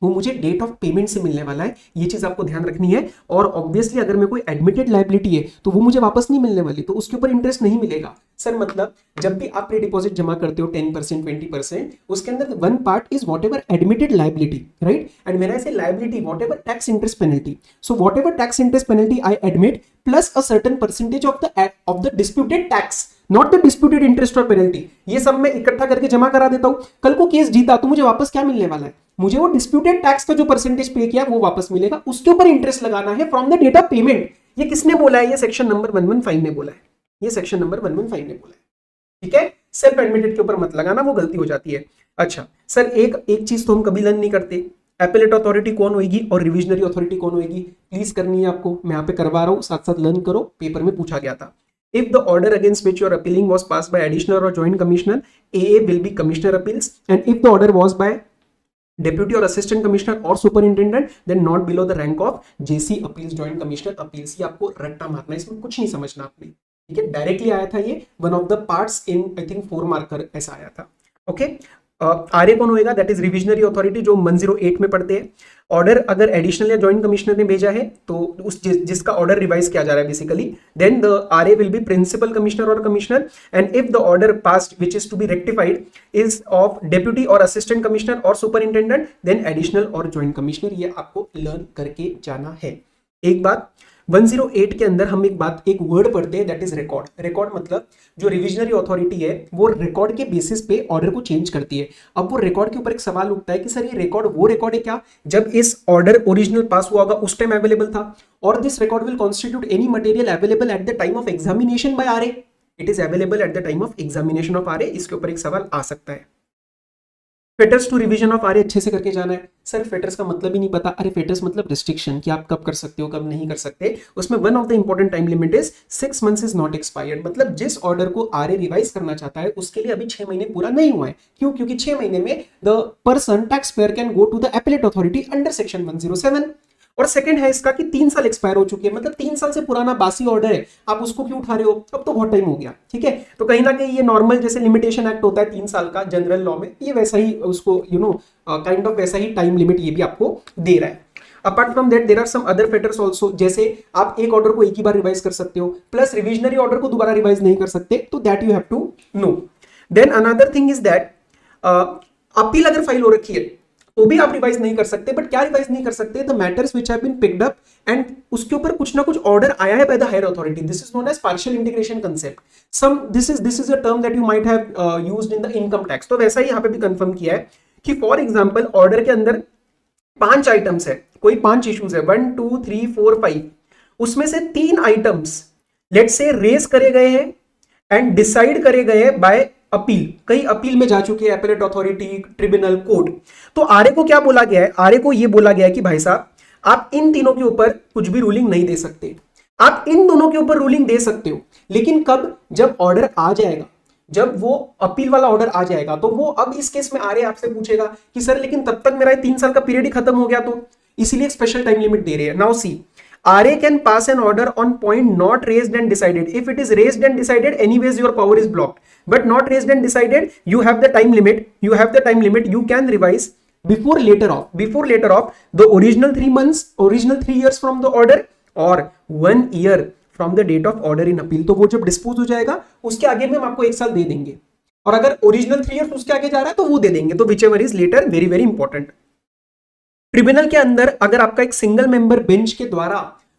वो मुझे डेट ऑफ पेमेंट से मिलने वाला है। ये चीज आपको ध्यान रखनी है। और ऑब्वियसली अगर मैं कोई एडमिटेड लायबिलिटी है तो वो मुझे वापस नहीं मिलने वाली, तो उसके ऊपर इंटरेस्ट नहीं मिलेगा। सर मतलब जब भी आप प्री डिपॉजिट जमा करते हो 10%, 20%, उसके अंदर one part is whatever admitted liability, right? And when I say liability, whatever tax interest penalty, so whatever tax interest penalty I admit plus a certain percentage of the disputed tax, not the disputed interest और penalty, ये सब मैं इकट्ठा करके जमा करा देता हूं। कल को केस जीता तो मुझे वापस क्या मिलने वाला है? मुझे वो डिस्प्यूटेड टैक्स का जो परसेंटेज पे किया वो वापस मिलेगा, उसके ऊपर इंटरेस्ट लगाना है from the date of payment. ये किसने बोला है? ये सेक्शन नंबर 115 ने बोला है, ये सेक्शन नंबर 115 ने बोला है, ठीक है? सेल्फ एडमिटेड के ऊपर मत लगाना, वो गलती हो जाती है। अच्छा सर, एक चीज तो हम कभी लर्न नहीं करते, एपेलेट अथॉरिटी कौन होगी और रिविजनरी अथॉरिटी कौन होगी, प्लीज करनी है आपको। मैं यहाँ पे करवा रहा हूँ, साथ साथ लर्न करो, पेपर में पूछा गया था। If the order against which you are appealing was passed by additional or joint commissioner, AA will be commissioner appeals, and if the order was by deputy or assistant commissioner or superintendent, then not below the rank of JC appeals, joint commissioner appeals। ये आपको रट्टा मारना है, इसमें कुछ नहीं समझना आपने, ठीक है? डायरेक्टली आया था ये, one of the parts in I think 4 marker ऐसा आया था। ओके, आरए कौन होएगा? दैट इज रिविजनरी अथॉरिटी, जो 108 में पढ़ते हैं। ऑर्डर अगर एडिशनल या जॉइंट कमिश्नर ने भेजा है तो उस जिसका ऑर्डर रिवाइज किया जा रहा है basically, then the RA will be principal commissioner और commissioner. And if the order passed which is to be rectified is of deputy और असिस्टेंट कमिश्नर और सुपरिंटेंडेंट, देन एडिशनल और जॉइंट कमिश्नर। ये आपको लर्न करके जाना है। एक बात, 108 के अंदर हम एक वर्ड पढ़ते हैं, दैट इज रिकॉर्ड। रिकॉर्ड मतलब जो रिविजनरी अथॉरिटी है वो रिकॉर्ड के बेसिस पे ऑर्डर को चेंज करती है। अब वो रिकॉर्ड के ऊपर एक सवाल उठता है कि सर ये रिकॉर्ड वो रिकॉर्ड है क्या जब इस ऑर्डर ओरिजिनल पास हुआ होगा उस टाइम अवेलेबल था, और this record will constitute any material available at the time of examination by RA, it is available at the time of examination of RA. इसके ऊपर एक सवाल आ सकता है। Fetters to revision of RA अच्छे से करके जाना है। सर फेटर्स का मतलब ही नहीं पता। अरे फेटर्स मतलब रिस्ट्रिक्शन कि आप कब कर सकते हो कब नहीं कर सकते। उसमें one of the important time limit is 6 months is not expired, मतलब जिस ऑर्डर को आरए रिवाइज करना चाहता है उसके लिए अभी 6 महीने पूरा नहीं हुआ है। क्यों? क्योंकि 6 महीने में the person tax payer can go to the appellate authority under section 107। और सेकंड है इसका कि 3 साल एक्सपायर हो चुके हैं, मतलब 3 साल से पुराना बासी ऑर्डर है, आप उसको क्यों उठा रहे हो, अब तो बहुत टाइम हो गया। ठीक है, तो कहीं ना कहीं ये नॉर्मल जैसे लिमिटेशन एक्ट होता है 3 साल का जनरल लॉ में, ये वैसा ही उसको काइंड ऑफ वैसा ही टाइम लिमिट ये भी आपको दे रहा है। Apart from that there are some other factors also, जैसे आप एक ऑर्डर को एक ही बार रिवाइज कर सकते हो, प्लस रिविजनरी ऑर्डर को दोबारा रिवाइज नहीं कर सकते, तो that you have to know. Then another thing is that appeal अगर फाइल हो रखी है तो भी आप रिवाइज नहीं कर सकते। बट क्या रिवाइज नहीं कर सकते? The matters which have been picked up and उसके ऊपर कुछ ना कुछ ऑर्डर आया है by the higher authority, this is known as partial integration concept. Some this is a term that you might have used in the income tax. तो वैसा ही यहां पे भी कंफर्म किया है कि फॉर एग्जांपल ऑर्डर के अंदर 5 आइटम्स है, कोई 5 इश्यूज है 1 2 3 4 5, उसमें से 3 आइटम्स लेट्स से रेज करे गए हैं एंड डिसाइड करे गए हैं बाय अपील, कई अपील में जा चुके हैं एपेलेट अथॉरिटी, ट्रिब्यूनल, कोर्ट। तो आरए को क्या बोला गया है? आरए को यह बोला गया है कि भाई साहब आप इन तीनों के ऊपर कुछ भी रूलिंग नहीं दे सकते, आप इन दोनों के ऊपर रूलिंग दे सकते हो, लेकिन कब? जब ऑर्डर आ जाएगा, जब वो अपील वाला ऑर्डर आ जाएगा, तो वो अब इस केस में आरए आपसे पूछेगा कि सर लेकिन तब तक मेरा 3 साल का पीरियड ही खत्म हो गया, तो इसीलिए एक स्पेशल टाइम लिमिट दे रहे हैं। Now see, RA can pass an order on point not raised and decided. If it is raised and decided, anyways your power is blocked. But not raised and decided, you have the time limit. You have the time limit. You can revise before later off. Before later off, the original 3 months, original 3 years from the order, or 1 year from the date of order in appeal. तो वो जब dispose हो जाएगा उसके आगे में हम आपको 1 साल दे देंगे, और अगर ओरिजिनल 3 years उसके आगे जा रहा है तो वो दे देंगे। तो whichever is later, very very important. Tribunal के अंदर अगर आपका एक सिंगल मेंबर बेंच के द्वारा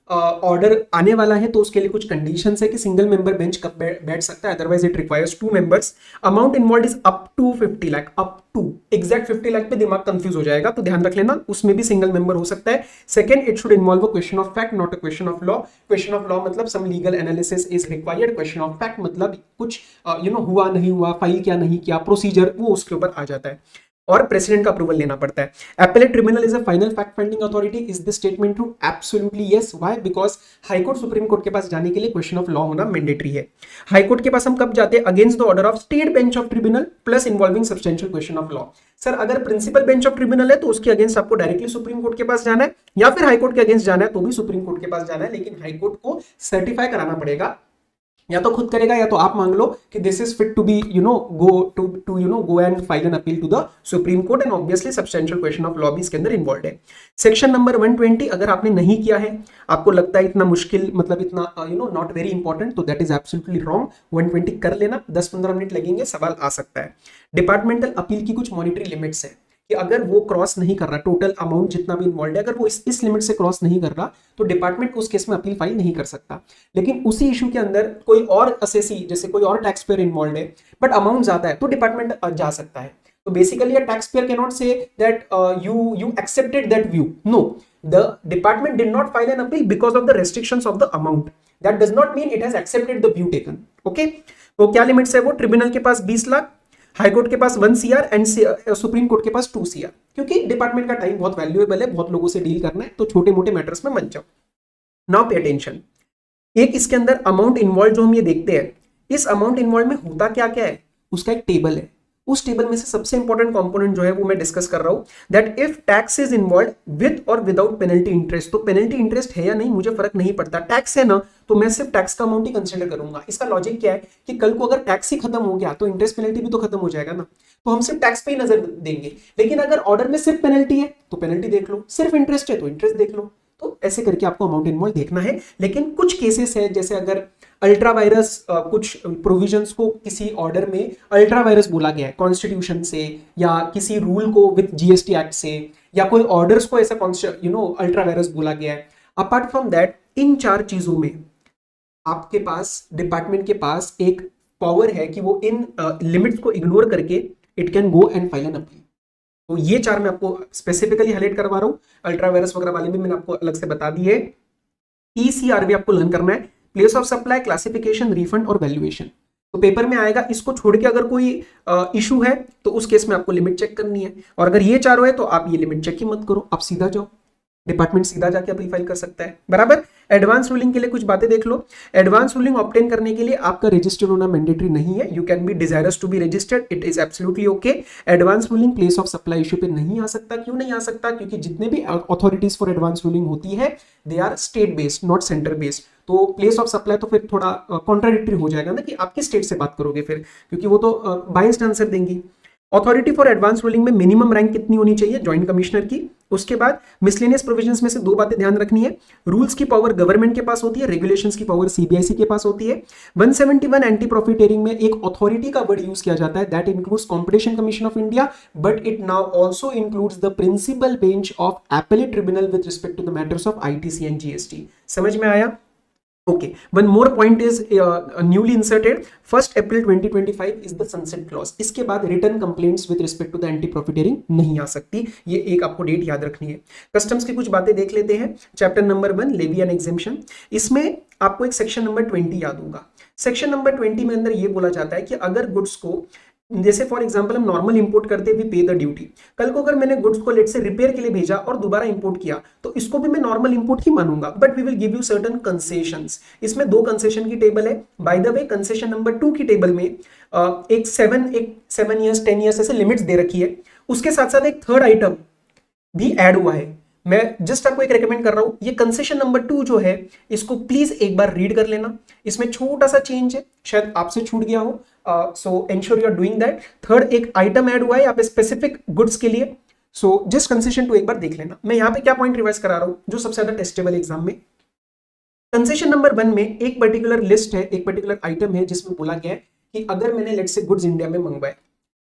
ऑर्डर आने वाला है तो उसके लिए कुछ कंडीशंस है कि सिंगल मेंबर बेंच कब बैठ सकता है, otherwise it requires 2 members. Amount involve is up to 50 lakh, up to, exact 50 lakh पे दिमाग कंफ्यूज हो जाएगा, तो ध्यान रख लेना उसमें भी सिंगल मेंबर हो सकता है। Second, it should involve a question of fact not a question of law. Question of law मतलब some legal analysis is required, question of fact मतलब कुछ हुआ नहीं हुआ, फाइल क्या नहीं किया, प्रोसीजर, वो उसके ऊपर आ जाता है, और प्रेसिडेंट का अप्रूवल लेना पड़ता है। Appellate tribunal is a final fact finding authority. Is this statement true? Absolutely yes. Why? Because high court supreme court के पास जाने के लिए क्वेश्चन ऑफ लॉ होना मैंडेटरी है। हाई कोर्ट के पास हम कब जाते हैं? Against the order of state bench of tribunal plus involving substantial question of law. Sir अगर प्रिंसिपल बेंच ऑफ ट्रिब्यूनल है तो उसके अगेंस्ट आपको डायरेक्टली सुप्रीम कोर्ट के पास जाना है, या फिर हाई कोर्ट के अगेंस्ट जाना है तो भी सुप्रीम कोर्ट के पास जाना है, लेकिन हाई कोर्ट को सर्टिफाई कराना पड़ेगा, या तो खुद करेगा या तो आप मांग लो कि this is fit to be go and file an appeal to the supreme court, and obviously substantial question of law भी इसके अंदर इन्वॉल्व है। सेक्शन नंबर 120 अगर आपने नहीं किया है, आपको लगता है इतना मुश्किल, मतलब इतना नॉट वेरी इंपॉर्टेंट, तो दैट इज एब्सोल्युटली रॉन्ग। 120 कर लेना, 10-15 मिनट लगेंगे, सवाल आ सकता है। डिपार्टमेंटल अपील की कुछ मॉनिटरी लिमिट्स है कि अगर वो क्रॉस नहीं कर रहा, टोटल अमाउंट जितना भी इन्वॉल्व है, अगर वो इस लिमिट से क्रॉस नहीं कर रहा तो डिपार्टमेंट उस केस में अपील फाइल नहीं कर सकता। लेकिन उसी इशू के अंदर कोई और असेसी, जैसे कोई और टैक्स पेयर इन्वॉल्व है बट अमाउंट ज्यादा है, तो डिपार्टमेंट जा सकता है। तो basically a tax payer can not say that you accepted that view. No, the department did not file an appeal because of the restrictions of the amount. That does not mean it has accepted the view taken. Okay? तो क्या limits है वो? Tribunal के पास 20 lakh, high court के पास 1 CR and supreme court के पास 2 CR, क्योंकि department का time बहुत वैल्यूएबल है, बहुत लोगों से डील करना है, तो छोटे मोटे मैटर्स में मत जाओ। नाउ पे अटेंशन, एक इसके अंदर अमाउंट इन्वॉल्व जो हम ये देखते हैं, इस अमाउंट इन्वॉल्व में होता क्या क्या है, उसका एक टेबल है। उस टेबल में से सबसे इंपॉर्टेंट कंपोनेंट जो है वो मैं डिस्कस कर रहा हूं, that if tax is involve with और विदाउट पेनल्टी इंटरेस्ट। तो पेनल्टी इंटरेस्ट है या नहीं मुझे फर्क नहीं पड़ता, टैक्स है ना, तो मैं सिर्फ टैक्स का अमाउंट ही कंसीडर करूंगा। इसका लॉजिक क्या है कि कल को अगर टैक्स ही खत्म हो गया तो इंटरेस्ट पेनल्टी भी तो खत्म हो जाएगा ना, तो हम सिर्फ टैक्स पे ही नजर देंगे। लेकिन अगर ऑर्डर में सिर्फ पेनल्टी है तो पेनल्टी देख लो, सिर्फ इंटरेस्ट है तो इंटरेस्ट देख लो। तो ऐसे करके आपको अमाउंट इन्वॉल्व देखना है। लेकिन कुछ केसेस है, जैसे अगर अल्ट्रा वायरस, कुछ प्रोविजन्स को किसी ऑर्डर में अल्ट्रा वायरस बोला गया है कॉन्स्टिट्यूशन से, या किसी रूल को विद जीएसटी एक्ट से, या कोई ऑर्डर्स को ऐसा अल्ट्रा वायरस बोला गया है। अपार्ट फ्रॉम दैट इन 4 चीजों में आपके पास, डिपार्टमेंट के पास एक पावर है कि वो इन लिमिट्स को इग्नोर करके it can go and file an appeal. तो ये 4 मैं आपको स्पेसिफिकली हाईलाइट करवा रहा हूं। अल्ट्रा वायरस वगैरह वाले भी मैंने आपको अलग से बता दी है। पीसीआर भी आपको लर्न करना है, place of supply, classification, refund और वैल्यूएशन। तो पेपर में आएगा, इसको छोड़ के अगर कोई इशू है तो उस केस में आपको लिमिट चेक करनी है, और अगर ये चारों है तो आप ये लिमिट चेक ही मत करो, आप सीधा जाओ, डिपार्टमेंट सीधा जाके अपील फाइल कर सकता है, बराबर। एडवांस रूलिंग के लिए कुछ बातें देख लो। एडवांस रूलिंग ऑब्टेन करने के लिए आपका रजिस्टर्ड होना मैंडेटरी नहीं है, you can be desirous to be registered, it is absolutely okay. Advance ruling place of supply issue पे नहीं आ सकता। क्यों नहीं आ सकता? क्योंकि जितने भी अथॉरिटीज फॉर एडवांस रूलिंग होती है they are state based, not centre based. तो प्लेस ऑफ सप्लाई तो फिर थोड़ा कॉन्ट्राडिक्टरी हो जाएगा ना, कि आपकी स्टेट से बात करोगे फिर, क्योंकि वो तो बायस्ड आंसर देंगी। अथॉरिटी फॉर एडवांस रूलिंग में मिनिमम रैंक कितनी होनी चाहिए? जॉइंट कमिश्नर की। उसके बाद मिसलेनियस प्रोविजंस में से 2 बातें ध्यान रखनी है, रूल्स की पावर गवर्नमेंट के पास होती है, रेगुलेशंस की पावर सीबीआईसी के पास होती है। 171 एंटी प्रॉफिटेरिंग में एक अथॉरिटी का वर्ड यूज किया जाता है, that includes competition commission of India, but it now also includes the principal bench of appellate tribunal with respect to the matters of ITC and GST. समझ में आया? Okay, one more point is newly inserted. 1st April 2025 is the sunset clause. इसके बाद return complaints with respect to the anti profiteering नहीं आ सकती, ये एक आपको डेट याद रखनी है। कस्टम्स की कुछ बातें देख लेते हैं। Chapter number 1 levy and exemption, इसमें आपको एक सेक्शन नंबर 20 याद होगा। सेक्शन नंबर 20 में अंदर ये बोला जाता है कि अगर गुड्स को, जैसे फॉर एग्जांपल हम नॉर्मल इंपोर्ट करते भी पे द ड्यूटी, कल को अगर मैंने गुड्स को लेट से रिपेयर के लिए भेजा और दोबारा इंपोर्ट किया तो इसको भी मैं नॉर्मल इंपोर्ट ही मानूंगा, but we will give you certain concessions. इसमें 2 कंसेशन की टेबल है। By the way concession number 2 की टेबल में एक 7 ईयर्स 10 ईयर्स ऐसे लिमिट्स दे रखी है। उसके साथ साथ एक थर्ड आइटम भी ऐड हुआ है। मैं जस्ट आपको एक रेकमेंड कर रहा हूं, ये कंसेशन नंबर 2 जो है इसको प्लीज एक बार रीड कर लेना। इसमें छोटा सा चेंज है, शायद आपसे छूट गया हो, so ensure you are doing that. Third एक आइटम ऐड हुआ है यहाँ पे स्पेसिफिक गुड्स के लिए, सो जस्ट कंसेशन 2 एक बार देख लेना। मैं यहाँ पे क्या पॉइंट रिवाइज करा रहा हूं जो सबसे ज्यादा टेस्टेबल एग्जाम में। कंसेशन नंबर 1 में एक पर्टिकुलर लिस्ट है, एक पर्टिकुलर आइटम है जिसमें बोला गया है कि अगर मैंने लेट से गुड्स इंडिया में मंगवाए,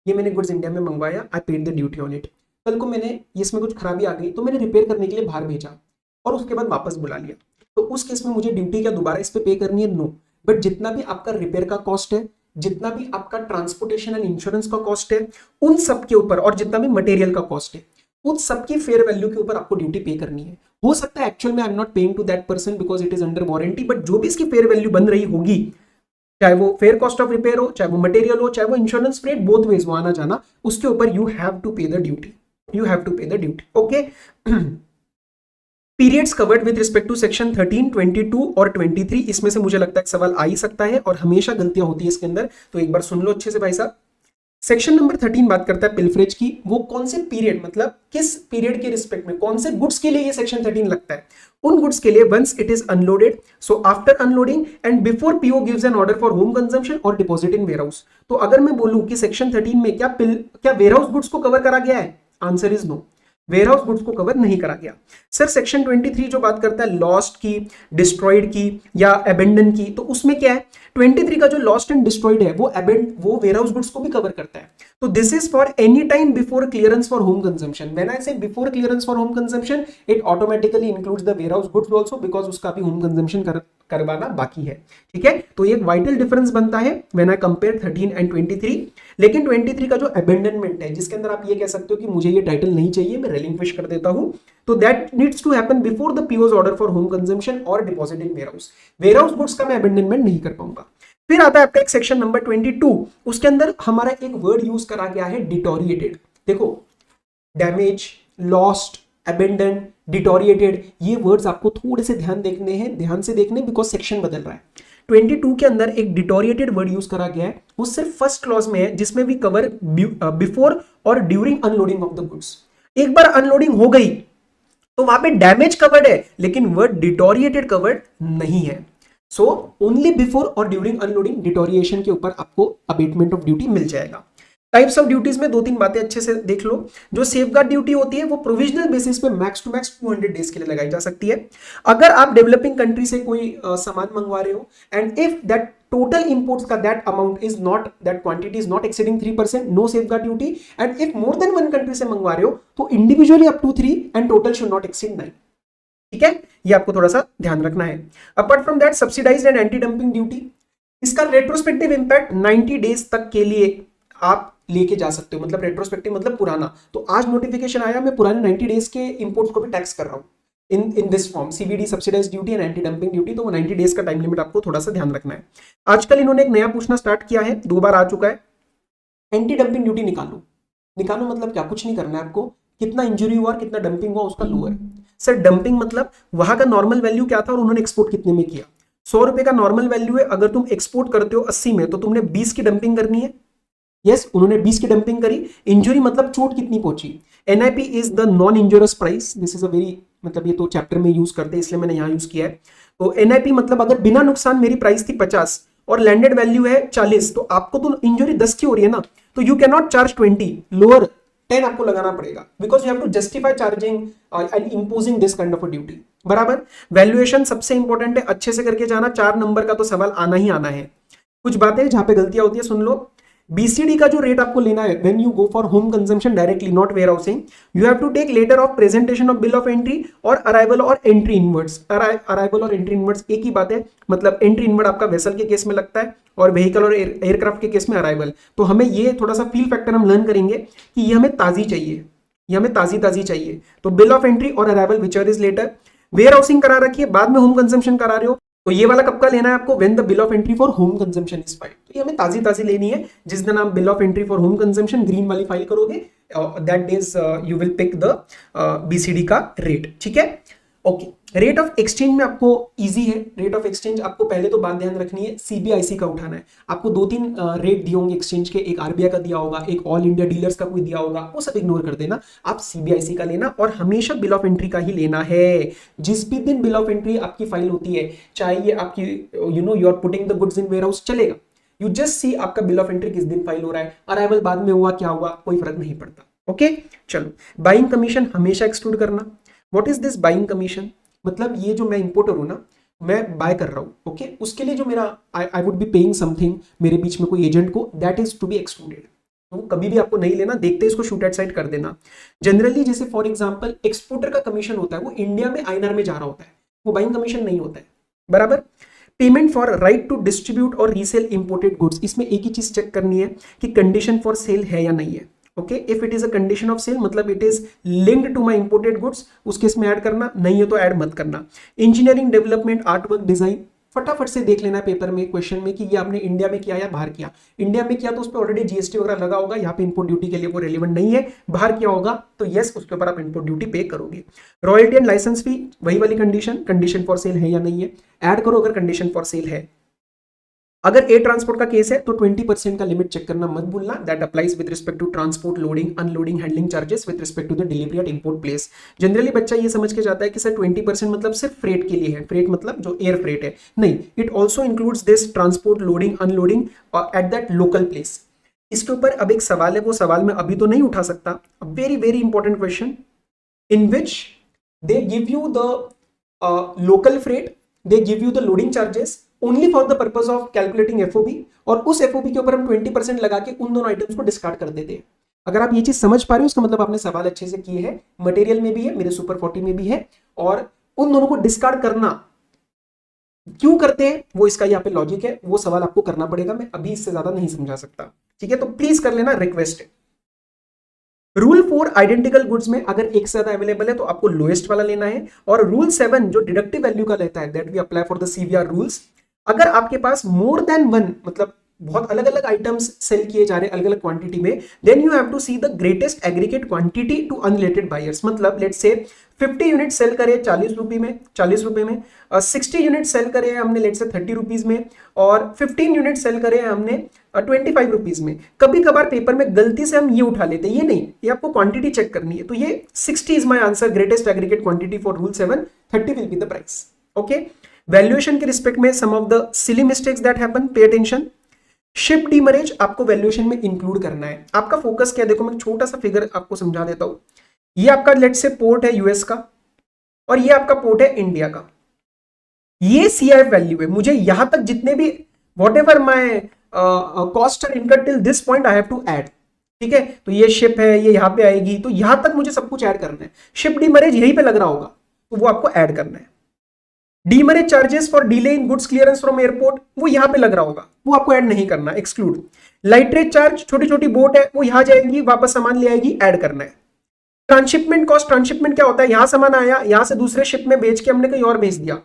ये मैंने गुड्स इंडिया में मंगवाया, I paid the duty on it, कल को मैंने इसमें कुछ खराबी आ गई तो मैंने रिपेयर करने के लिए बाहर भेजा और उसके बाद वापस बुला लिया, तो उस केस में मुझे ड्यूटी क्या दोबारा इस पे पे करनी है? नो। बट जितना भी आपका रिपेयर का कॉस्ट है, जितना भी आपका ट्रांसपोर्टेशन एंड इंश्योरेंस का कॉस्ट है, उन सब के ऊपर, और जितना भी मटेरियल का कॉस्ट है, उन सबकी फेयर वैल्यू के ऊपर आपको ड्यूटी पे करनी है। हो सकता है एक्चुअल में I am not paying to that person because it is under warranty, but जो भी इसकी फेयर वैल्यू बन रही होगी, चाहे वो फेयर कॉस्ट ऑफ रिपेयर हो, चाहे वो मटेरियल हो, चाहे वो इंश्योरेंस रेट, बोथ वेज वो आना जाना, उसके ऊपर you have to pay the duty, you have to pay the duty. Okay. Periods covered with respect to section 13, 22 और 23, इसमें से मुझे लगता है सवाल आ ही सकता है और हमेशा गलतियां होती है इसके अंदर, तो एक बार सुन लो अच्छे से भाई साहब। सेक्शन नंबर 13 बात करता है पिलफरेज की। वो कौन से पीरियड, मतलब किस पीरियड के रिस्पेक्ट में, कौन से गुड्स के लिए ये सेक्शन 13 लगता है? उन गुड्स के लिए once it is unloaded, so after unloading and before PO gives an order for home consumption और डिपॉजिट इन वेयरहाउस। तो अगर मैं बोलूं कि सेक्शन 13 में क्या वेयरहाउस गुड्स को कवर करा गया है? Answer is no, warehouse goods को कवर नहीं करा गया। सर सेक्शन 23 जो बात करता है लॉस्ट की, डिस्ट्रॉयड की या अबेंडन की, तो उसमें क्या है? 23 का जो लॉस्ट एंड डिस्ट्रॉयड है वो वेयरहाउस गुड्स को भी कवर करता है। तो this is for any time before clearance for home consumption. When I say before clearance for home consumption, it automatically includes the warehouse goods also, because उसका भी home consumption करवाना बाकी है। ठीक है, तो ये वाइटल डिफरेंस बनता है व्हेन आई कंपेयर 13 एंड 23। लेकिन 23 का जो अबेंडनमेंट है, जिसके अंदर आप ये कह सकते हो कि मुझे ये टाइटल नहीं चाहिए, मैं रिलिंक्विश कर देता हूं, तो that needs to happen before the PO's order for home consumption और deposit in warehouse. Warehouse goods का मैं अबेंडनमेंट नहीं कर पाऊंगा। फिर आता है आपका एक सेक्शन नंबर 22, उसके अंदर हमारा एक वर्ड यूज करा गया है डिटोरिएटेड। देखो, डैमेज, लॉस्ट, अबेंडन, डिटोरिएटेड, ये वर्ड्स आपको थोड़े से ध्यान से देखने बिकॉज सेक्शन बदल रहा है। 22 के अंदर एक डिटोरिएटेड वर्ड यूज करा गया है, वो सिर्फ फर्स्ट क्लॉज में है, जिसमें भी कवर बिफोर और during unloading of the goods. एक बार अनलोडिंग हो गई तो वहां पे डैमेज कवर्ड है, लेकिन वर्ड डिटोरिएटेड कवर्ड नहीं है। सो ओनली बिफोर और ड्यूरिंग अनलोडिंग डिटोरिएशन के ऊपर आपको अबेटमेंट ऑफ ड्यूटी मिल जाएगा। टाइप्स ऑफ ड्यूटीज में 2-3 बातें अच्छे से देख लो। जो सेफगार्ड ड्यूटी होती है वो प्रोविजनल बेसिस पे मैक्स टू मैक्स 200 डेज के लिए लगाई जा सकती है। अगर आप डेवलपिंग कंट्री से कोई सामान मंगवा रहे हो and if that total imports का that amount is not, that quantity is not exceeding 3%, no safeguard duty, and if more than one country से मंगवा रहे हो तो individually up to 3 and total should not exceed 9। ठीक है, ये आपको थोड़ा सा ध्यान रखना है। Apart from that subsidised and anti dumping duty, इसका रेट्रोस्पेक्टिव इंपैक्ट 90 डेज तक के लिए आप लेके जा सकते हो, मतलब रेट्रोस्पेक्टिव मतलब पुराना। तो आज नोटिफिकेशन आया, मैं पुराने 90 डेज के इंपोर्ट्स को भी टैक्स कर रहा हूं in this form, CVD subsidised duty and anti dumping duty. तो वो 90 डेज का टाइम लिमिट आपको थोड़ा सा ध्यान रखना है। आजकल इन्होंने एक नया पूछना स्टार्ट किया है, 2 बार आ चुका है, एंटी डंपिंग ड्यूटी निकालो। निकालो मतलब क्या, कुछ नहीं करना है आपको, कितना इंजरी हुआ और कितना डंपिंग हुआ उसका लो है। सर डंपिंग मतलब वहां का नॉर्मल वैल्यू क्या था और उन्होंने एक्सपोर्ट कितने में किया। 100 रुपए का नॉर्मल वैल्यू है, अगर तुम एक्सपोर्ट करते हो 80 में तो तुमने 20 की डंपिंग करनी है। यस, उन्होंने 20 की डंपिंग करी। इंजरी मतलब चोट कितनी पहुंची। NIP is the non injurious price, this is a very, मतलब ये तो चैप्टर में यूज करते हैं इसलिए मैंने यहां यूज किया है। तो एनआईपी मतलब अगर बिना नुकसान मेरी प्राइस थी 50 और लैंडेड वैल्यू है 40, तो आपको तो इंजरी 10 की हो रही है ना, तो you can not charge 20, lower 10 आपको लगाना पड़ेगा, because you have to justify charging and imposing this kind of a duty. बराबर। वैल्यूएशन सबसे इंपॉर्टेंट है, अच्छे से करके जाना, 4 नंबर का तो सवाल आना ही आना है। कुछ बातें जहां पे गलतियां होती है सुन लो। बीसीडी का जो रेट आपको लेना है when you go for home consumption directly, not warehousing, you have to take letter of presentation of bill of entry और अराइवल और एंट्री इनवर्ड्स। अराइवल और एंट्री इनवर्ड्स एक ही बात है, मतलब एंट्री इनवर्ड आपका वेसल के केस में लगता है और व्हीकल और एयरक्राफ्ट के केस में अराइवल। तो हमें ये थोड़ा सा फील फैक्टर हम लर्न करेंगे कि ये हमें ताजी चाहिए, ये हमें ताजी ताजी चाहिए। तो बिल ऑफ एंट्री और अराइवल विचर इज लेटर। वेयर हाउसिंग करा रखिए, बाद में होम कंजम्पशन करा रहे हो, तो ये वाला कब का लेना है आपको, when the bill of entry for home consumption is filed. तो ये हमें ताजी ताजी लेनी है। जिस दिन आप bill of entry for home consumption green वाली फाइल करोगे, that days you will pick the BCD का रेट। ठीक है, ओके। रेट ऑफ एक्सचेंज में आपको इजी है। रेट ऑफ एक्सचेंज आपको पहले तो बात ध्यान रखनी है, सीबीआईसी का उठाना है। आपको 2-3 रेट दिए होंगे एक्सचेंज के, एक आरबीआई का दिया होगा, एक ऑल इंडिया डीलर्स का कोई दिया होगा, वो सब इग्नोर कर देना, आप सीबीआईसी का लेना और हमेशा बिल ऑफ एंट्री का ही लेना है। जिस भी दिन बिल ऑफ एंट्री आपकी फाइल होती है, चाहे ये आपकी you are putting the goods in warehouse, चलेगा, यू जस्ट सी आपका बिल ऑफ एंट्री किस दिन फाइल हो रहा है, अराइवल बाद में हुआ क्या हुआ, कोई फर्क नहीं पड़ता। ओके, चलो। बाइंग कमीशन हमेशा एक्सक्लूड करना। What is this buying commission, मतलब ये जो मैं इंपोर्टर हूं ना, मैं बाय कर रहा हूं, ओके, उसके लिए जो मेरा I would be paying something मेरे बीच में कोई एजेंट को, that is to be excluded. तो कभी भी आपको नहीं लेना, देखते इसको शूट एट साइड कर देना। जनरली जैसे फॉर एग्जांपल एक्सपोर्टर का कमीशन होता है, वो इंडिया में आईएनआर में जा रहा होता है, वो बाइंग कमीशन नहीं होता है। बराबर। Payment for right to distribute और रीसेल इंपोर्टेड गुड्स, इसमें एक ही चीज चेक करनी है कि कंडीशन फॉर सेल है या नहीं है। Okay, if it is a condition of sale मतलब it is linked to my imported goods, उस केस में ऐड करना, नहीं है तो ऐड मत करना। Engineering development art work design, फटाफट से देख लेना पेपर में क्वेश्चन में कि ये आपने इंडिया में किया या बाहर किया। इंडिया में किया तो उस पर ऑलरेडी जीएसटी वगैरह लगा होगा, यहाँ पे इंपोर्ट ड्यूटी के लिए वो रेलिवेंट नहीं है। बाहर किया होगा तो यस, उसके ऊपर आप इंपोर्ट ड्यूटी पे करोगे। रॉयल्टी एंड लाइसेंस फी, वही वाली कंडीशन, कंडीशन फॉर सेल है या नहीं है, ऐड करो अगर कंडीशन फॉर सेल है। अगर एयर ट्रांसपोर्ट का केस है तो 20% का लिमिट चेक करना मत भूलना, that applies with respect to transport, loading, unloading, handling charges with respect to the delivery at import place. Generally बच्चा ये समझ के जाता है कि सर 20% मतलब सिर्फ फ्रेट के लिए है, फ्रेट मतलब जो एयर फ्रेट है, नहीं, it also includes this transport, loading, unloading at that local place. इसके ऊपर अब एक सवाल है, वो सवाल मैं अभी तो नहीं उठा सकता, very very important question, in which they give you the local freight, they give you the loading charges only for the purpose of calculating FOB, और उस एफओबी के ऊपर हम 20% लगा के उन दोनों आइटम्स को डिस्कार्ड कर देते हैं। अगर आप ये चीज समझ पा रहे हो उसका मतलब आपने सवाल अच्छे से किए हैं, मटेरियल में भी है, मेरे सुपर 40 में भी है, और उन दोनों को डिस्कार्ड करना क्यों करते हैं वो इसका यहाँ पे लॉजिक है, वो सवाल आपको करना पड़ेगा, मैं अभी इससे ज्यादा नहीं समझा सकता। ठीक है, तो प्लीज कर लेना, रिक्वेस्ट है। रूल 4 आइडेंटिकल गुड्स में अगर एक से ज्यादा अवेलेबल है तो आपको लोएस्ट वाला लेना है, और रूल 7 जो डिडक्टिव वैल्यू का लेता है, that we apply for the CVR rules. अगर आपके पास मोर देन वन, मतलब बहुत अलग अलग आइटम्स सेल किए जा रहे हैं अलग अलग क्वांटिटी में, then you have to see the greatest aggregate quantity to unrelated buyers. मतलब लेट्स से 50 यूनिट सेल करे 40 रुपये में, 60 यूनिट सेल करे हमने लेट्स से 30 रुपीज में, और 15 यूनिट सेल करे हमने 25 रुपीज में। कभी कभार पेपर में गलती से हम ये उठा लेते हैं, ये नहीं, ये आपको क्वांटिटी चेक करनी है। तो ये 60 is my answer, greatest aggregate quantity for rule 7, 30 will be the price. Okay, valuation के रिस्पेक्ट में some of the silly mistakes that happen, pay attention. Ship demurrage आपको वैल्यूएशन में इंक्लूड करना है। आपका फोकस क्या है, देखो मैं एक छोटा सा फिगर आपको समझा देता हूं। ये आपका लेट्स से पोर्ट है यूएस का, और ये आपका पोर्ट है इंडिया का। ये सीआईएफ वैल्यू है, मुझे यहां तक जितने भी whatever my cost are incurred till this point I have to add. ठीक है, तो ये शिप है, ये यहां पे आएगी, तो यहां तक मुझे सब कुछ ऐड करना है। शिप डीमरेज यहीं पे लग रहा होगा, तो वो आपको ऐड करना है। Demurrage charges for delay in goods clearance from airport, वो यहां पे लग रहा होगा, वो आपको ऐड नहीं करना, एक्सक्लूड। लाइटरेज चार्ज, छोटी छोटी बोट है वो यहां जाएगी, वापस सामान ले आएगी, ऐड करना है। ट्रांसशिपमेंट कॉस्ट, ट्रांसशिपमेंट क्या होता है, यहां सामान आया, यहां से दूसरे शिप में बेच के हमने कहीं और भेज दिया,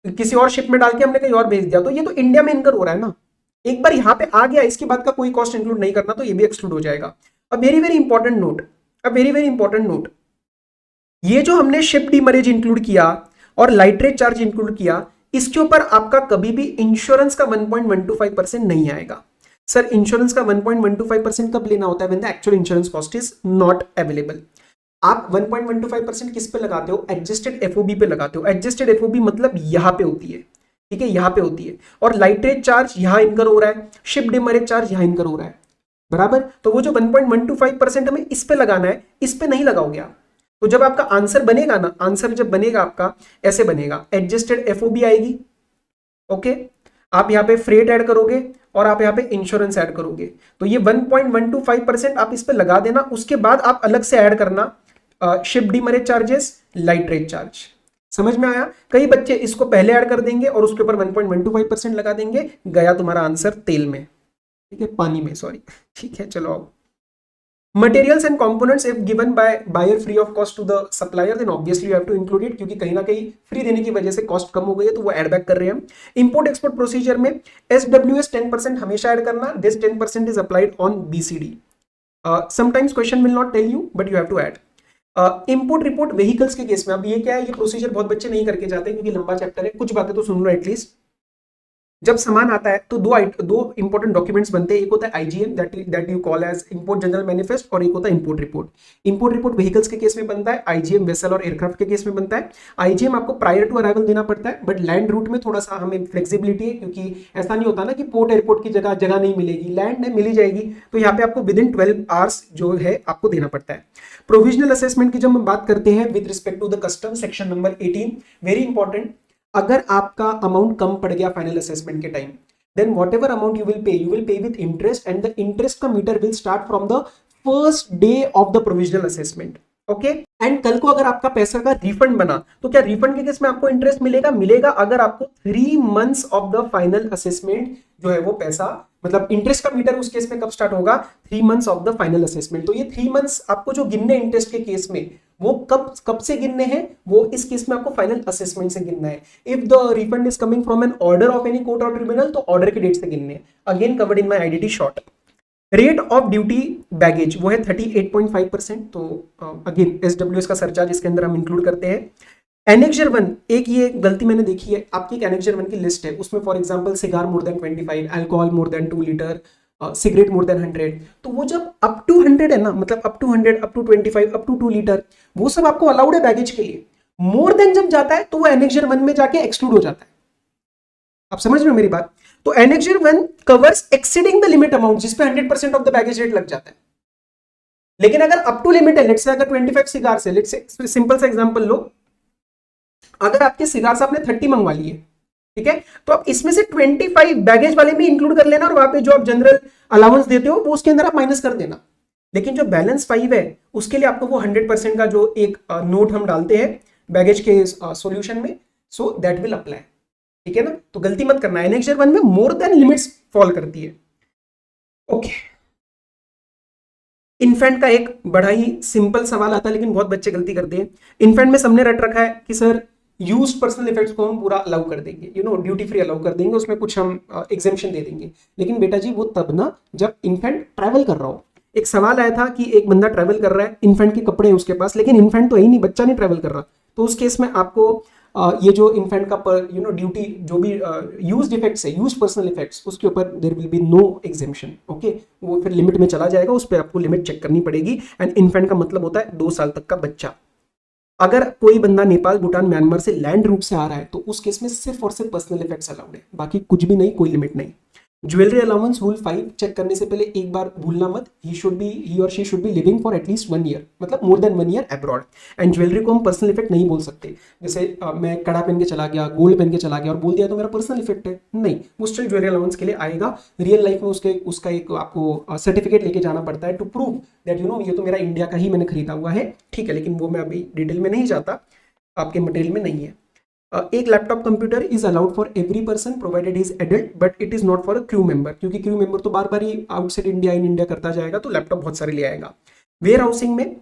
किसी और शिप में डाल के हमने कहीं और भेज दिया, तो ये तो इंडिया में इनकर हो रहा है ना। एक बार यहां पे आ गया, इसके बाद का कोई कॉस्ट इंक्लूड नहीं करना, तो ये भी एक्सक्लूड हो जाएगा। अब वेरी वेरी इंपॉर्टेंट नोट, अब वेरी वेरी इंपॉर्टेंट नोट, ये जो हमने शिप डीमरेज इंक्लूड किया और लाइटरेज चार्ज इंक्लूड किया, इसके ऊपर आपका कभी भी इंश्योरेंस का 1.125% नहीं आएगा। सर इंश्योरेंस का 1.125% कब लेना होता है? When the actual insurance cost is not available. आप 1.125% किस पे लगाते हो? एडजस्टेड एफओबी पे लगाते हो। एडजस्टेड एफओबी मतलब यहां पे होती है, ठीक है, यहां पे होती है, और लाइटरेज चार्ज यहां इनकर हो रहा है, शिप डीमरेज चार्ज यहां इनकर हो रहा है, बराबर। तो वो जो 1.125% हमें इस पे लगाना है, इस पे नहीं लगाओगे आप। तो जब आपका आंसर बनेगा ना, आंसर जब बनेगा आपका ऐसे बनेगा, एडजस्टेड एफओबी आएगी, ओके, आप यहाँ पे फ्रेट ऐड करोगे और आप यहाँ पे इंश्योरेंस ऐड करोगे, तो ये 1.125% आप इस पे लगा देना। उसके बाद आप अलग से ऐड करना शिप डीमरेज चार्जेस, लाइटरेज चार्ज। समझ में आया? कई बच्चे इसको पहले ऐड कर देंगे और उसके ऊपर 1.125% लगा देंगे, गया तुम्हारा आंसर तेल में, ठीक है, पानी में, सॉरी, ठीक है। चलो अब materials and components if given by buyer free of cost to the supplier, then obviously you have to include it, क्योंकि कहीं ना कहीं फ्री देने की वजह से कॉस्ट कम हो गई है, तो वो ऐड बैक कर रहे हैं हम। इंपोर्ट एक्सपोर्ट प्रोसीजर में SWS 10% हमेशा ऐड करना, this 10% is applied on BCD। Sometimes question will not tell you but you have to add. Import report vehicles के केस में, अब ये क्या है, ये प्रोसीजर बहुत बच्चे नहीं करके जाते क्योंकि लंबा चैप्टर है, कुछ बातें तो सुन लो एटलीस्ट। जब सामान आता है तो दो इंपॉर्टेंट डॉक्यूमेंट्स बनते हैं, एक होता है IGM that you call as import general manifest, और एक होता है import report. Import report vehicles के केस में बनता है, आईजीएम वेसल और एयरक्राफ्ट के केस में बनता है। आईजीएम आपको प्रायर टू अराइवल देना पड़ता है, बट लैंड रूट में थोड़ा सा हमें फ्लेक्सिबिलिटी है, क्योंकि ऐसा नहीं होता ना कि पोर्ट एयरपोर्ट की जगह नहीं मिलेगी, लैंड है मिली जाएगी, तो यहाँ पे आपको विद इन 12 आवर्स जो है आपको देना पड़ता है। प्रोविजनल असेसमेंट की जब हम बात करते हैं with respect to the custom, section number 18, very important, अगर आपका अमाउंट कम पड़ गया फाइनल असेसमेंट के time, then whatever amount you will pay with interest, and the interest का metre will start from the first day of the provisional assessment, okay? And कल को अगर आपका पैसा का रिफंड बना, तो क्या रिफंड के केस में आपको इंटरेस्ट मिलेगा अगर आपको 3 months of the final assessment जो है वो पैसा, मतलब इंटरेस्ट का मीटर उस केस में कब स्टार्ट होगा? 3 months of the final assessment. तो ये 3 months आपको जो गिनने इंटरेस्ट के केस में, वो कब से गिनने हैं? वो इस केस में आपको फाइनल असेसमेंट से गिनना है। If the refund is coming from an order of any court और ट्रिब्यूनल, तो ऑर्डर के डेट से गिनने हैं, again covered in my IDT short. Rate of duty baggage वो है 38.5%, तो अगेन SWS का सरचार्ज इसके अंदर हम इंक्लूड करते हैं। एनेक्जर 1, एक ये गलती मैंने देखी है, आपकी एक एनेक्जर 1 की लिस्ट है, उसमें for example cigar more than 25, alcohol more than 2 litre, cigarette more than 100, तो वो जब अप टू 100 है ना, मतलब up to 100, up to 25, up to 2 litre, वो सब आपको अलाउड है बैगेज के लिए। मोर देन जब जाता है तो वो एनेक्जर 1 में जाके एक्सक्लूड हो जाता है। आप समझ रहे हो मेरी बात? तो annexure 1 covers exceeding the limit amount, जिसपे 100% ऑफ द बैगेज रेट लग जाता है। लेकिन अगर अप टू लिमिट है, लेट्स से अगर 25 सिगार से, लेट्स से सिंपल सा एग्जांपल लो, अगर आपके सिगार से आपने 30 मंगवा लिए, ठीक है, तो आप इसमें से 25 बैगेज वाले भी इंक्लूड कर लेना, और वहां पे जो आप जनरल अलाउंस देते हो वो उसके अंदर आप माइनस कर देना। लेकिन जो बैलेंस 5 है उसके लिए आपको वो 100% का जो एक नोट हम डालते हैं बैगेज के सॉल्यूशन में, सो दैट विल अप्लाई, ठीक है ना। तो गलती मत करना, एनेक्जर 1 में मोर देन लिमिट्स फॉल करती है, ओके। इन्फेंट का एक बड़ा ही सिंपल सवाल आता है, लेकिन बहुत बच्चे गलती करते हैं। इन्फेंट में सबने रट रखा है कि सर यूज्ड पर्सनल इफेक्ट्स को हम पूरा अलाउ कर देंगे, ड्यूटी फ्री अलाउ कर देंगे, उसमें कुछ हम एग्जेम्पशन दे देंगे। लेकिन बेटा जी वो तब ना जब इन्फेंट ट्रैवल कर रहा हो। एक सवाल आया था कि एक बंदा ट्रैवल कर रहा है, इन्फेंट के कपड़े हैं उसके पास, लेकिन इन्फेंट तो है ही नहीं, बच्चा नहीं ट्रैवल कर रहा, तो उस केस में आपको ये जो इन्फेंट का ड्यूटी जो भी यूज्ड इफेक्ट्स है, यूज्ड पर्सनल इफेक्ट्स, उसके ऊपर there will be no exemption, okay. वो फिर लिमिट में चला जाएगा, उस पर आपको लिमिट चेक करनी पड़ेगी। एंड इन्फेंट का मतलब होता है 2 साल तक का बच्चा। अगर कोई बंदा नेपाल, भूटान, म्यांमार से लैंड रूट से आ रहा है, तो उस केस में सिर्फ और सिर्फ पर्सनल इफेक्ट्स अलाउड है, बाकी कुछ भी नहीं, कोई लिमिट नहीं। ज्वेलरी अलाउंस रूल 5 चेक करने से पहले एक बार भूलना मत, ही और she should be living for at least 1 year, मतलब more than 1 year abroad. And jewellery को हम पर्सनल इफेक्ट नहीं बोल सकते, जैसे मैं कड़ा पहन के चला गया, गोल्ड पहन के चला गया और बोल दिया तो मेरा पर्सनल इफेक्ट है, नहीं, वो स्टिल ज्वेलरी अलाउंस के लिए आएगा। रियल लाइफ में उसका एक आपको सर्टिफिकेट लेके जाना पड़ता है टू प्रूव दैट ये तो मेरा इंडिया का ही मैंने खरीदा हुआ है, ठीक है, लेकिन वो मैं अभी डिटेल में नहीं जाता। आपके मटेरियल में नहीं है। एक laptop computer is allowed for every person provided is adult, but it is not for a crew member, क्योंकि क्रू मेंबर तो बार बार ही आउटसाइड इंडिया इन इंडिया करता जाएगा, तो लैपटॉप बहुत सारे ले आएगा। वेयर हाउसिंग में,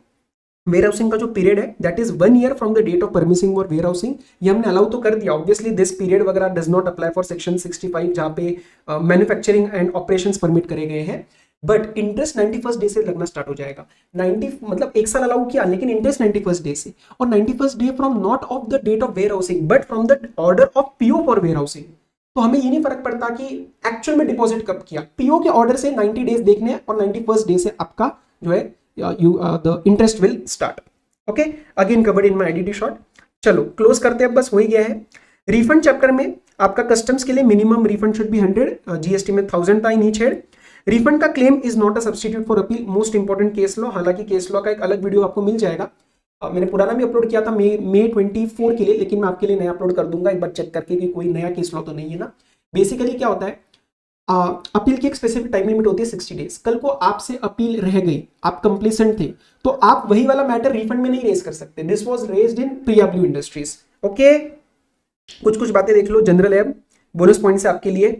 वेयर हाउसिंग का जो पीरियड है that is 1 year from the date of permitting और वेयर हाउसिंग, ये हमने अलाउ तो कर दिया। ऑब्वियसली दिस पीरियड वगैरह does not apply for section 65 जहां पे मैन्युफैक्चरिंग एंड ऑपरेशंस परमिट करे गए हैं, बट इंटरेस्ट 91st डे से लगना स्टार्ट हो जाएगा। 90 मतलब 1 साल अलाउ किया, लेकिन इंटरेस्ट 91st डे से, और 91st day from not of the date of warehousing but from the order of PO for warehousing. तो हमें ये नहीं फर्क पड़ता कि एक्चुअल में डिपॉजिट कब किया, पीओ के ऑर्डर से 90 डेज देखने हैं और 91st डे से आपका जो है the interest will start. Okay, again covered in my IDT short. चलो क्लोज करते हैं, बस हो ही गया है। रिफंड चैप्टर में आपका कस्टम्स के लिए minimum refund should be 100, GST में 1000 था इन ईच हेड। रिफंड का claim is not a substitute for appeal, most important case law. हालांकि केस लॉ का एक अलग वीडियो आपको मिल जाएगा, मैंने पुराना भी अपलोड किया था मई 24 के लिए, लेकिन मैं आपके लिए नया अपलोड कर दूंगा एक बार चेक करके कि कोई नया केस लॉ तो नहीं है ना। बेसिकली क्या होता है, अपील की एक स्पेसिफिक टाइम लिमिट होती है 60 डेज। कल को आपसे अपील रह गई, आप कंप्लीसेंट थे, तो आप वही वाला मैटर रिफंड में नहीं रेज कर सकते। दिस वाज रेज्ड इन प्रीएब्ल्यू इंडस्ट्रीज। ओके, कुछ बातें देख लो, जनरल है, बोनस पॉइंट से आपके लिए।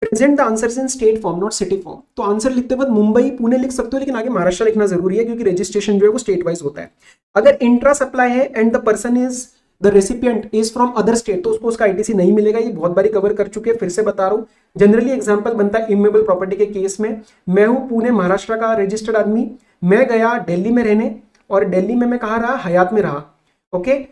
Present the answers in state form not city form, तो आंसर लिखते वक्त मुंबई पुणे लिख सकते हो, लेकिन आगे महाराष्ट्र लिखना जरूरी है क्योंकि रजिस्ट्रेशन जो है वो स्टेट वाइज होता है। अगर इंट्रा सप्लाई है and the person is the recipient is from other state, तो उसको उसका आईटीसी नहीं मिलेगा। ये बहुत बारी कवर कर चुके हैं, फिर से बता रहा हूं। जनरली एग्जांपल बनता है इमूवेबल प्रॉपर्टी के केस में, मैं हूं पुणे महाराष्ट्र का रजिस्टर्ड आदमी, मैं गया दिल्ली में रहने, और दिल्ली में मैं कहाँ रहा, हयात में रहा। ओके,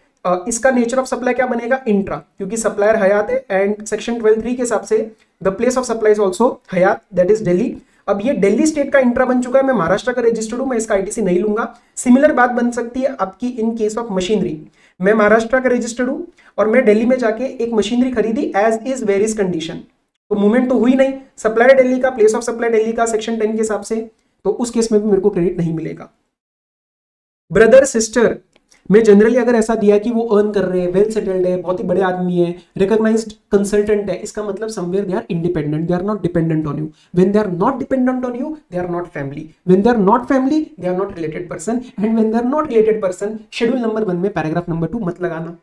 इसका नेचर ऑफ सप्लाई क्या बनेगा, इंट्रा, क्योंकि सप्लायर हयात है एंड सेक्शन 12(3) के हिसाब से the place of supply is also Hyatt, that is Delhi. अब ये दिल्ली स्टेट का इंट्रा बन चुका है, मैं महाराष्ट्र का रजिस्टर्ड हूं, मैं इसका आईटीसी नहीं लूंगा। सिमिलर बात बन सकती है आपकी इन केस ऑफ मशीनरी, मैं महाराष्ट्र का रजिस्टर्ड हूं और मैं दिल्ली में जाके एक मशीनरी खरीदी एज इज वेरियस कंडीशन, तो मूवमेंट तो हुई नहीं, सप्लायर दिल्ली का, प्लेस ऑफ सप्लाई दिल्ली का सेक्शन 10 के हिसाब से, तो उस केस में भी मेरे को क्रेडिट नहीं मिलेगा। ब्रदर सिस्टर में जनरली अगर ऐसा दिया कि वो अर्न कर रहे हैं, वेल सेटल्ड है, बहुत ही बड़े आदमी है, रिकॉग्नाइज्ड कंसल्टेंट है, इसका मतलब somewhere they are independent, they are not dependent on you. When they are not dependent on you they are not family, when they are not family they are not related person, and when they are not related person schedule number 1 में paragraph number 2 मत लगाना।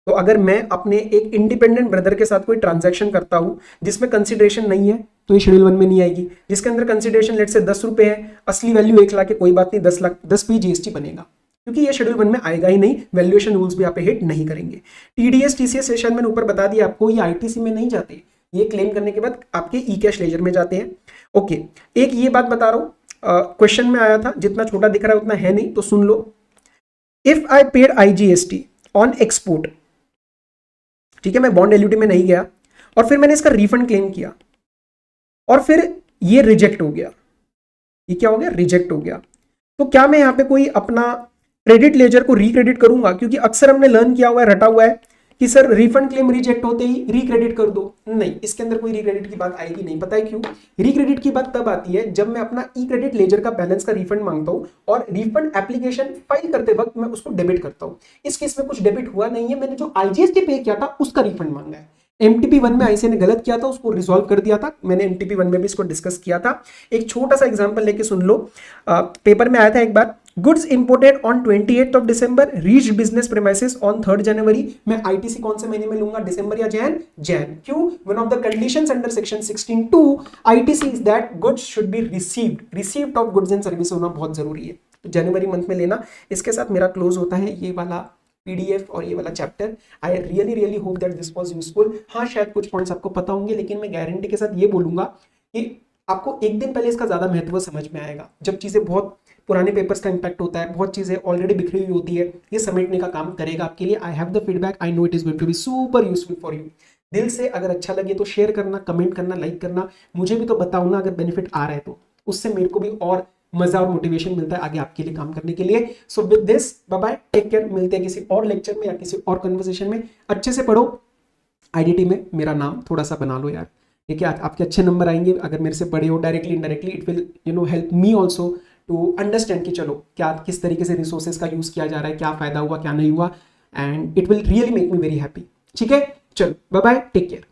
तो अगर मैं अपने एक independent brother के साथ कोई ट्रांजैक्शन करता हूं जिसमें कंसिडरेशन नहीं है, तो ये शेड्यूल 1 में नहीं आएगी। जिसके अंदर कंसिडरेशन लेट से 10 रुपए है, असली वैल्यू 1 लाख है, कोई बात नहीं, 10 लाख 10 पे जीएसटी बनेगा, क्योंकि ये शेड्यूल 1 में आएगा ही नहीं, वैल्यूएशन रूल्स भी यहाँ पे हिट नहीं करेंगे। टीडीएस टीसीएस सेशन मैंने ऊपर बता दिया आपको, ये आईटीसी में नहीं जाते, ये क्लेम करने के बाद आपके ई कैश लेजर में जाते हैं। ओके, एक ये बात बता रहा हूं, क्वेश्चन में आया था, जितना छोटा दिख रहा है उतना है नहीं, तो सुन लो। If I paid IGST on export, ठीक है, मैं बॉन्ड एल्यूटी में नहीं गया और फिर मैंने इसका रिफंड क्लेम किया और फिर ये रिजेक्ट हो गया, ये क्या हो गया, रिजेक्ट हो गया, तो क्या मैं यहाँ पे कोई अपना क्रेडिट लेजर को रिक्रेडिट करूंगा? क्योंकि अक्सर हमने लर्न किया हुआ है, रटा हुआ है कि सर रिफंड क्लेम रिजेक्ट होते ही रिक्रेडिट कर दो। नहीं, इसके अंदर कोई रिक्रेडिट की बात आएगी नहीं। पता है क्यों? रिक्रेडिट की बात तब आती है जब मैं अपना ई क्रेडिट लेजर का बैलेंस का रिफंड मांगता हूं और रिफंड एप्लीकेशन फाइल करते वक्त मैं उसको डेबिट करता हूं। इस केस में कुछ डेबिट हुआ नहीं है, मैंने जो आईजीएसटी पे किया था उसका रिफंड मांगा है। एमटीपी 1 में आईसीए ने गलत किया था, उसको रिजॉल्व कर दिया था, मैंने एमटीपी 1 में भी इसको डिस्कस किया था। एक छोटा सा एग्जांपल लेके सुन लो, पेपर में आया था एक बार, goods imported on 28th of December reach business premises on 3rd January। मैं आईटीसी कौन से महीने में लूंगा, दिसंबर या जैन? क्यों? One of the conditions under section 16(2) ITC is that goods should be received, received of goods and service होना बहुत जरूरी है, तो जनवरी मंथ में लेना। इसके साथ मेरा क्लोज होता है ये वाला पीडीएफ और ये वाला chapter. I really hope that this was useful. हाँ, शायद कुछ पॉइंट्स आपको पता होंगे, लेकिन मैं गारंटी के साथ ये बोलूंगा कि आपको एक दिन पहले इसका ज्यादा महत्व समझ में आएगा। जब चीजें बहुत पुराने पेपर्स का इंपैक्ट होता है, बहुत चीजें ऑलरेडी बिखरी हुई होती है, ये समेटने का काम करेगा आपके लिए। I have the feedback, I know it is going to be super useful for you. दिल से अगर अच्छा लगे तो शेयर करना, कमेंट करना, लाइक करना, मुझे भी तो बताओ ना अगर बेनिफिट आ रहा है तो, उससे मेरे को भी और मजा और मोटिवेशन मिलता है आगे आपके लिए काम करने के लिए। So with this bye bye, take care, मिलते हैं किसी और लेक्चर में या किसी और कन्वर्सेशन में। अच्छे से पढ़ो, आईडीटी में मेरा नाम थोड़ा सा बना लो यार, ठीक है? आपके अच्छे नंबर आएंगे अगर मेरे से पढ़े हो directly indirectly, it will help me also to understand कि चलो क्या किस तरीके से रिसोर्सेज का यूज किया जा रहा है, क्या फायदा हुआ क्या नहीं हुआ, and it will really make me very happy. ठीक है, चलो बाय बाय, टेक केयर।